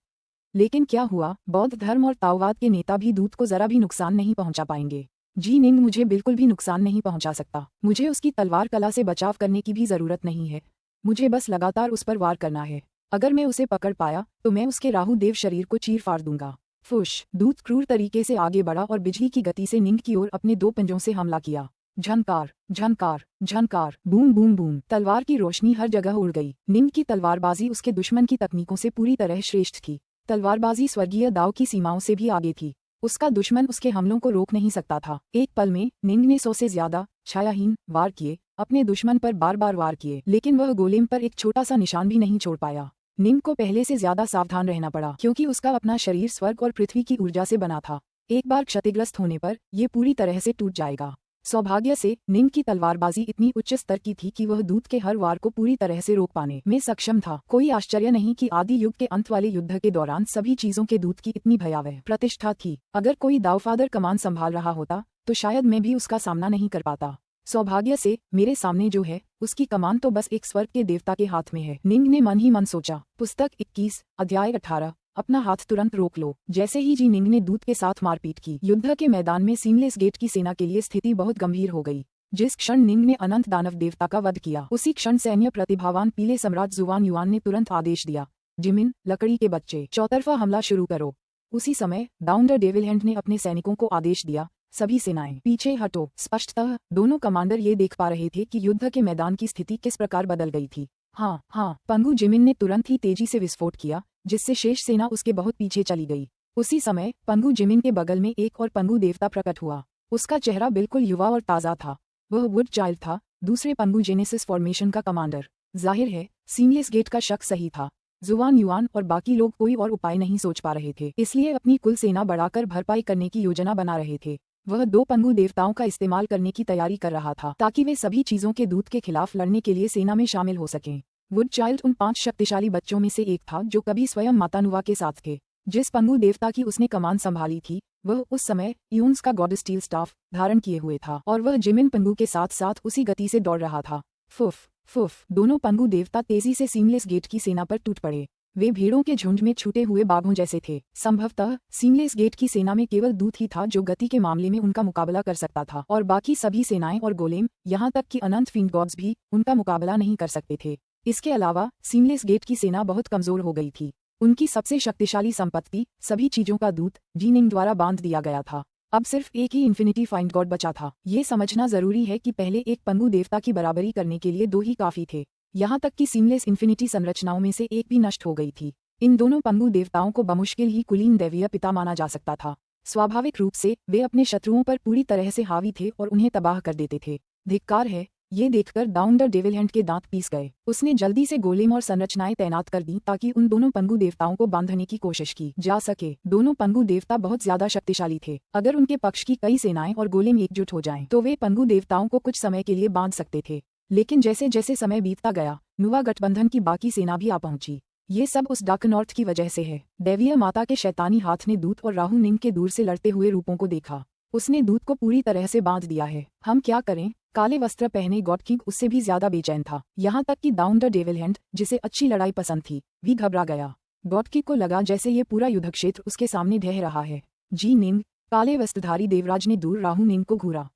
लेकिन क्या हुआ, बौद्ध धर्म और ताओवाद के नेता भी दूत को जरा भी नुकसान नहीं पहुंचा पाएंगे। जी निंग मुझे बिल्कुल भी नुकसान नहीं पहुंचा सकता। मुझे उसकी तलवार कला से बचाव करने की भी जरूरत नहीं है। मुझे बस लगातार उस पर वार करना है। अगर मैं उसे पकड़ पाया तो मैं उसके राहु देव शरीर को चीर फाड़ दूंगा। फुश! दूत क्रूर तरीके से आगे बढ़ा और बिजली की गति से निंग की ओर अपने 2 पंजों से हमला किया। झनकार, झनकार, झनकार, बूम बूम बूम। तलवार की रोशनी हर जगह उड़ गई। निंग की तलवारबाजी उसके दुश्मन की तकनीकों से पूरी तरह श्रेष्ठ थी। तलवारबाजी स्वर्गीय दाव की सीमाओं से भी आगे थी। उसका दुश्मन उसके हमलों को रोक नहीं सकता था। एक पल में निंग ने 100 से ज्यादा छायाहीन वार किए, अपने दुश्मन पर बार बार वार किए, लेकिन वह गोलेम पर एक छोटा सा निशान भी नहीं छोड़ पाया। निंग को पहले से ज्यादा सावधान रहना पड़ा, क्योंकि उसका अपना शरीर स्वर्ग और पृथ्वी की ऊर्जा से बना था। एक बार क्षतिग्रस्त होने पर ये पूरी तरह से टूट जाएगा। सौभाग्य से निंग की तलवारबाजी इतनी उच्च स्तर की थी कि वह दूत के हर वार को पूरी तरह से रोक पाने में सक्षम था। कोई आश्चर्य नहीं कि आदि युग के अंत वाले युद्ध के दौरान सभी चीजों के दूत की इतनी भयावह प्रतिष्ठा थी। अगर कोई दावफादर कमान संभाल रहा होता तो शायद मैं भी उसका सामना नहीं कर पाता। सौभाग्य से मेरे सामने जो है उसकी कमान तो बस एक स्वर्ग के देवता के हाथ में है। निंग ने मन ही मन सोचा। पुस्तक 21 अध्याय 18। अपना हाथ तुरंत रोक लो। जैसे ही जी निंग ने दूत के साथ मारपीट की, युद्ध के मैदान में सीमलेस गेट की सेना के लिए स्थिति बहुत गंभीर हो गई। जिस क्षण निंग ने अनंत दानव देवता का वध किया, उसी क्षण सैन्य प्रतिभावान पीले सम्राट जुवान युआन ने तुरंत आदेश दिया, जिमिन, लकड़ी के बच्चे, चौतरफा हमला शुरू करो। उसी समय डाउन द डेविल हैंड ने अपने सैनिकों को आदेश दिया, सभी सेनाएं पीछे हटो। स्पष्टतः दोनों कमांडर ये देख पा रहे थे कि युद्ध के मैदान की स्थिति किस प्रकार बदल गई थी। हाँ, पंगु जिमिन ने तुरंत ही तेजी से विस्फोट किया, जिससे शेष सेना उसके बहुत पीछे चली गई। उसी समय पंगु जिमिन के बगल में एक और पंगु देवता प्रकट हुआ। उसका चेहरा बिल्कुल युवा और ताज़ा था। वह वुड चाइल्ड था, दूसरे पंगु जेनेसिस फॉर्मेशन का कमांडर। जाहिर है सीमलेस गेट का शक सही था। जुवान युआन और बाकी लोग कोई और उपाय नहीं सोच पा रहे थे, इसलिए अपनी कुल सेना बढ़ाकर भरपाई करने की योजना बना रहे थे। वह 2 पंगु देवताओं का इस्तेमाल करने की तैयारी कर रहा था, ताकि वे सभी चीजों के दूत के खिलाफ लड़ने के लिए सेना में शामिल हो सकें। वुड चाइल्ड उन 5 शक्तिशाली बच्चों में से एक था जो कभी स्वयं माता नुवा के साथ थे। जिस पंगु देवता की उसने कमान संभाली थी, वह उस समय यून्स का गॉड स्टील स्टाफ धारण किए हुए था, और वह जिमिन पंगु के साथ साथ उसी गति से दौड़ रहा था। फुफ फुफ! दोनों पंगु देवता तेजी से सीमलेस गेट की सेना पर टूट पड़े। वे भीड़ों के झुंड में छूटे हुए बाघों जैसे थे। संभवतः सीमलेस गेट की सेना में केवल दूत ही था जो गति के मामले में उनका मुकाबला कर सकता था, और बाकी सभी सेनाएं और गोलेम, यहाँ तक कि अनंत फिंड गॉड्स भी उनका मुकाबला नहीं कर सकते थे। इसके अलावा सीमलेस गेट की सेना बहुत कमजोर हो गई थी। उनकी सबसे शक्तिशाली संपत्ति, सभी चीजों का दूत, जी निंग द्वारा बांध दिया गया था। अब सिर्फ एक ही इन्फिनिटी फाइंड गॉड बचा था। ये समझना जरूरी है कि पहले एक पंगु देवता की बराबरी करने के लिए 2 ही काफी थे। यहाँ तक कि सीमलेस इन्फिनिटी संरचनाओं में से एक भी नष्ट हो गई थी। इन दोनों पंगु देवताओं को बमुश्किल ही कुलीन दैवीय पिता माना जा सकता था। स्वाभाविक रूप से वे अपने शत्रुओं पर पूरी तरह से हावी थे और उन्हें तबाह कर देते थे। धिक्कार है! ये देखकर डाउन द डेविल हैंड के दांत पीस गए। उसने जल्दी से गोलेम और संरचनाएं तैनात कर दी ताकि उन दोनों पंगु देवताओं को बांधने की कोशिश की जा सके। दोनों पंगु देवता बहुत ज्यादा शक्तिशाली थे। अगर उनके पक्ष की कई सेनाएं और गोलेम एकजुट हो जाएं, तो वे पंगु देवताओं को कुछ समय के लिए बांध सकते थे। लेकिन जैसे जैसे समय बीतता गया, नुवा गठबंधन की बाकी सेना भी आ पहुंची। ये सब उस डार्क नॉर्थ की वजह से है। दैवीय माता के शैतानी हाथ ने दूत और राहु निंग के दूर से लड़ते हुए रूपों को देखा। उसने दूत को पूरी तरह से बांध दिया है। हम क्या करें? काले वस्त्र पहने गॉड किंग उससे भी ज्यादा बेचैन था। यहाँ तक कि डाउन द डेविल हैंड, जिसे अच्छी लड़ाई पसंद थी, भी घबरा गया। गॉड किंग को लगा जैसे ये पूरा युद्ध क्षेत्र उसके सामने ढह रहा है। जी निंग, काले वस्त्रधारी देवराज ने दूर राहु निंग को घूरा।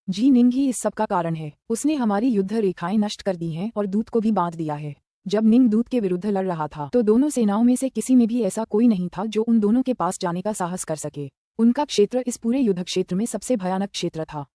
जी निंग ही इस सब का कारण है। उसने हमारी युद्ध रेखाएं नष्ट कर दी हैं और दूत को भी बांध दिया है। जब निंग दूत के विरुद्ध लड़ रहा था तो दोनों सेनाओं में से किसी में भी ऐसा कोई नहीं था जो उन दोनों के पास जाने का साहस कर सके। उनका क्षेत्र इस पूरे युद्ध क्षेत्र में सबसे भयानक क्षेत्र था।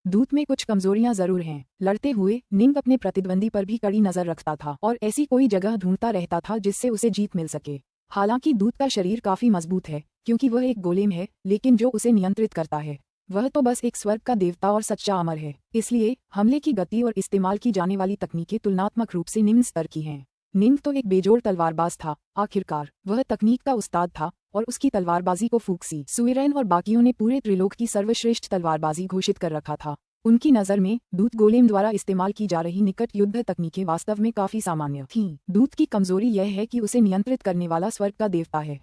दूत में कुछ कमजोरियां जरूर हैं। लड़ते हुए निंग अपने प्रतिद्वंदी पर भी कड़ी नजर रखता था और ऐसी कोई जगह ढूंढता रहता था जिससे उसे जीत मिल सके। हालांकि दूत का शरीर काफी मजबूत है, क्योंकि वह एक गोलेम है, लेकिन जो उसे नियंत्रित करता है वह तो बस एक स्वर्ग का देवता और सच्चा अमर है। इसलिए हमले की गति और इस्तेमाल की जाने वाली तकनीकें तुलनात्मक रूप से निम्न स्तर की हैं। निंग तो एक बेजोड़ तलवारबाज था। आखिरकार वह तकनीक का उस्ताद था और उसकी तलवारबाजी को फूक्सी, सुइरेन और बाकियों ने पूरे त्रिलोक की सर्वश्रेष्ठ तलवारबाजी घोषित कर रखा था। उनकी नज़र में दूत गोलेम द्वारा इस्तेमाल की जा रही निकट युद्ध तकनीकें वास्तव में काफी सामान्य थीं। दूत की कमजोरी यह है कि उसे नियंत्रित करने वाला स्वर्ग का देवता है।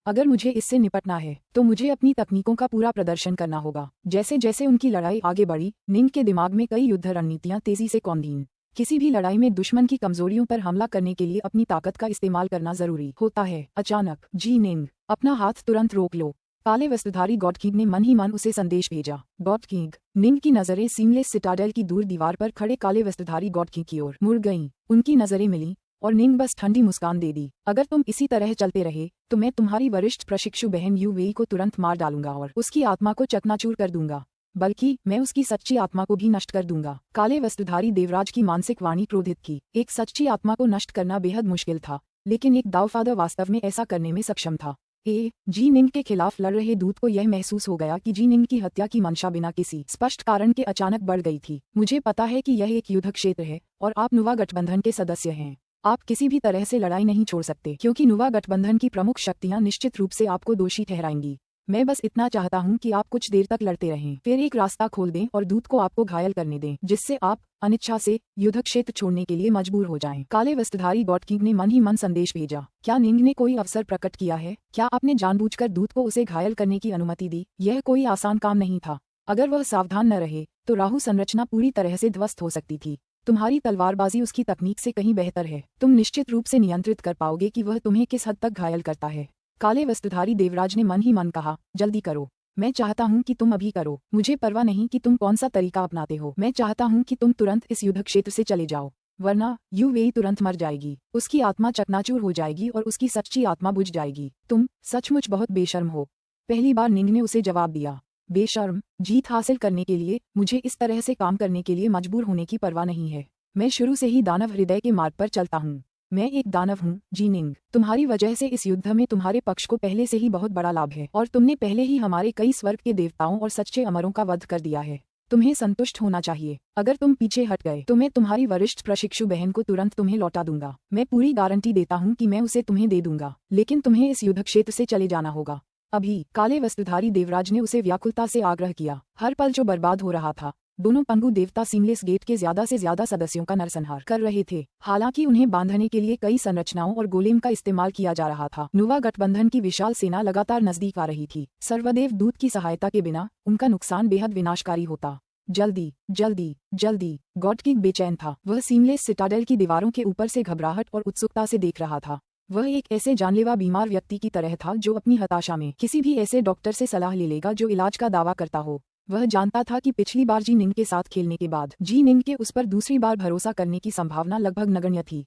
अगर मुझे इससे निपटना है तो मुझे अपनी तकनीकों का पूरा प्रदर्शन करना होगा। जैसे जैसे उनकी लड़ाई आगे बढ़ी, निंग के दिमाग में कई युद्ध रणनीतियां तेजी से कौंधीं। किसी भी लड़ाई में दुश्मन की कमजोरियों पर हमला करने के लिए अपनी ताकत का इस्तेमाल करना जरूरी होता है। अचानक जी निंग, अपना हाथ तुरंत रोक लो। काले वस्त्रधारी गॉड किंग ने मन ही मन उसे संदेश भेजा। गॉड किंग, निंग की नजरें सीमलेस सिटाडेल की दूर दीवार पर खड़े काले वस्त्रधारी गॉड किंग की ओर मुड़ गईं। उनकी नजरें मिली और निंग बस ठंडी मुस्कान दे दी। अगर तुम इसी तरह चलते रहे तो मैं तुम्हारी वरिष्ठ प्रशिक्षु बहन यू वेई को तुरंत मार डालूंगा और उसकी आत्मा को चकनाचूर कर दूंगा, बल्कि मैं उसकी सच्ची आत्मा को भी नष्ट कर दूंगा। काले वस्त्रधारी देवराज की मानसिक वाणी क्रोधित की। एक सच्ची आत्मा को नष्ट करना बेहद मुश्किल था, लेकिन एक दावफादर वास्तव में ऐसा करने में सक्षम था। जी निंग के खिलाफ लड़ रहे दूत को यह महसूस हो गया कि जी निंग की हत्या की मंशा बिना किसी स्पष्ट कारण के अचानक बढ़ गई थी। मुझे पता है कि यह एक युद्ध क्षेत्र है और आप नुवा गठबंधन के सदस्य हैं। आप किसी भी तरह से लड़ाई नहीं छोड़ सकते, क्योंकि नुवा गठबंधन की प्रमुख शक्तियां निश्चित रूप से आपको दोषी ठहराएंगी। मैं बस इतना चाहता हूं कि आप कुछ देर तक लड़ते रहें, फिर एक रास्ता खोल दें और दूत को आपको घायल करने दें, जिससे आप अनिच्छा से युद्ध क्षेत्र छोड़ने के लिए मजबूर हो जाएं। काले वस्त्रधारी गॉड किंग ने मन ही मन संदेश भेजा। क्या निंग ने कोई अवसर प्रकट किया है? क्या आपने जानबूझकर दूत को उसे घायल करने की अनुमति दी? यह कोई आसान काम नहीं था। अगर वह सावधान न रहे तो राहु संरचना पूरी तरह से ध्वस्त हो सकती थी। तुम्हारी तलवारबाजी उसकी तकनीक से कहीं बेहतर है। तुम निश्चित रूप से नियंत्रित कर पाओगे कि वह तुम्हें किस हद तक घायल करता है। काले वस्त्रधारी देवराज ने मन ही मन कहा, जल्दी करो। मैं चाहता हूं कि तुम अभी करो। मुझे परवाह नहीं कि तुम कौन सा तरीका अपनाते हो। मैं चाहता हूं कि तुम तुरंत इस युद्ध क्षेत्र से चले जाओ, वरना यू वेई तुरंत मर जाएगी। उसकी आत्मा चकनाचूर हो जाएगी और उसकी सच्ची आत्मा बुझ जाएगी। तुम सचमुच बहुत बेशर्म हो। पहली बार निंग ने उसे जवाब दिया। बेशर्म? जीत हासिल करने के लिए मुझे इस तरह से काम करने के लिए मजबूर होने की परवाह नहीं है। मैं शुरू से ही दानव हृदय के मार्ग पर चलता हूँ। मैं एक दानव हूँ जी निंग। तुम्हारी वजह से इस युद्ध में तुम्हारे पक्ष को पहले से ही बहुत बड़ा लाभ है और तुमने पहले ही हमारे कई स्वर्ग के देवताओं और सच्चे अमरों का वध कर दिया है। तुम्हें संतुष्ट होना चाहिए। अगर तुम पीछे हट गए तो मैं तुम्हारी वरिष्ठ प्रशिक्षु बहन को तुरंत तुम्हें लौटा दूंगा। मैं पूरी गारंटी देता हूँ कि मैं उसे तुम्हें दे दूंगा, लेकिन तुम्हें इस युद्ध क्षेत्र से चले जाना होगा अभी। काले वस्त्रधारी देवराज ने उसे व्याकुलता से आग्रह किया। हर पल जो बर्बाद हो रहा था। दोनों पंगु देवता सीमलेस गेट के ज्यादा से ज्यादा सदस्यों का नरसंहार कर रहे थे। हालांकि उन्हें बांधने के लिए कई संरचनाओं और गोलेम का इस्तेमाल किया जा रहा था। नुवा गठबंधन की विशाल सेना लगातार नजदीक आ रही थी। सर्वदेव दूत की सहायता के बिना उनका नुकसान बेहद विनाशकारी होता। जल्दी जल्दी जल्दी। गॉड किंग बेचैन था। वह सीमलेस सिटाडेल की दीवारों के ऊपर से घबराहट और उत्सुकता से देख रहा था। वह एक ऐसे जानलेवा बीमार व्यक्ति की तरह था जो अपनी हताशा में किसी भी ऐसे डॉक्टर से सलाह ले लेगा जो इलाज का दावा करता हो। वह जानता था कि पिछली बार जी निंग के साथ खेलने के बाद जी निंग के उस पर दूसरी बार भरोसा करने की संभावना लगभग नगण्य थी।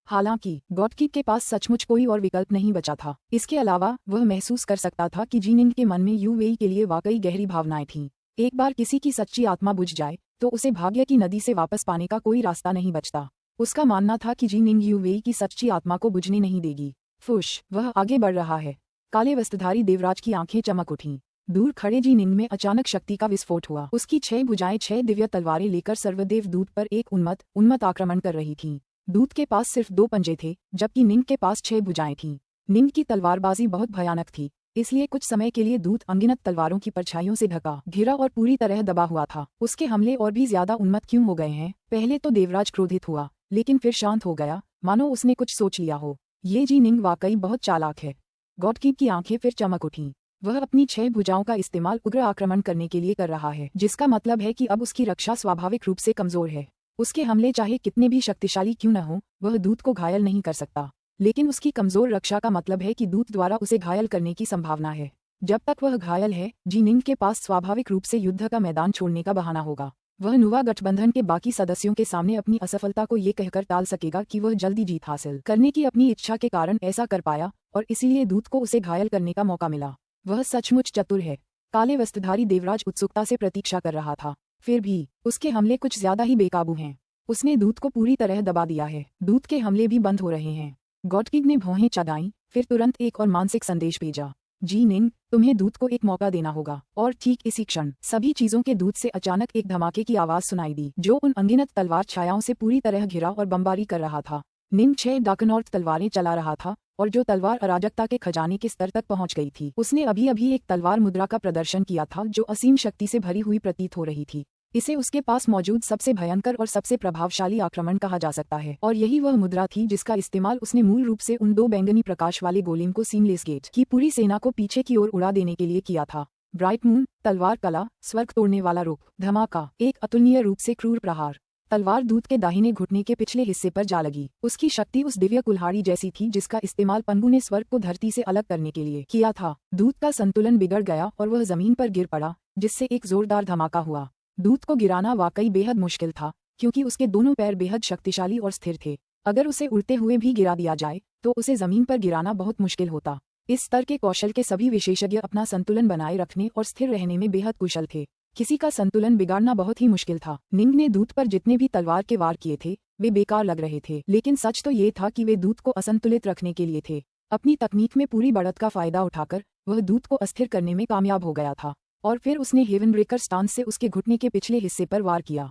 हालांकि गॉड किंग के पास सचमुच कोई और विकल्प नहीं बचा था। इसके अलावा वह महसूस कर सकता था कि जी निंग के मन में यू वेई के लिए वाकई गहरी भावनाएं थीं। एक बार किसी की सच्ची आत्मा बुझ जाए तो उसे भाग्य की नदी से वापस पाने का कोई रास्ता नहीं बचता। उसका मानना था कि जी निंग यू वेई की सच्ची आत्मा को बुझने नहीं देगी। फुश, वह आगे बढ़ रहा है। काले वस्त्रधारी देवराज की आंखें चमक उठीं। दूर खड़े जी निंग में अचानक शक्ति का विस्फोट हुआ। उसकी 6 भुजाएं 6 दिव्य तलवारें लेकर सर्वदेव दूत पर एक उन्मत्त आक्रमण कर रही थीं। दूत के पास सिर्फ 2 पंजे थे, जबकि निंग के पास 6 भुजाएं थीं। निंग की तलवारबाजी बहुत भयानक थी, इसलिए कुछ समय के लिए दूत अनगिनत तलवारों की परछाइयों से ढका, घिरा और पूरी तरह दबा हुआ था। उसके हमले और भी ज्यादा उन्मत्त क्यों हो गए हैं? पहले तो देवराज क्रोधित हुआ, लेकिन फिर शांत हो गया, मानो उसने कुछ सोच लिया हो। ये जी निंग वाकई बहुत चालाक है। गॉड किंग की आंखें फिर चमक उठीं। वह अपनी 6 भुजाओं का इस्तेमाल उग्र आक्रमण करने के लिए कर रहा है, जिसका मतलब है कि अब उसकी रक्षा स्वाभाविक रूप से कमजोर है। उसके हमले चाहे कितने भी शक्तिशाली क्यों न हो, वह दूत को घायल नहीं कर सकता। लेकिन उसकी कमजोर रक्षा का मतलब है कि दूत द्वारा उसे घायल करने की संभावना है। जब तक वह घायल है, जी निंग के पास स्वाभाविक रूप से युद्ध का मैदान छोड़ने का बहाना होगा। वह नुवा गठबंधन के बाकी सदस्यों के सामने अपनी असफलता को ये कहकर टाल सकेगा कि वह जल्दी जीत हासिल करने की अपनी इच्छा के कारण ऐसा कर पाया और इसीलिए दूत को उसे घायल करने का मौका मिला। वह सचमुच चतुर है। काले वस्त्रधारी देवराज उत्सुकता से प्रतीक्षा कर रहा था। फिर भी उसके हमले कुछ ज्यादा ही बेकाबू हैं। उसने दूत को पूरी तरह दबा दिया है। दूत के हमले भी बंद हो रहे हैं। गॉड किंग ने भौहें चढ़ाईं, फिर तुरंत एक और मानसिक संदेश भेजा। जी निंग, तुम्हें दूत को एक मौका देना होगा। और ठीक इसी क्षण सभी चीजों के दूत से अचानक एक धमाके की आवाज सुनाई दी, जो उन अनगिनत तलवार छायाओं से पूरी तरह घिरा और बमबारी कर रहा था। निंग 6 डाकनॉर्थ तलवारें चला रहा था और जो तलवार अराजकता के खजाने के स्तर तक पहुंच गई थी। उसने अभी अभी एक तलवार मुद्रा का प्रदर्शन किया था जो असीम शक्ति से भरी हुई प्रतीत हो रही थी। इसे उसके पास मौजूद सबसे भयंकर और सबसे प्रभावशाली आक्रमण कहा जा सकता है, और यही वह मुद्रा थी जिसका इस्तेमाल उसने मूल रूप से उन 2 बैंगनी प्रकाश वाले गोलेम को सीमलेस गेट की पूरी सेना को पीछे की ओर उड़ा देने के लिए किया था। ब्राइट मून, तलवार कला, स्वर्ग तोड़ने वाला रुख, धमाका, एक अतुलनीय रूप से क्रूर प्रहार। तलवार दूत के दाहिने घुटने के पिछले हिस्से पर जा लगी। उसकी शक्ति उस दिव्य कुल्हाड़ी जैसी थी जिसका इस्तेमाल पंगु ने स्वर्ग को धरती से अलग करने के लिए किया था। दूत का संतुलन बिगड़ गया और वह जमीन पर गिर पड़ा, जिससे एक जोरदार धमाका हुआ। दूत को गिराना वाकई बेहद मुश्किल था, क्योंकि उसके दोनों पैर बेहद शक्तिशाली और स्थिर थे। अगर उसे उड़ते हुए भी गिरा दिया जाए तो उसे जमीन पर गिराना बहुत मुश्किल होता। इस स्तर के कौशल के सभी विशेषज्ञ अपना संतुलन बनाए रखने और स्थिर रहने में बेहद कुशल थे। किसी का संतुलन बिगाड़ना बहुत ही मुश्किल था। निंग ने दूत पर जितने भी तलवार के वार किए थे वे बेकार लग रहे थे, लेकिन सच तो ये था कि वे दूत को असंतुलित रखने के लिए थे। अपनी तकनीक में पूरी बढ़त का फायदा उठाकर वह दूत को अस्थिर करने में कामयाब हो गया था, और फिर उसने हेवन ब्रेकर स्टांस से उसके घुटने के पिछले हिस्से पर वार किया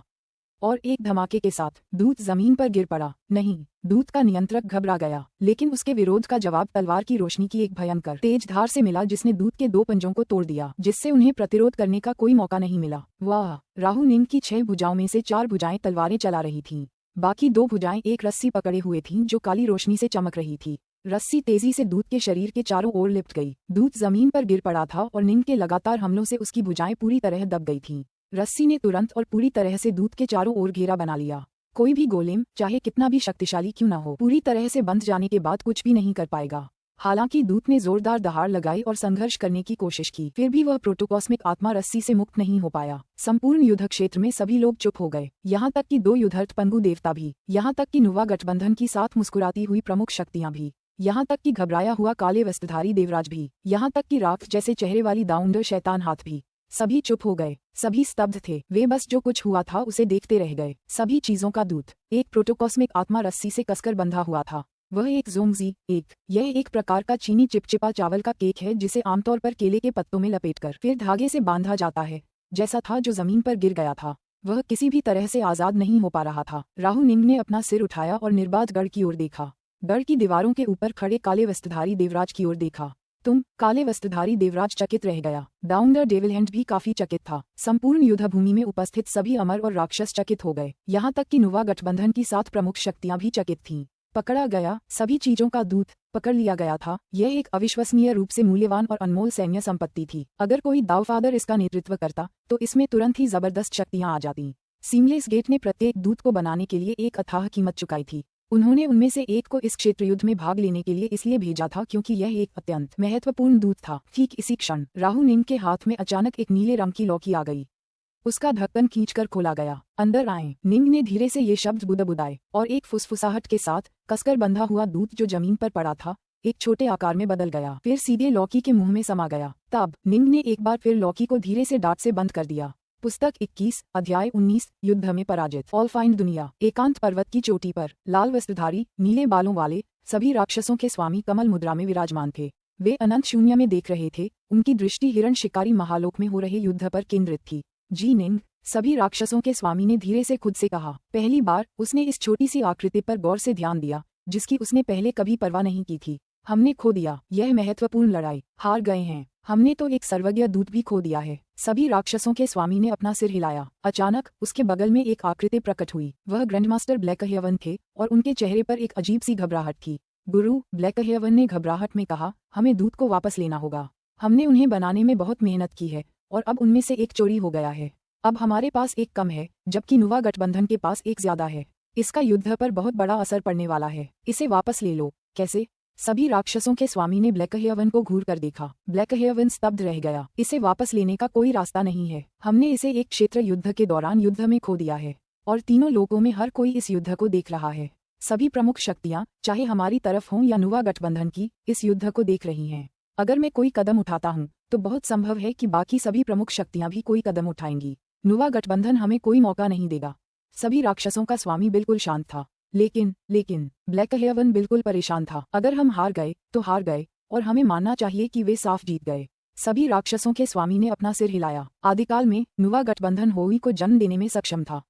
और एक धमाके के साथ दूत जमीन पर गिर पड़ा। नहीं, दूत का नियंत्रक घबरा गया, लेकिन उसके विरोध का जवाब तलवार की रोशनी की एक भयंकर तेज धार से मिला जिसने दूत के 2 पंजों को तोड़ दिया, जिससे उन्हें प्रतिरोध करने का कोई मौका नहीं मिला। वाह! राहु निंग की 6 भुजाओं में से 4 भुजाएं तलवारें चला रही थीं। बाकी 2 भुजाएं एक रस्सी पकड़े हुए थीं जो काली रोशनी से चमक रही थी। रस्सी तेजी से दूत के शरीर के चारों ओर लिपट गई। दूत जमीन पर गिर पड़ा था और निंग के लगातार हमलों से उसकी भुजाएं पूरी तरह दब गई थीं। रस्सी ने तुरंत और पूरी तरह से दूत के चारों ओर घेरा बना लिया। कोई भी गोलेम, चाहे कितना भी शक्तिशाली क्यों न हो, पूरी तरह से बंध जाने के बाद कुछ भी नहीं कर पाएगा। हालांकि दूत ने जोरदार दहाड़ लगाई और संघर्ष करने की कोशिश की, फिर भी वह प्रोटोकॉस्मिक आत्मा रस्सी से मुक्त नहीं हो पाया। संपूर्ण युद्ध क्षेत्र में सभी लोग चुप हो गए, यहाँ तक कि 2 युद्धरत पंगु देवता भी, यहाँ तक कि नुवा गठबंधन की साथ मुस्कुराती हुई प्रमुख शक्तियाँ भी, यहाँ तक कि घबराया हुआ काले वस्त्रधारी देवराज भी, यहाँ तक कि राख जैसे चेहरे वाली दाउंडर शैतान हाथ भी। सभी चुप हो गए, सभी स्तब्ध थे। वे बस जो कुछ हुआ था उसे देखते रह गए। सभी चीजों का दूत, एक प्रोटोकॉस्मिक आत्मा रस्सी से कसकर बंधा हुआ था। वह एक जोंगजी, यह एक प्रकार का चीनी चिपचिपा चावल का केक है जिसे आमतौर पर केले के पत्तों में लपेटकर फिर धागे से बांधा जाता है, जैसा था जो जमीन पर गिर गया था। वह किसी भी तरह से आजाद नहीं हो पा रहा था। राहु निंग ने अपना सिर उठाया और निर्बाध गढ़ की ओर देखा। गढ़ की दीवारों के ऊपर खड़े काले वस्त्रधारी देवराज की ओर देखा। काले वस्त्रधारी देवराज चकित रह गया। डाउन द डेविल हैंड भी काफी चकित था। संपूर्ण युद्ध भूमि में उपस्थित सभी अमर और राक्षस चकित हो गए, यहाँ तक कि नुवा गठबंधन की 7 प्रमुख शक्तियां भी चकित थीं। पकड़ा गया, सभी चीजों का दूत पकड़ लिया गया था। यह एक अविश्वसनीय रूप से मूल्यवान और अनमोल सैन्य संपत्ति थी। अगर कोई दावफादर इसका नेतृत्व करता तो इसमें तुरंत ही जबरदस्त शक्तियां आ जाती। सीमलेस गेट ने प्रत्येक दूत को बनाने के लिए एक अथाह कीमत चुकाई थी। उन्होंने उनमें से एक को इस क्षेत्र युद्ध में भाग लेने के लिए इसलिए भेजा था क्योंकि यह एक अत्यंत महत्वपूर्ण दूत था। ठीक इसी क्षण राहु निंग के हाथ में अचानक एक नीले रंग की लौकी आ गई। उसका ढक्कन खींचकर खोला गया। अंदर आए। निंग ने धीरे से ये शब्द बुदबुदाए और एक फुसफुसाहट के साथ कसकर बंधा हुआ दूत जो जमीन पर पड़ा था एक छोटे आकार में बदल गया, फिर सीधे लौकी के मुंह में समा गया। तब निंग ने एक बार फिर लौकी को धीरे से डांट से बंद कर दिया। पुस्तक 21, अध्याय 19, युद्ध में पराजित। ऑल फाइंड दुनिया। एकांत पर्वत की चोटी पर लाल वस्त्रधारी, नीले बालों वाले सभी राक्षसों के स्वामी कमल मुद्रा में विराजमान थे। वे अनंत शून्य में देख रहे थे। उनकी दृष्टि हिरण शिकारी महालोक में हो रहे युद्ध पर केंद्रित थी। जी निंग, सभी राक्षसों के स्वामी ने धीरे से खुद से कहा। पहली बार उसने इस छोटी सी आकृति पर गौर से ध्यान दिया जिसकी उसने पहले कभी परवाह नहीं की थी। हमने खो दिया। यह महत्वपूर्ण लड़ाई हार गए हैं। हमने तो एक सर्वज्ञ दूत भी खो दिया है। सभी राक्षसों के स्वामी ने अपना सिर हिलाया। अचानक उसके बगल में एक आकृति प्रकट हुई। वह ग्रैंडमास्टर ब्लैकहेवन थे और उनके चेहरे पर एक अजीब सी घबराहट थी। गुरु, ब्लैकहेवन ने घबराहट में कहा, हमें दूत को वापस लेना होगा। हमने उन्हें बनाने में बहुत मेहनत की है और अब उनमें से एक चोरी हो गया है। अब हमारे पास एक कम है जबकि नुवा गठबंधन के पास एक ज्यादा है। इसका युद्ध पर बहुत बड़ा असर पड़ने वाला है। इसे वापस ले लो। कैसे? सभी राक्षसों के स्वामी ने ब्लैकहेवन को घूर कर देखा। ब्लैकहेवन स्तब्ध रह गया। इसे वापस लेने का कोई रास्ता नहीं है। हमने इसे एक क्षेत्र युद्ध के दौरान युद्ध में खो दिया है और तीनों लोगों में हर कोई इस युद्ध को देख रहा है। सभी प्रमुख शक्तियां, चाहे हमारी तरफ हों या नुवा गठबंधन की, इस युद्ध को देख रही हैं। अगर मैं कोई कदम उठाता हूं तो बहुत संभव है कि बाकी सभी प्रमुख शक्तियां भी कोई कदम उठाएंगी। नुवा गठबंधन हमें कोई मौका नहीं देगा। सभी राक्षसों का स्वामी बिल्कुल शांत था। लेकिन ब्लैकहेवन बिल्कुल परेशान था। अगर हम हार गए तो हार गए और हमें मानना चाहिए कि वे साफ जीत गए। सभी राक्षसों के स्वामी ने अपना सिर हिलाया। आदिकाल में नुवा गठबंधन होई को जन्म देने में सक्षम था।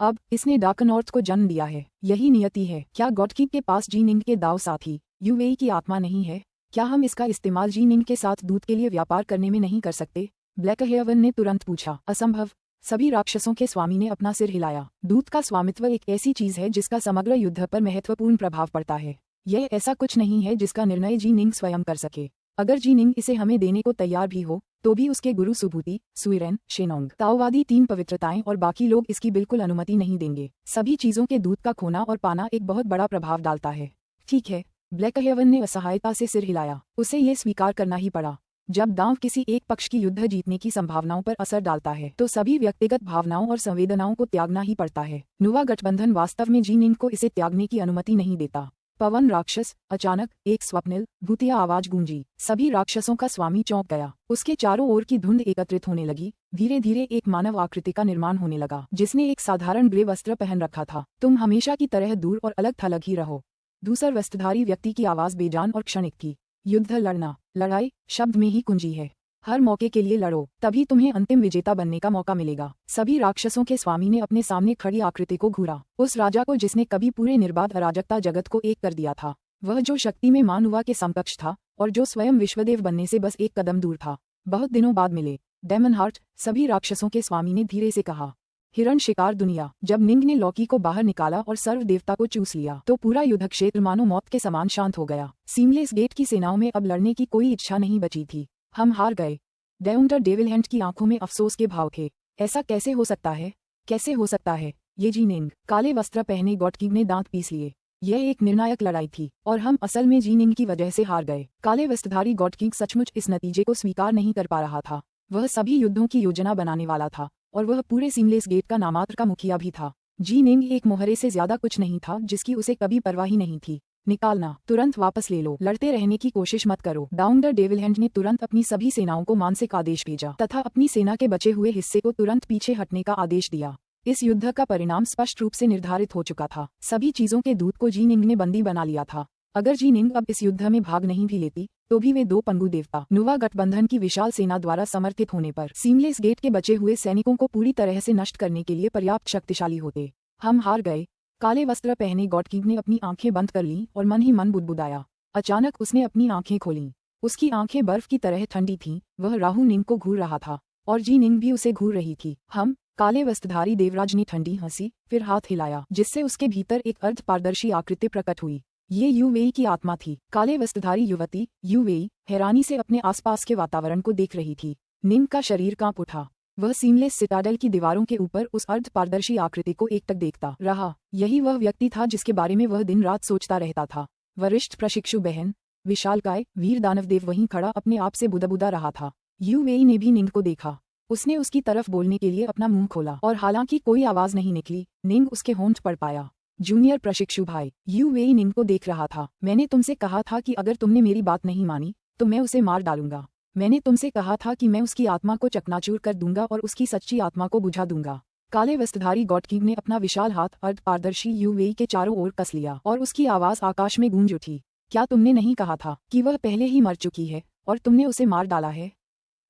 अब इसने डार्क नॉर्थ को जन्म दिया है। यही नियति है। क्या गॉडकीप के पास जी निंग के दाव साथी यूवेई की आत्मा नहीं है? क्या हम इसका इस्तेमाल जी निंग के साथ दूत के लिए व्यापार करने में नहीं कर सकते? ब्लैकहेवन ने तुरंत पूछा। असंभव। सभी राक्षसों के स्वामी ने अपना सिर हिलाया। दूत का स्वामित्व एक ऐसी चीज है जिसका समग्र युद्ध पर महत्वपूर्ण प्रभाव पड़ता है। यह ऐसा कुछ नहीं है जिसका निर्णय जी निंग स्वयं कर सके। अगर जी निंग इसे हमें देने को तैयार भी हो तो भी उसके गुरु सुभूति, सुइरेन, शेनोंग, ताओवादी 3 पवित्रताएं और बाकी लोग इसकी बिल्कुल अनुमति नहीं देंगे। सभी चीजों के दूध का खोना और पाना एक बहुत बड़ा प्रभाव डालता है। ठीक है, ब्लैक हेवन ने असहायता से सिर हिलाया। उसे ये स्वीकार करना ही पड़ा। जब दांव किसी एक पक्ष की युद्ध जीतने की संभावनाओं पर असर डालता है तो सभी व्यक्तिगत भावनाओं और संवेदनाओं को त्यागना ही पड़ता है। नुवा गठबंधन वास्तव में जीनिंग को इसे त्यागने की अनुमति नहीं देता। पवन राक्षस, अचानक एक स्वप्निल भूतिया आवाज गूंजी। सभी राक्षसों का स्वामी चौंक गया। उसके चारों ओर की धुंध एकत्रित होने लगी। धीरे धीरे एक मानव आकृति का निर्माण होने लगा जिसने एक साधारण ग्रे वस्त्र पहन रखा था। तुम हमेशा की तरह दूर और अलग थलग ही रहो। दूसर वस्त्रधारी व्यक्ति की आवाज बेजान और क्षणिक थी। युद्ध लड़ना, लड़ाई शब्द में ही कुंजी है। हर मौके के लिए लड़ो, तभी तुम्हें अंतिम विजेता बनने का मौका मिलेगा। सभी राक्षसों के स्वामी ने अपने सामने खड़ी आकृति को घूरा। उस राजा को जिसने कभी पूरे निर्बाध अराजकता जगत को एक कर दिया था। वह जो शक्ति में मानुवा के समकक्ष था और जो स्वयं विश्वदेव बनने से बस एक कदम दूर था। बहुत दिनों बाद मिले। डेमन हार्ट, सभी राक्षसों के स्वामी ने धीरे से कहा। हिरण शिकार दुनिया। जब निंग ने लॉकी को बाहर निकाला और सर्व देवता को चूस लिया तो पूरा युद्ध क्षेत्र मानो मौत के समान शांत हो गया। सीमलेस गेट की सेनाओं में अब लड़ने की कोई इच्छा नहीं बची थी। हम हार गए। डाउंटर डेविलहैंड की आंखों में अफसोस के भाव थे। ऐसा कैसे हो सकता है? कैसे हो सकता है? ये जीनिंग, काले वस्त्र पहने गॉडकिंग ने दांत पीस लिए। यह एक निर्णायक लड़ाई थी और हम असल में जीनिंग की वजह से हार गए। काले वस्त्रधारी गॉडकिंग सचमुच इस नतीजे को स्वीकार नहीं कर पा रहा था। वह सभी युद्धों की योजना बनाने वाला था और वह पूरे सीमलेस गेट का नामात्र का मुखिया भी था। जीनिंग एक मोहरे से ज्यादा कुछ नहीं था जिसकी उसे कभी परवाह ही नहीं थी। निकालना, तुरंत वापस ले लो, लड़ते रहने की कोशिश मत करो। डाउंडर डेविलहैंड ने तुरंत अपनी सभी सेनाओं को मानसिक आदेश भेजा तथा अपनी सेना के बचे हुए हिस्से को तुरंत पीछे हटने का आदेश दिया। इस युद्ध का परिणाम स्पष्ट रूप से निर्धारित हो चुका था। सभी चीजों के दूत को जीनिंग ने बंदी बना लिया था। अगर जीनिंग अब इस युद्ध में भाग नहीं भी लेती तो भी वे 2 पंगु देवता नुवा गठबंधन की विशाल सेना द्वारा समर्थित होने पर सीमलेस गेट के बचे हुए सैनिकों को पूरी तरह से नष्ट करने के लिए पर्याप्त शक्तिशाली होते। हम हार गए। काले वस्त्र पहने गॉडकिंग ने अपनी आंखें बंद कर लीं और मन ही मन बुदबुदाया। अचानक उसने अपनी आंखें खोलीं। उसकी आंखें बर्फ की तरह ठंडी थीं। वह राहु निंग को घूर रहा था और जी निंग भी उसे घूर रही थी। हम, काले वस्त्रधारी देवराज ने ठंडी हंसी, फिर हाथ हिलाया जिससे उसके भीतर एक अर्ध पारदर्शी आकृति प्रकट हुई। ये यूवेई की आत्मा थी। काले वस्त्रधारी युवती यूवेई हैरानी से अपने आसपास के वातावरण को देख रही थी। निंग का शरीर कांप उठा। वह सीमलेस सिटाडेल की दीवारों के ऊपर उस अर्ध पारदर्शी आकृति को एकटक देखता रहा। यही वह व्यक्ति था जिसके बारे में वह दिन रात सोचता रहता था। वरिष्ठ प्रशिक्षु बहन, विशालकाय वीर दानवदेव वहीं खड़ा अपने आप से बुदबुदा रहा था। यूवेई ने भी निंग को देखा। उसने उसकी तरफ बोलने के लिए अपना मुंह खोला और हालांकि कोई आवाज नहीं निकली, निंग उसके होंठ पढ़ पाया। जूनियर प्रशिक्षु भाई, यूवेई निंग को देख रहा था। मैंने तुमसे कहा था कि अगर तुमने मेरी बात नहीं मानी तो मैं उसे मार डालूंगा। मैंने तुमसे कहा था कि मैं उसकी आत्मा को चकनाचूर कर दूंगा और उसकी सच्ची आत्मा को बुझा दूंगा। काले वस्त्रधारी गॉडकिंग ने अपना विशाल हाथ अर्ध पारदर्शी यूवेई के चारों ओर कस लिया और उसकी आवाज आकाश में गूंज उठी। क्या तुमने नहीं कहा था कि वह पहले ही मर चुकी है और तुमने उसे मार डाला है?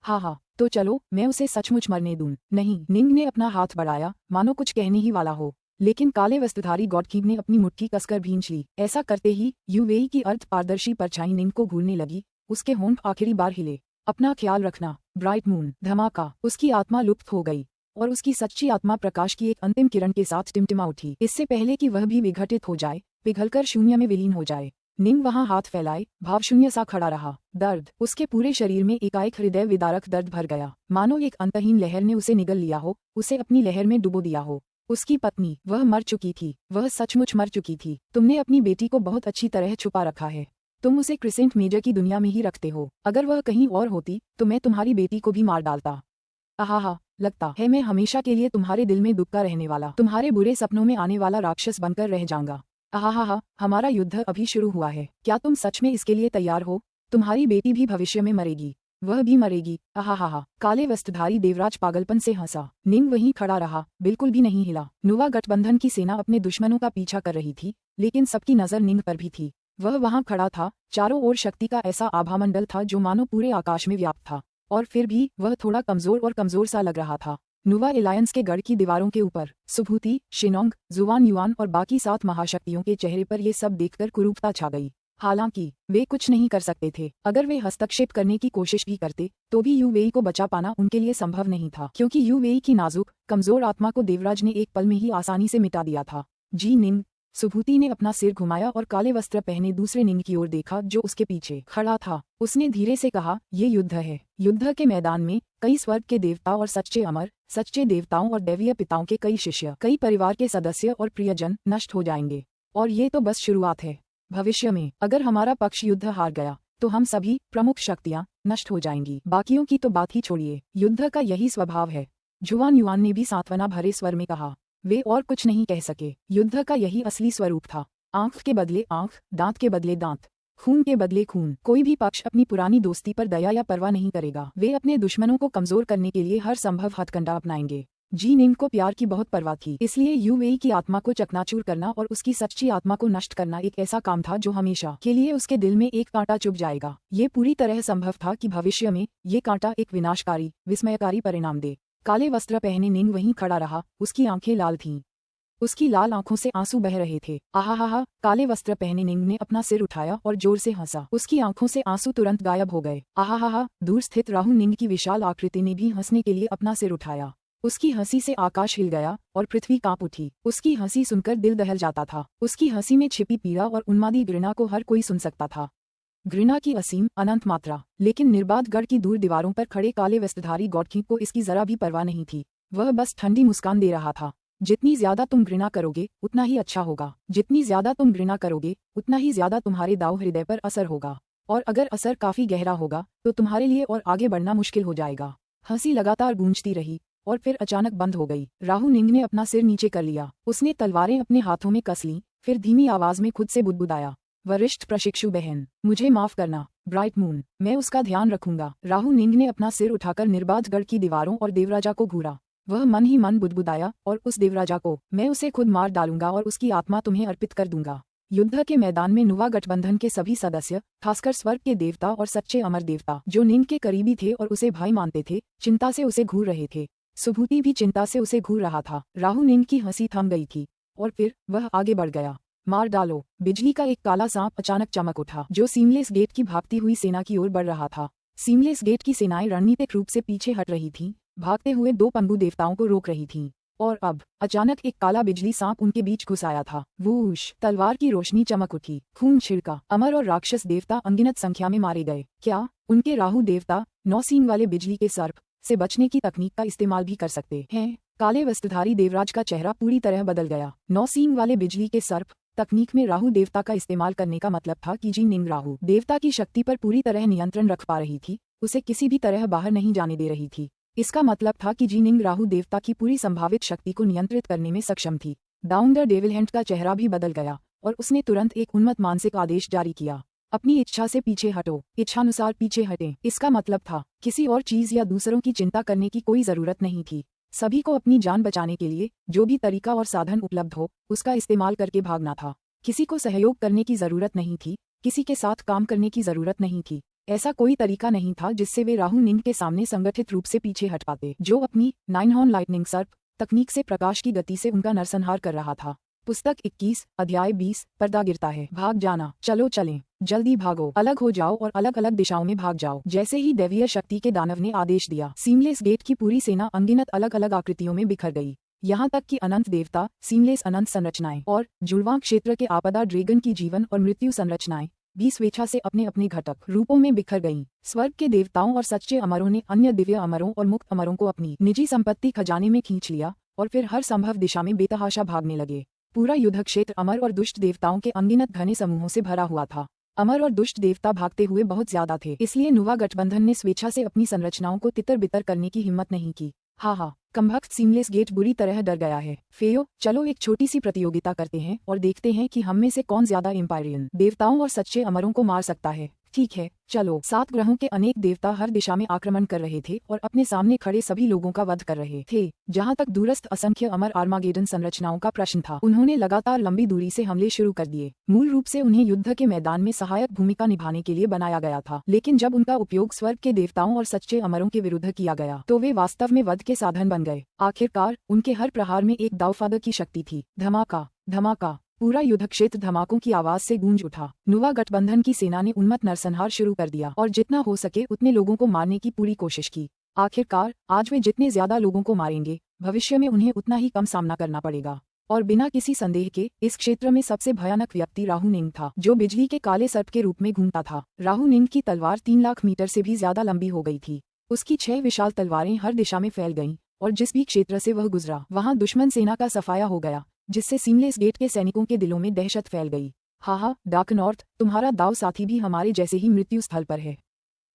हाँ, तो चलो मैं उसे सचमुच मरने दूं। नहीं, निंग ने अपना हाथ बढ़ाया मानो कुछ कहने ही वाला हो, लेकिन काले वस्त्रधारी गॉडकिंग ने अपनी मुट्ठी कसकर भींच ली। ऐसा करते ही यूवेई की अर्ध पारदर्शी परछाई निंग को घूरने लगी। उसके होंठ आखिरी बार हिले। अपना ख्याल रखना। Bright moon. धमाका। उसकी आत्मा लुप्त हो गई और उसकी सच्ची आत्मा प्रकाश की एक अंतिम किरण के साथ टिमटिमा उठी। इससे पहले कि वह भी विघटित हो जाए, पिघलकर शून्य में विलीन हो जाए। निंग वहां हाथ फैलाए भावशून्य सा खड़ा रहा। दर्द, उसके पूरे शरीर में एकाएक हृदय विदारक दर्द भर गया, मानो एक अंतहीन लहर ने उसे निगल लिया हो, उसे अपनी लहर में डुबो दिया हो। उसकी पत्नी, वह मर चुकी थी। वह सचमुच मर चुकी थी। तुमने अपनी बेटी को बहुत अच्छी तरह छुपा रखा है। तुम उसे क्रिसेंट मेजर की दुनिया में ही रखते हो। अगर वह कहीं और होती तो मैं तुम्हारी बेटी को भी मार डालता। आहा, लगता है मैं हमेशा के लिए तुम्हारे दिल में दुबका रहने वाला, तुम्हारे बुरे सपनों में आने वाला राक्षस बनकर रह जाऊंगा। आहा, हमारा युद्ध अभी शुरू हुआ है। क्या तुम सच में इसके लिए तैयार हो? तुम्हारी बेटी भी भविष्य में मरेगी। वह भी मरेगी। आहा। काले वस्त्रधारी देवराज पागलपन से हंसा। निंग वहीं खड़ा रहा, बिल्कुल भी नहीं हिला। नुवा गठबंधन की सेना अपने दुश्मनों का पीछा कर रही थी, लेकिन सबकी नजर निंग पर भी थी। वह वहां खड़ा था। चारों ओर शक्ति का ऐसा आभामंडल था जो मानो पूरे आकाश में व्याप्त था, और फिर भी वह थोड़ा कमजोर और कमजोर सा लग रहा था। नुवा एलायंस के गढ़ की दीवारों के ऊपर सुभूति, शिनोंग, जुवान युआन और बाकी 7 महाशक्तियों के चेहरे पर ये सब देखकर कुरूपता छा गई। हालांकि वे कुछ नहीं कर सकते थे। अगर वे हस्तक्षेप करने की कोशिश भी करते तो भी यूवेई को बचा पाना उनके लिए संभव नहीं था, क्योंकि यूवेई की नाजुक, कमजोर आत्मा को देवराज ने एक पल में ही आसानी से मिटा दिया था। जी निंग, सुभूति ने अपना सिर घुमाया और काले वस्त्र पहने दूसरे निंग की ओर देखा जो उसके पीछे खड़ा था। उसने धीरे से कहा, ये युद्ध है। युद्ध के मैदान में कई स्वर्ग के देवता और सच्चे देवताओं और दैवीय पिताओं के कई शिष्य, कई परिवार के सदस्य और प्रियजन नष्ट हो जाएंगे। और ये तो बस शुरुआत है। भविष्य में अगर हमारा पक्ष युद्ध हार गया तो हम सभी प्रमुख शक्तियां नष्ट हो जाएंगी। बाकियों की तो बात ही छोड़िए, युद्ध का यही स्वभाव है। जुआन युआन ने भी सांत्वना भरे स्वर में कहा। वे और कुछ नहीं कह सके। युद्ध का यही असली स्वरूप था। आंख के बदले आंख, दांत के बदले दांत, खून के बदले खून। कोई भी पक्ष अपनी पुरानी दोस्ती पर दया या परवाह नहीं करेगा। वे अपने दुश्मनों को कमजोर करने के लिए हर संभव हथकंडा अपनाएंगे। जी निंग को प्यार की बहुत परवाह थी, इसलिए यूवेई की आत्मा को चकनाचूर करना और उसकी सच्ची आत्मा को नष्ट करना एक ऐसा काम था जो हमेशा के लिए उसके दिल में एक कांटा चुभ जाएगा। ये पूरी तरह संभव था कि भविष्य में ये कांटा एक विनाशकारी, विस्मयकारी परिणाम दे। काले वस्त्र पहने निंग वहीं खड़ा रहा। उसकी आंखें लाल थीं। उसकी लाल आंखों से आंसू बह रहे थे। आहा। काले वस्त्र पहने निंग ने अपना सिर उठाया और जोर से हंसा। उसकी आंखों से आंसू तुरंत गायब हो गए। आहा। दूर स्थित राहु निंग की विशाल आकृति ने भी हंसने के लिए अपना सिर उठाया। उसकी हंसी से आकाश हिल गया और पृथ्वी कांप उठी। उसकी हंसी सुनकर दिल दहल जाता था। उसकी हंसी में छिपी पीड़ा और उन्मादी घृणा को हर कोई सुन सकता था। घृणा की असीम अनंत मात्रा। लेकिन निर्बाध गढ़ की दूर दीवारों पर खड़े काले वस्त्रधारी गॉडकिंग को इसकी जरा भी परवाह नहीं थी। वह बस ठंडी मुस्कान दे रहा था। जितनी ज्यादा तुम घृणा करोगे उतना ही अच्छा होगा। जितनी ज्यादा तुम घृणा करोगे उतना ही ज्यादा तुम्हारे दाव हृदय पर असर होगा। और अगर असर काफी गहरा होगा तो तुम्हारे लिए और आगे बढ़ना मुश्किल हो जाएगा। हंसी लगातार गूंजती रही और फिर अचानक बंद हो गई। राहु निंग ने अपना सिर नीचे कर लिया। उसने तलवारें अपने हाथों में कस लीं, फिर धीमी आवाज में खुद से बुदबुदाया, वरिष्ठ प्रशिक्षु बहन, मुझे माफ करना। ब्राइट मून, मैं उसका ध्यान रखूंगा। राहु निंग ने अपना सिर उठाकर निर्बाध गढ़ की दीवारों और देवराजा को घूरा। वह मन ही मन बुदबुदाया, और उस देवराजा को मैं उसे खुद मार डालूंगा और उसकी आत्मा तुम्हें अर्पित कर दूंगा। युद्ध के मैदान में नुवा गठबंधन के सभी सदस्य, खासकर स्वर्ग के देवता और सच्चे अमर देवता जो निंग के करीबी थे और उसे भाई मानते थे, चिंता से उसे घूर रहे थे। सुभूति भी चिंता से उसे घूर रहा था। राहु निंग की हंसी थम गई थी और फिर वह आगे बढ़ गया। मार डालो। बिजली का एक काला सांप अचानक चमक उठा जो सीमलेस गेट की भागती हुई सेना की ओर बढ़ रहा था। सीमलेस गेट की सेनाएं रणनीतिक रूप से पीछे हट रही थीं, भागते हुए दो पंगु देवताओं को रोक रही थीं। और अब अचानक एक काला बिजली सांप उनके बीच घुस आया था। वूश, तलवार की रोशनी चमक उठी, खून छिड़का। अमर और राक्षस देवता अनगिनत संख्या में मारे गए। क्या उनके राहु देवता 9 सींग वाले बिजली के सर्प से बचने की तकनीक का इस्तेमाल भी कर सकते हैं? काले वस्त्रधारी देवराज का चेहरा पूरी तरह बदल गया। 9 सींग वाले बिजली के सर्प तकनीक में राहु देवता का इस्तेमाल करने का मतलब था कि जी निंग राहु देवता की शक्ति पर पूरी तरह नियंत्रण रख पा रही थी, उसे किसी भी तरह बाहर नहीं जाने दे रही थी। इसका मतलब था कि जी निंग राहु देवता की पूरी संभावित शक्ति को नियंत्रित करने में सक्षम थी। डाउन द डेविल हैंड का चेहरा भी बदल गया और उसने तुरंत एक उन्मत्त मानसिक आदेश जारी किया, अपनी इच्छा से पीछे हटो, इच्छानुसार पीछे हटें। इसका मतलब था किसी और चीज या दूसरों की चिंता करने की कोई जरूरत नहीं थी। सभी को अपनी जान बचाने के लिए जो भी तरीका और साधन उपलब्ध हो उसका इस्तेमाल करके भागना था। किसी को सहयोग करने की जरूरत नहीं थी, किसी के साथ काम करने की जरूरत नहीं थी। ऐसा कोई तरीका नहीं था जिससे वे राहु निंग के सामने संगठित रूप से पीछे हट पाते, जो अपनी 9 हॉर्न लाइटनिंग सर्प तकनीक से प्रकाश की गति से उनका नरसंहार कर रहा था। पुस्तक 21 अध्याय 20 पर्दा गिरता है। भाग जाना। चलो चलें, जल्दी भागो, अलग हो जाओ और अलग अलग दिशाओं में भाग जाओ। जैसे ही दैवीय शक्ति के दानव ने आदेश दिया, सीमलेस गेट की पूरी सेना अनगिनत अलग अलग आकृतियों में बिखर गई। यहाँ तक कि अनंत देवता, सीमलेस अनंत संरचनाएं और जुड़वां क्षेत्र के आपदा ड्रैगन की जीवन और मृत्यु संरचनाएं भी स्वेच्छा से अपने अपने घटक रूपों में बिखर गईं। स्वर्ग के देवताओं और सच्चे अमरों ने अन्य दिव्य अमरों और मुक्त अमरों को अपनी निजी संपत्ति खजाने में खींच लिया और फिर हर संभव दिशा में बेतहाशा भागने लगे। पूरा युद्ध क्षेत्र अमर और दुष्ट देवताओं के अनगिनत घने समूहों से भरा हुआ था। अमर और दुष्ट देवता भागते हुए बहुत ज्यादा थे, इसलिए नुवा गठबंधन ने स्वेच्छा से अपनी संरचनाओं को तितर बितर करने की हिम्मत नहीं की। हा, कमबख्त सीमलेस गेट बुरी तरह डर गया है। फेयो, चलो एक छोटी सी प्रतियोगिता करते हैं और देखते हैं कि हम में से कौन ज्यादा एम्पायरियन देवताओं और सच्चे अमरों को मार सकता है। ठीक है, चलो। 7 ग्रहों के अनेक देवता हर दिशा में आक्रमण कर रहे थे और अपने सामने खड़े सभी लोगों का वध कर रहे थे। जहाँ तक दूरस्थ असंख्य अमर आर्मागेडन संरचनाओं का प्रश्न था, उन्होंने लगातार लंबी दूरी से हमले शुरू कर दिए। मूल रूप से उन्हें युद्ध के मैदान में सहायक भूमिका निभाने के लिए बनाया गया था, लेकिन जब उनका उपयोग स्वर्ग के देवताओं और सच्चे अमरों के विरुद्ध किया गया तो वे वास्तव में वध के साधन बन गए। आखिरकार उनके हर प्रहार में एक दावफादर की शक्ति थी। धमाका, धमाका। पूरा युद्ध क्षेत्र धमाकों की आवाज से गूंज उठा। नुवा गठबंधन की सेना ने उन्मत्त नरसंहार शुरू कर दिया और जितना हो सके उतने लोगों को मारने की पूरी कोशिश की। आखिरकार आज वे जितने ज्यादा लोगों को मारेंगे, भविष्य में उन्हें उतना ही कम सामना करना पड़ेगा। और बिना किसी संदेह के इस क्षेत्र में सबसे भयानक व्यक्ति राहु निंग था, जो बिजली के काले सर्प के रूप में घूमता था। राहु निंग की तलवार 3 लाख मीटर से भी ज्यादा लंबी हो गई थी। उसकी 6 विशाल तलवारें हर दिशा में फैल गईं, और जिस भी क्षेत्र से वह गुजरा वहां दुश्मन सेना का सफाया हो गया, जिससे सीमलेस गेट के सैनिकों के दिलों में दहशत फैल गई। हा डार्क नॉर्थ, तुम्हारा दाव साथी भी हमारे जैसे ही मृत्यु स्थल पर है।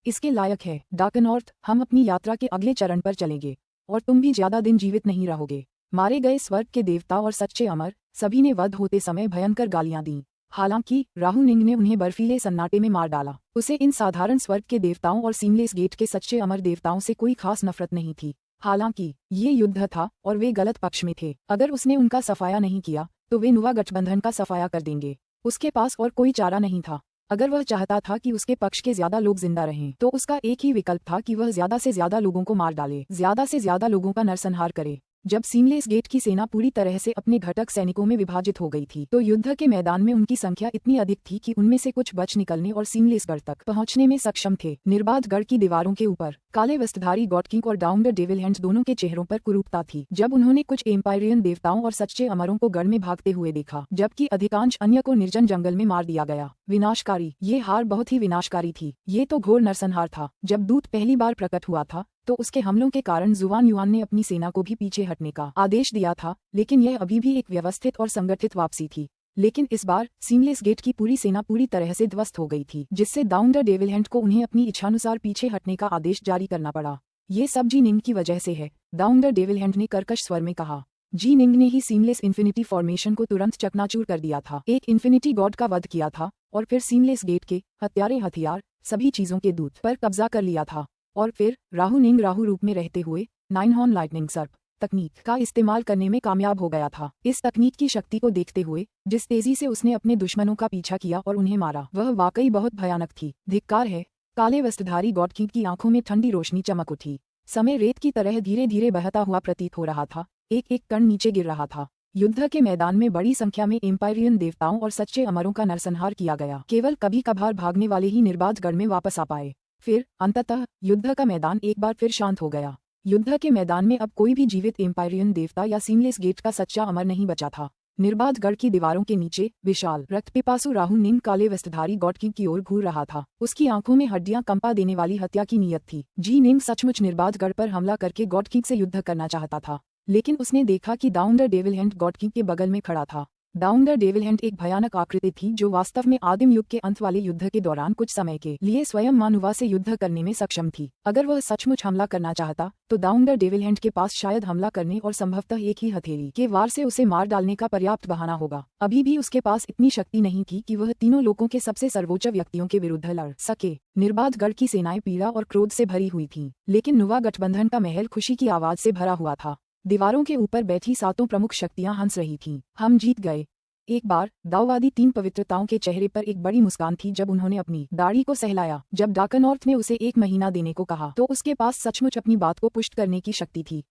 इसके लायक है डार्क नॉर्थ, हम अपनी यात्रा के अगले चरण पर चलेंगे और तुम भी ज्यादा दिन जीवित नहीं रहोगे। मारे गए स्वर्ग के देवता और सच्चे अमर सभी ने वध होते समय भयंकर गालियां दी। हालांकि राहु निंग ने उन्हें बर्फीले सन्नाटे में मार डाला। उसे इन साधारण स्वर्ग के देवताओं और सीमलेस गेट के सच्चे अमर देवताओं से कोई खास नफरत नहीं थी। हालांकि ये युद्ध था और वे गलत पक्ष में थे। अगर उसने उनका सफाया नहीं किया तो वे नुवा गठबंधन का सफाया कर देंगे। उसके पास और कोई चारा नहीं था। अगर वह चाहता था कि उसके पक्ष के ज्यादा लोग जिंदा रहें, तो उसका एक ही विकल्प था कि वह ज्यादा से ज्यादा लोगों को मार डाले, ज्यादा से ज्यादा लोगों का नरसंहार करे। जब सीमलेस गेट की सेना पूरी तरह से अपने घटक सैनिकों में विभाजित हो गई थी, तो युद्ध के मैदान में उनकी संख्या इतनी अधिक थी कि उनमें से कुछ बच निकलने और सीमलेस गढ़ तक पहुंचने में सक्षम थे। निर्बाध गढ़ की दीवारों के ऊपर काले वस्त्रधारी गॉड किंग और डाउन द डेविल हैंड्स दोनों के चेहरों पर कुरूपता थी जब उन्होंने कुछ एम्पायरियन देवताओं और सच्चे अमरों को गढ़ में भागते हुए देखा, जबकि अधिकांश अन्य को निर्जन जंगल में मार दिया गया। विनाशकारी, ये हार बहुत ही विनाशकारी थी। ये तो घोर नरसंहार था। जब दूत पहली बार प्रकट हुआ था तो उसके हमलों के कारण जुआन युआन ने अपनी सेना को भी पीछे हटने का आदेश दिया था, लेकिन यह अभी भी एक व्यवस्थित और संगठित वापसी थी। लेकिन इस बार सीमलेस गेट की पूरी सेना पूरी तरह से ध्वस्त हो गई थी, जिससे डाउन द डेविल हैंड को उन्हें अपनी इच्छानुसार पीछे हटने का आदेश जारी करना पड़ा। ये सब जी निंग की वजह से है, डाउन द डेविल हैंड ने कर्कश स्वर में कहा। जी निंग ने ही सीमलेस इन्फिनिटी फॉर्मेशन को तुरंत चकनाचूर कर दिया था, एक इन्फिनिटी गॉड का वध किया था और फिर सीमलेस गेट के हथियार सभी चीजों के दूत पर कब्जा कर लिया था। और फिर राहु निंग राहु रूप में रहते हुए 9 हॉर्न लाइटनिंग सर्प तकनीक का इस्तेमाल करने में कामयाब हो गया था। इस तकनीक की शक्ति को देखते हुए जिस तेजी से उसने अपने दुश्मनों का पीछा किया और उन्हें मारा, वह वाकई बहुत भयानक थी। धिक्कार है। काले वस्त्रधारी गॉड किंग की आंखों में ठंडी रोशनी चमक उठी। समय रेत की तरह धीरे धीरे बहता हुआ प्रतीत हो रहा था, एक एक कण नीचे गिर रहा था। युद्ध के मैदान में बड़ी संख्या में एम्पायरियन देवताओं और सच्चे अमरों का नरसंहार किया गया। केवल कभी कभार भागने वाले ही निर्बाध गढ़ में वापस आ पाए। फिर अंततः युद्ध का मैदान एक बार फिर शांत हो गया। युद्ध के मैदान में अब कोई भी जीवित एम्पायरियन देवता या सीमलेस गेट का सच्चा अमर नहीं बचा था। निर्बाध गढ़ की दीवारों के नीचे विशाल रक्तपिपासु राहु निंग काले वस्त्रधारी गॉड किंग की ओर घूर रहा था। उसकी आंखों में हड्डियां कंपा देने वाली हत्या की नीयत थी। जी निंग सचमुच निर्बाध गढ़ पर हमला करके गॉड किंग से युद्ध करना चाहता था, लेकिन उसने देखा कि down the devil hand God king के बगल में खड़ा था। डाउन द डेविल हैंड एक भयानक आकृति थी जो वास्तव में आदिम युग के अंत वाले युद्ध के दौरान कुछ समय के लिए स्वयं मानुवा से युद्ध करने में सक्षम थी। अगर वह सचमुच हमला करना चाहता तो डाउन द डेविल हैंड के पास शायद हमला करने और संभवतः एक ही हथेली के वार से उसे मार डालने का पर्याप्त बहाना होगा। अभी भी उसके पास इतनी शक्ति नहीं थी कि वह तीनों लोगों के सबसे सर्वोच्च व्यक्तियों के विरुद्ध लड़ सके। निर्बाध गढ़ की सेनाएं पीड़ा और क्रोध से भरी हुई थीं, लेकिन नुवा गठबंधन का महल खुशी की आवाज से भरा हुआ था। दीवारों के ऊपर बैठी 7 प्रमुख शक्तियां हंस रही थीं। हम जीत गए। एक बार दाऊवादी 3 पवित्रताओं के चेहरे पर एक बड़ी मुस्कान थी जब उन्होंने अपनी दाढ़ी को सहलाया। जब डार्क नॉर्थ ने उसे 1 महीना देने को कहा तो उसके पास सचमुच अपनी बात को पुष्ट करने की शक्ति थी।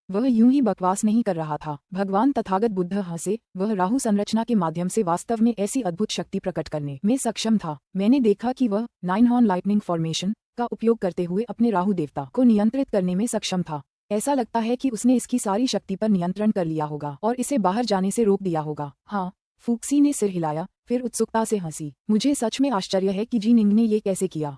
वह यूं ही बकवास नहीं कर रहा था। भगवान तथागत बुद्ध हंसे। वह राहु संरचना के माध्यम से वास्तव में ऐसी अद्भुत शक्ति प्रकट करने में सक्षम था। मैंने देखा कि वह 9 हॉर्न लाइटनिंग फॉर्मेशन का उपयोग करते हुए अपने राहु देवता को नियंत्रित करने में सक्षम था। ऐसा लगता है कि उसने इसकी सारी शक्ति पर नियंत्रण कर लिया होगा और इसे बाहर जाने से रोक दिया होगा। हाँ, फूक्सी ने सिर हिलाया, फिर उत्सुकता से हंसी। मुझे सच में आश्चर्य है कि जी निंग ने ये कैसे किया।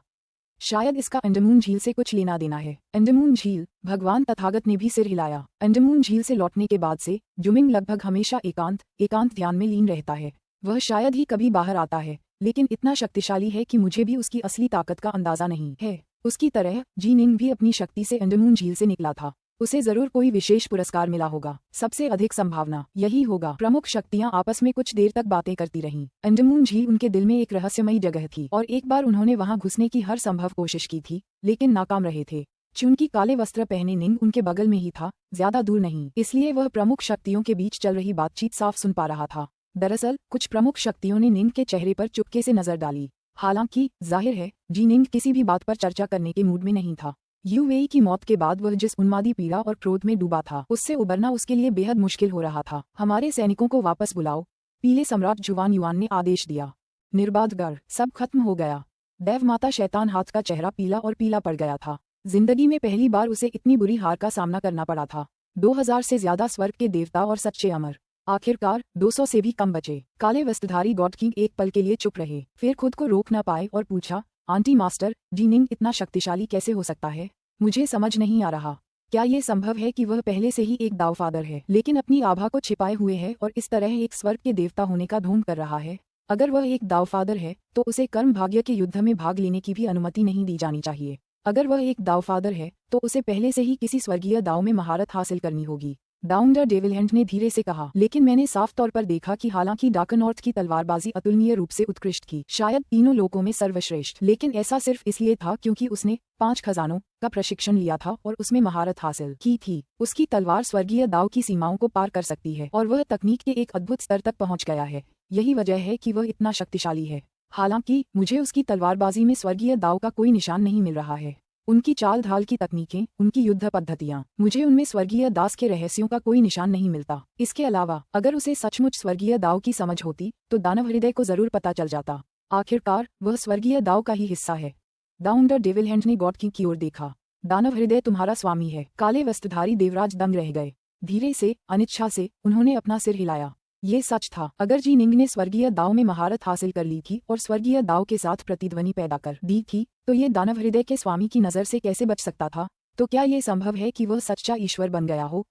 शायद इसका अंडमान झील से कुछ लेना देना है। अंडमान झील? भगवान तथागत ने भी सिर हिलाया। अंडमान झील से लौटने के बाद से जुमिंग लगभग हमेशा एकांत ध्यान में लीन रहता है। वह शायद ही कभी बाहर आता है, लेकिन इतना शक्तिशाली है कि मुझे भी उसकी असली ताकत का अंदाजा नहीं है। उसकी तरह जी निंग भी अपनी शक्ति से अंडमान झील से निकला था। उसे जरूर कोई विशेष पुरस्कार मिला होगा। सबसे अधिक संभावना यही होगा। प्रमुख शक्तियां आपस में कुछ देर तक बातें करती रहीं। अंडमान झील उनके दिल में एक रहस्यमयी जगह थी और एक बार उन्होंने वहां घुसने की हर संभव कोशिश की थी, लेकिन नाकाम रहे थे। चूंकि काले वस्त्र पहने निंग उनके बगल में ही था, ज्यादा दूर नहीं, इसलिए वह प्रमुख शक्तियों के बीच चल रही बातचीत साफ सुन पा रहा था। दरअसल कुछ प्रमुख शक्तियों ने निंग के चेहरे पर चुपके से नजर डाली। हालांकि जाहिर है जी निंग किसी भी बात पर चर्चा करने के मूड में नहीं था। यूवेई की मौत के बाद वह जिस उन्मादी पीड़ा और क्रोध में डूबा था, उससे उबरना उसके लिए बेहद मुश्किल हो रहा था। हमारे सैनिकों को वापस बुलाओ, पीले सम्राट जुआन युआन ने आदेश दिया। निर्बाध गढ़, सब खत्म हो गया। देव माता शैतान हाथ का चेहरा पीला और पीला पड़ गया था। जिंदगी में पहली बार उसे इतनी बुरी हार का सामना करना पड़ा था। 2000 से ज्यादा स्वर्ग के देवता और सच्चे अमर आखिरकार 200 से भी कम बचे। काले वस्त्रधारी गॉड किंग एक पल के लिए चुप रहे, फिर खुद को रोक न पाए और पूछा, आंटी मास्टर, जीनिंग इतना शक्तिशाली कैसे हो सकता है? मुझे समझ नहीं आ रहा। क्या ये संभव है कि वह पहले से ही एक दावफादर है, लेकिन अपनी आभा को छिपाए हुए है और इस तरह एक स्वर्ग के देवता होने का ढोंग कर रहा है? अगर वह एक दावफादर है तो उसे कर्म भाग्य के युद्ध में भाग लेने की भी अनुमति नहीं दी जानी चाहिए। अगर वह एक दावफादर है तो उसे पहले से ही किसी स्वर्गीय दाव में महारत हासिल करनी होगी। डाउन द डेविलहंट ने धीरे से कहा, लेकिन मैंने साफ तौर पर देखा कि हालांकि डार्कनॉर्थ की तलवारबाजी अतुलनीय रूप से उत्कृष्ट थी, शायद तीनों लोकों में सर्वश्रेष्ठ, लेकिन ऐसा सिर्फ इसलिए था क्योंकि उसने 5 खजानों का प्रशिक्षण लिया था और उसमें महारत हासिल की थी। उसकी तलवार स्वर्गीय दाव की सीमाओं को पार कर सकती है और वह तकनीक के एक अद्भुत स्तर तक पहुंच गया है। यही वजह है कि वह इतना शक्तिशाली है। हालांकि मुझे उसकी तलवारबाजी में स्वर्गीय दाव का कोई निशान नहीं मिल रहा है। उनकी चाल ढाल की तकनीकें, उनकी युद्ध पद्धतियां, मुझे उनमें स्वर्गीय दास के रहस्यों का कोई निशान नहीं मिलता। इसके अलावा अगर उसे सचमुच स्वर्गीय दाव की समझ होती तो दानव हृदय को जरूर पता चल जाता। आखिरकार वह स्वर्गीय दाव का ही हिस्सा है। डाउन द डेविलहंट ने गॉड किंग की ओर देखा। दानव हृदय तुम्हारा स्वामी है। काले वस्त्रधारी देवराज दंग रह गए। धीरे से, अनिच्छा से उन्होंने अपना सिर हिलाया। ये सच था, अगर जीनिंग ने स्वर्गीय दाव में महारत हासिल कर ली थी और स्वर्गीय दाव के साथ प्रतिध्वनि पैदा कर दी थी, तो ये दानव हृदय के स्वामी की नजर से कैसे बच सकता था? तो क्या ये संभव है कि वह सच्चा ईश्वर बन गया हो?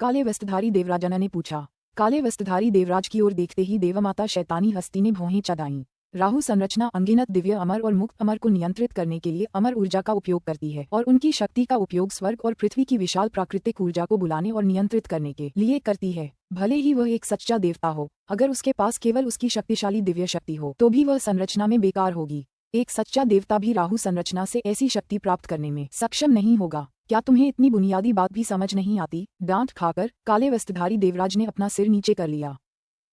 काले वस्त्रधारी देवराजना ने पूछा। काले वस्त्रधारी देवराज की ओर देखते ही देवमाता शैतानी हस्ती ने भौहें चढ़ाईं। राहु संरचना अनगिनत दिव्य अमर और मुक्त अमर को नियंत्रित करने के लिए अमर ऊर्जा का उपयोग करती है और उनकी शक्ति का उपयोग स्वर्ग और पृथ्वी की विशाल प्राकृतिक ऊर्जा को बुलाने और नियंत्रित करने के लिए करती है। भले ही वह एक सच्चा देवता हो, अगर उसके पास केवल उसकी शक्तिशाली दिव्य शक्ति हो तो भी वह संरचना में बेकार होगी। एक सच्चा देवता भी राहु संरचना से ऐसी शक्ति प्राप्त करने में सक्षम नहीं होगा। क्या तुम्हें इतनी बुनियादी बात भी समझ नहीं आती? डांट खाकर काले वस्त्रधारी देवराज ने अपना सिर नीचे कर लिया।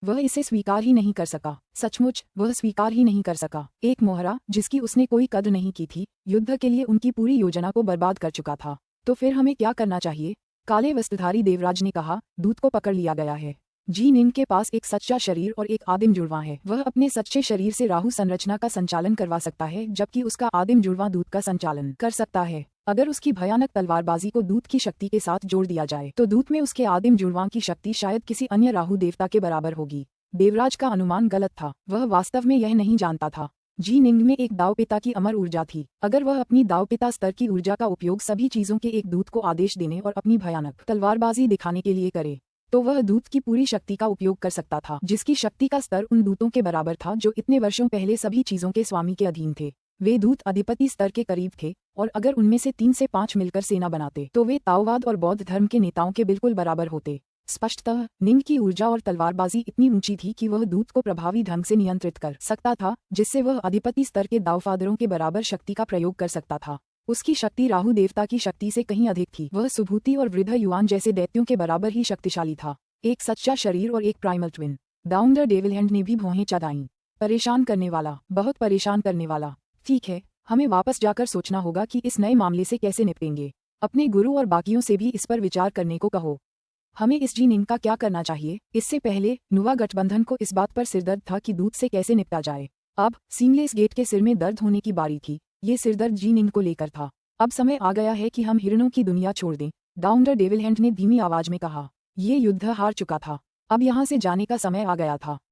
वह इसे स्वीकार ही नहीं कर सका। सचमुच वह स्वीकार ही नहीं कर सका। एक मोहरा जिसकी उसने कोई कद्र नहीं की थी, युद्ध के लिए उनकी पूरी योजना को बर्बाद कर चुका था। तो फिर हमें क्या करना चाहिए? काले वस्त्रधारी देवराज ने कहा। दूत को पकड़ लिया गया है। जीनिंग के पास एक सच्चा शरीर और एक आदिम जुड़वां है। वह अपने सच्चे शरीर से राहु संरचना का संचालन करवा सकता है, जबकि उसका आदिम जुड़वां दूत का संचालन कर सकता है। अगर उसकी भयानक तलवारबाजी को दूत की शक्ति के साथ जोड़ दिया जाए तो दूत में उसके आदिम जुड़वां की शक्ति शायद किसी अन्य राहु देवता के बराबर होगी। देवराज का अनुमान गलत था। वह वास्तव में यह नहीं जानता था। जीनिंग में एक दावपिता की अमर ऊर्जा थी। अगर वह अपनी दावपिता स्तर की ऊर्जा का उपयोग सभी चीजों के एक दूत को आदेश देने और अपनी भयानक तलवारबाजी दिखाने के लिए करे, तो वह दूत की पूरी शक्ति का उपयोग कर सकता था, जिसकी शक्ति का स्तर उन दूतों के बराबर था जो इतने वर्षों पहले सभी चीजों के स्वामी के अधीन थे। वे दूत अधिपति स्तर के करीब थे और अगर उनमें से 3 से 5 मिलकर सेना बनाते तो वे ताओवाद और बौद्ध धर्म के नेताओं के बिल्कुल बराबर होते। स्पष्टतः निंग की ऊर्जा और तलवारबाजी इतनी ऊंची थी कि वह दूत को प्रभावी ढंग से नियंत्रित कर सकता था, जिससे वह अधिपति स्तर के दावफादरों के बराबर शक्ति का प्रयोग कर सकता था। उसकी शक्ति राहु देवता की शक्ति से कहीं अधिक थी। वह सुभूति और वृद्ध युवान जैसे दैत्यों के बराबर ही शक्तिशाली था। एक सच्चा शरीर और एक प्राइमल ट्विन। डाउन द डेविलहंट ने भी भौहें चढ़ाईं। परेशान करने वाला, बहुत परेशान करने वाला। ठीक है, हमें वापस जाकर सोचना होगा कि इस नए मामले से कैसे निपटेंगे। अपने गुरु और बाकियों से भी इस पर विचार करने को कहो। हमें इस जीनिंग का क्या करना चाहिए? इससे पहले नुवा गठबंधन को इस बात पर सिरदर्द था कि दूत से कैसे निपटा जाए। अब सीमलेस गेट के सिर में दर्द होने की बारी थी। ये सिरदर्द जीनिंग को लेकर था। अब समय आ गया है कि हम हिरणों की दुनिया छोड़ दें, डाउन द डेविलहंट ने धीमी आवाज में कहा। ये युद्ध हार चुका था। अब यहाँ से जाने का समय आ गया था।